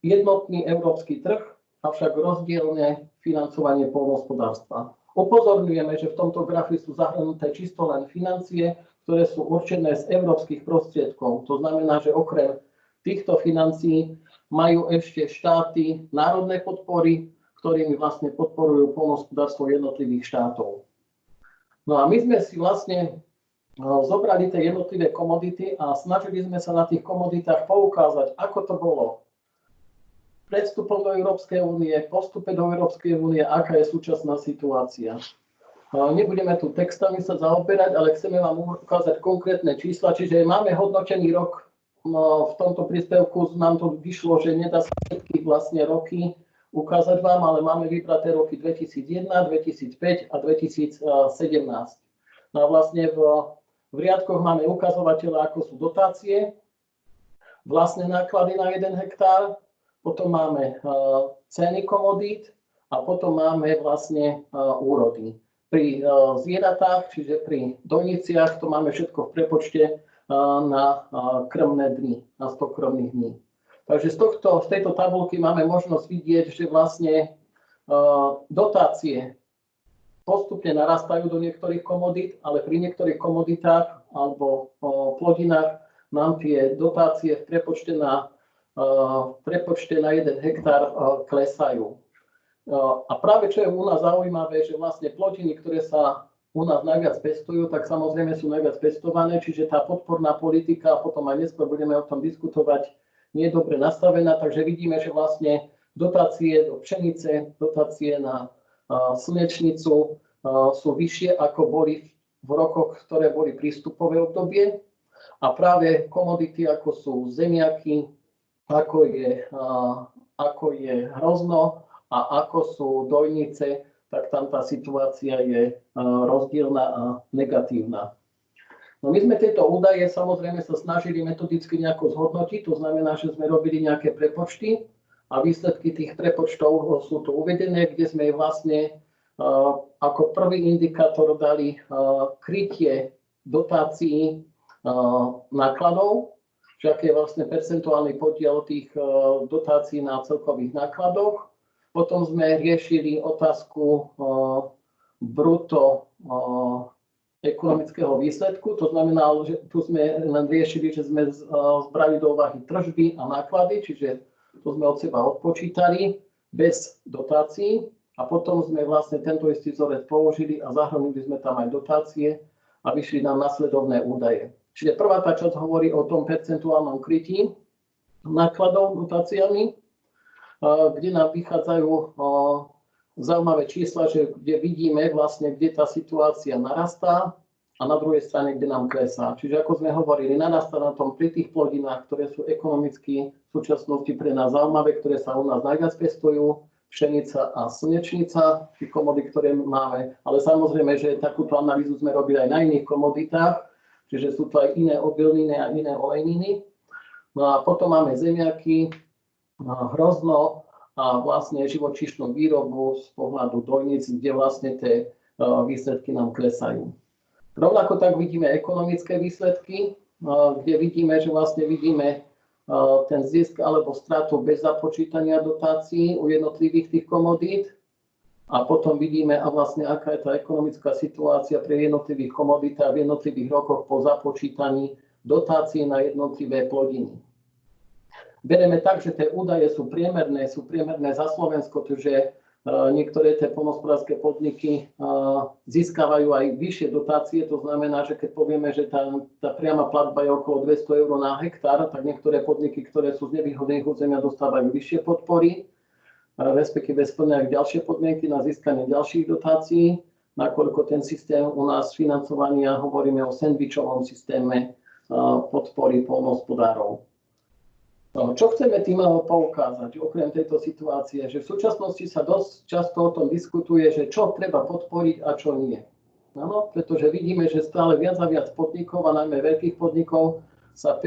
jednotný európsky trh, avšak rozdielne financovanie poľnohospodárstva. Upozorňujeme, že v tomto grafe sú zahrnuté čisto len financie, ktoré sú určené z európskych prostriedkov. To znamená, že okrem týchto financií majú ešte štáty národné podpory, ktorými vlastne podporujú poľnohospodárstvo jednotlivých štátov. No a my sme si vlastne zobrali tie jednotlivé komodity a snažili sme sa na tých komoditách poukázať, ako to bolo pred vstupom do Európskej únie, po vstupe do Európskej únie, aká je súčasná situácia. Nebudeme tu textami sa zaoberať, ale chceme vám ukázať konkrétne čísla, čiže máme hodnotený rok. V tomto príspevku nám to vyšlo, že nedá sa všetky vlastne roky ukázať vám, ale máme vybraté roky 2001, 2005 a 2017. No a vlastne v riadkoch máme ukazovatele, ako sú dotácie, vlastné náklady na 1 hektár, potom máme ceny komodít a potom máme vlastne úrody. Pri zvieratách, čiže pri dojniciach, to máme všetko v prepočte na krmné dni, na 100 krmných dní. Takže z tejto tabuľky máme možnosť vidieť, že vlastne dotácie postupne narastajú do niektorých komodít, ale pri niektorých komoditách alebo plodinách nám tie dotácie v prepočte na 1 hektár klesajú. A práve čo je u nás zaujímavé, že vlastne plodiny, ktoré sa u nás najviac pestujú, tak samozrejme sú najviac pestované, čiže tá podporná politika, a potom aj neskôr budeme o tom diskutovať, nie je dobre nastavená, takže vidíme, že vlastne dotácie do pšenice, dotácie na slnečnicu sú vyššie, ako boli v rokoch, ktoré boli prístupové obdobie. A práve komodity, ako sú zemiaky, ako je hrozno a ako sú dojnice, tak tam tá situácia je rozdielna a negatívna. No my sme tieto údaje samozrejme sa snažili metodicky nejako zhodnotiť, to znamená, že sme robili nejaké prepočty a výsledky tých prepočtov sú tu uvedené, kde sme vlastne ako prvý indikátor dali krytie dotácií nákladov, že aký je vlastne percentuálny podiel tých dotácií na celkových nákladoch. Potom sme riešili otázku bruto ekonomického výsledku, to znamená, že tu sme len riešili, že sme zbrali do úvahy tržby a náklady, čiže to sme od seba odpočítali bez dotácií a potom sme vlastne tento istý vzorec použili a zahrnuli sme tam aj dotácie a vyšli nám nasledovné údaje. Čiže prvá tá časť hovorí o tom percentuálnom krytí nákladov dotáciami, kde nám vychádzajú zaujímavé čísla, kde vidíme vlastne, kde tá situácia narastá a na druhej strane, kde nám klesá. Čiže ako sme hovorili, narastá na tom pri tých plodinách, ktoré sú ekonomicky v súčasnosti pre nás zaujímavé, ktoré sa u nás najviac pestujú, pšenica a slnečnica, tie komody, ktoré máme. Ale samozrejme, že takúto analýzu sme robili aj na iných komoditách, čiže sú to aj iné obilniny a iné olejniny. No a potom máme zemiaky, hrozno a vlastne živočíšnu výrobu z pohľadu dojníc, kde vlastne tie výsledky nám klesajú. Rovnako tak vidíme ekonomické výsledky, kde vidíme, že vlastne vidíme ten zisk alebo stratu bez započítania dotácií u jednotlivých tých komodít. A potom vidíme, a vlastne aká je tá ekonomická situácia pre jednotlivých komoditách v jednotlivých rokoch po započítaní dotácií na jednotlivé plodiny. Bereme tak, že tie údaje sú priemerné za Slovensko, takže niektoré tie poľnohospodárske podniky získavajú aj vyššie dotácie, to znamená, že keď povieme, že tá priama platba je okolo 200 eur na hektár, tak niektoré podniky, ktoré sú z nevýhodných územia, dostávajú vyššie podpory, respektíve splňajú ďalšie podmienky na získanie ďalších dotácií, nakoľko ten systém u nás financovania, hovoríme o sendvičovom systéme podpory poľnohospodárov. Čo chceme tým poukázať, okrem tejto situácie, že v súčasnosti sa dosť často o tom diskutuje, že čo treba podporiť a čo nie. Áno, pretože vidíme, že stále viac a viac podnikov, a najmä veľkých podnikov, sa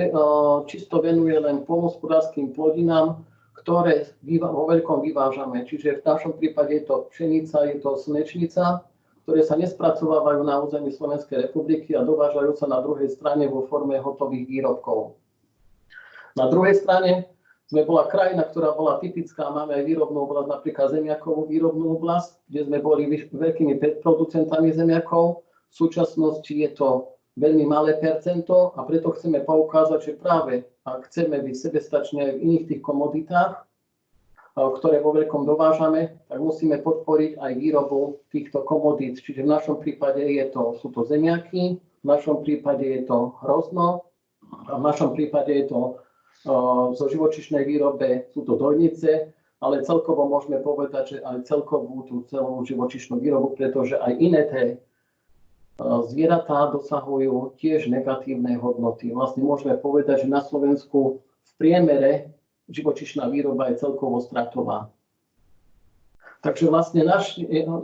čisto venuje len poľnohospodárskym plodinám, ktoré vo veľkom vyvážame. Čiže v našom prípade je to pšenica, je to slnečnica, ktoré sa nespracovávajú na území Slovenskej republiky a dovážajú sa na druhej strane vo forme hotových výrobkov. Na druhej strane sme bola krajina, ktorá bola typická, máme aj výrobnú oblasť, napríklad zemiakovú výrobnú oblasť, kde sme boli veľkými producentami zemiakov. V súčasnosti je to veľmi malé percento a preto chceme poukázať, že práve ak chceme byť sebestační aj v iných tých komoditách, ktoré vo veľkom dovážame, tak musíme podporiť aj výrobu týchto komodít. Čiže v našom prípade sú to zemiaky, v našom prípade je to hrozno a v našom prípade je to zo živočíšnej výrobe sú to dojnice, ale celkovo môžeme povedať, že aj celkovú tú celú živočíšnu výrobu, pretože aj iné tie zvieratá dosahujú tiež negatívne hodnoty. Vlastne môžeme povedať, že na Slovensku v priemere živočíšna výroba je celkovo stratová. Takže vlastne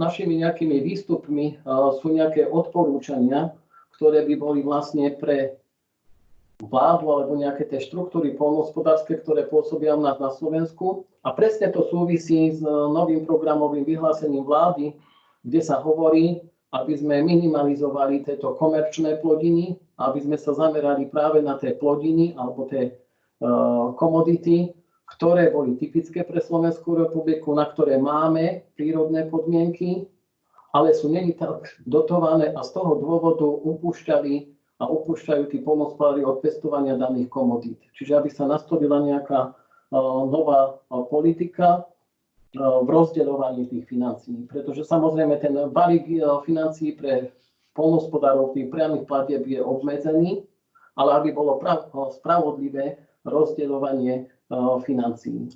našimi nejakými výstupmi sú nejaké odporúčania, ktoré by boli vlastne pre vládu alebo nejaké tie štruktúry poľnohospodárske, ktoré pôsobia u nás na Slovensku. A presne to súvisí s novým programovým vyhlásením vlády, kde sa hovorí, aby sme minimalizovali tieto komerčné plodiny, aby sme sa zamerali práve na tie plodiny alebo tie komodity, ktoré boli typické pre Slovenskú republiku, na ktoré máme prírodné podmienky, ale sú není tak dotované a z toho dôvodu upúšťajú tí poľnohospodári od pestovania daných komodít. Čiže aby sa nastolila nejaká nová politika v rozdeľovaní tých financií. Pretože samozrejme ten balík financií pre poľnohospodárov tých priamych platieb je obmedzený, ale aby bolo spravodlivé rozdeľovanie financií.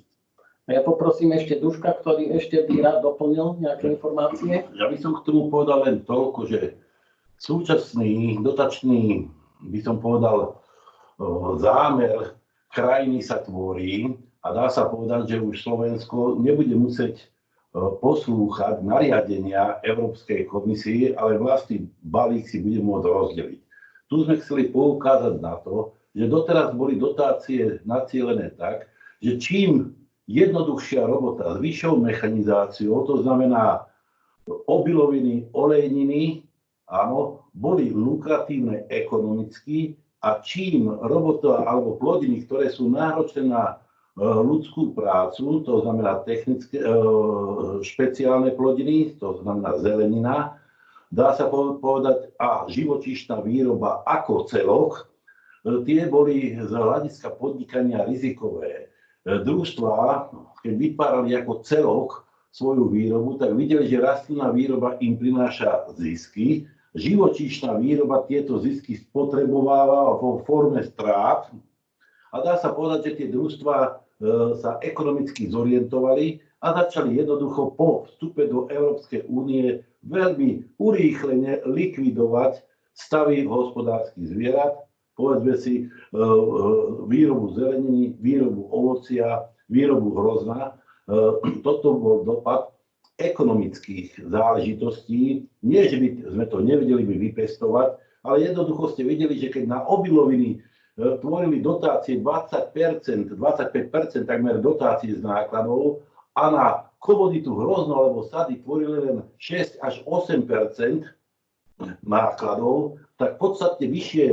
A ja poprosím ešte Duška, ktorý ešte by rád doplnil nejaké informácie. Ja by som k tomu povedal len toľko, že súčasný dotačný, by som povedal, zámer krajiny sa tvorí a dá sa povedať, že už Slovensko nebude musieť poslúchať nariadenia Európskej komisie, ale vlastný balík si bude môcť rozdeliť. Tu sme chceli poukázať na to, že doteraz boli dotácie nacielené tak, že čím jednoduchšia robota s vyššou mechanizáciou, to znamená obiloviny, olejniny, áno, boli lukratívne ekonomicky a čím robota alebo plodiny, ktoré sú náročné na ľudskú prácu, to znamená technické, špeciálne plodiny, to znamená zelenina, dá sa povedať, a živočíšna výroba ako celok, tie boli z hľadiska podnikania rizikové. Družstvá, keď vytvárali ako celok svoju výrobu, tak videli, že rastlinná výroba im prináša zisky, živočíšna výroba tieto zisky spotrebováva vo forme strát a dá sa povedať, že tie družstvá sa ekonomicky zorientovali a začali jednoducho po vstupe do Európskej únie veľmi urýchlene likvidovať stavy hospodárskych zvierat, povedzme si výrobu zeleniny, výrobu ovocia, výrobu hrozna. Toto bol dopad ekonomických záležitostí. Nie, že by sme to nevedeli vypestovať, ale jednoducho ste videli, že keď na obiloviny tvorili dotácie 20%, 25% takmer dotácií z nákladov a na komoditu hrozno alebo sady tvorili len 6 až 8% nákladov, tak podstatne vyššie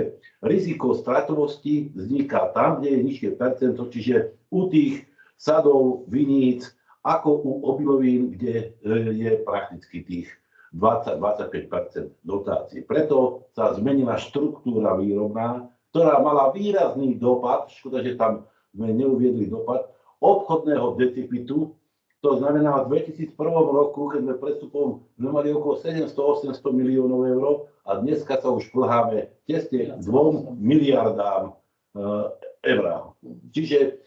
riziko stratovosti vzniká tam, kde je nižšie percento, čiže u tých sadov, viníc, ako u obilovín, kde je prakticky tých 20-25% dotácií. Preto sa zmenila štruktúra výrobná, ktorá mala výrazný dopad, škoda, že tam sme neuviedli dopad, obchodného deficitu. To znamená, v 2001 roku, keď sme prestupom mali okolo 700-800 miliónov eur a dneska sa už plháme tesne 2 miliardám eur. Čiže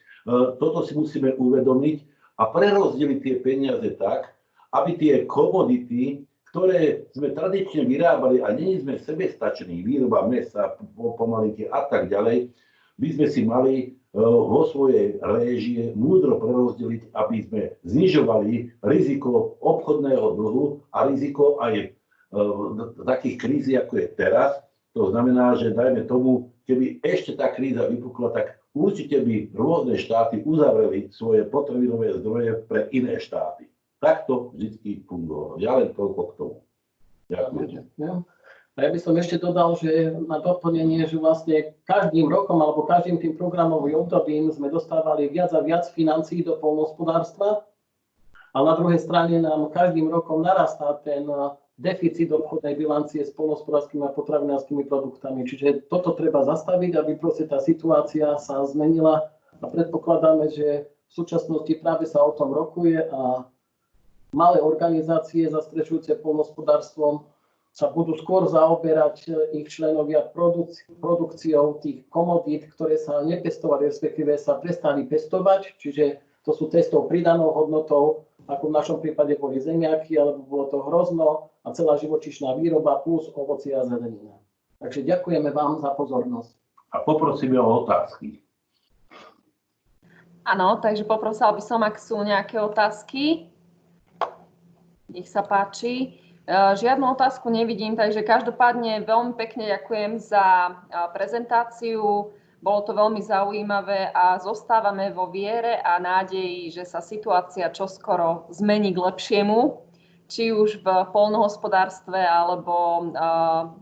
toto si musíme uvedomiť a prerozdeliť tie peniaze tak, aby tie komodity, ktoré sme tradične vyrábali a nie sme sebestační, výroba mäsa, pomalinky a tak ďalej, by sme si mali vo svojej réžie múdro prerozdeliť, aby sme znižovali riziko obchodného dlhu a riziko aj takých krízy, ako je teraz. To znamená, že dajme tomu, keby ešte tá kríza vypukla, tak určite by rôzne štáty uzavreli svoje potravinové zdroje pre iné štáty. Tak to vždy fungovalo. Ja len toľko k tomu. Ďakujem. A ja by som ešte dodal, že na doplnenie, že vlastne každým rokom alebo každým tým programovým obdobím sme dostávali viac a viac financií do poľnohospodárstva a na druhej strane nám každým rokom narastá ten deficit obchodnej bilancie s poľnohospodárskymi a potravinárskymi produktami. Čiže toto treba zastaviť, aby proste tá situácia sa zmenila a predpokladáme, že v súčasnosti práve sa o tom rokuje a malé organizácie zastrešujúce poľnohospodárstvom sa budú skôr zaoberať ich členovia produkciou tých komodít, ktoré sa nepestovali, respektíve sa prestali pestovať, čiže to sú testov pridanou hodnotou, ako v našom prípade boli zemiaky, alebo bolo to hrozno a celá živočíšna výroba plus ovocie a zelenina. Takže ďakujeme vám za pozornosť. A poprosíme o otázky. Áno, takže poprosila by som, ak sú nejaké otázky. Nech sa páči. Žiadnu otázku nevidím, takže každopádne veľmi pekne ďakujem za prezentáciu. Bolo to veľmi zaujímavé a zostávame vo viere a nádeji, že sa situácia čoskoro zmení k lepšiemu, či už v poľnohospodárstve alebo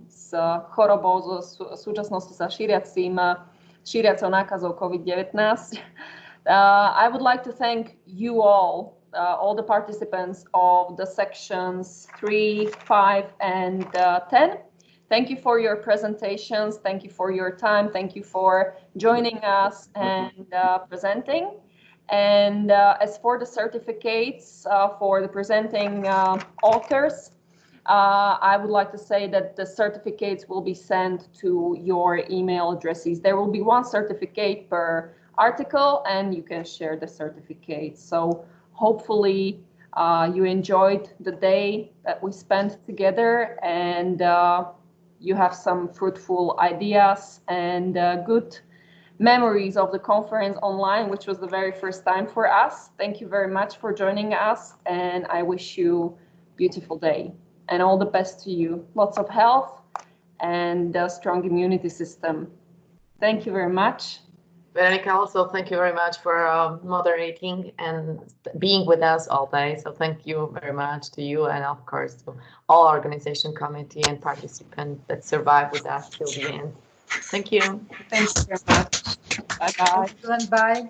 s chorobou, v súčasnosti sa šíriacou nákazou COVID-19. I would like to thank you all the participants of the sections 3, 5, and 10. Thank you for your presentations. Thank you for your time. Thank you for joining us and presenting. And as for the certificates for the presenting authors, I would like to say that the certificates will be sent to your email addresses. There will be one certificate per article, and you can share the certificate. So hopefully you enjoyed the day that we spent together, and you have some fruitful ideas and good memories of the conference online, which was the very first time for us. Thank you very much for joining us, and I wish you a beautiful day and all the best to you. Lots of health and a strong immunity system. Thank you very much. Veronika, also thank you very much for moderating and being with us all day. So thank you very much to you, and of course to all organization committee and participants that survived with us till the end. Thank you. Thank you very much. Bye-bye. Bye.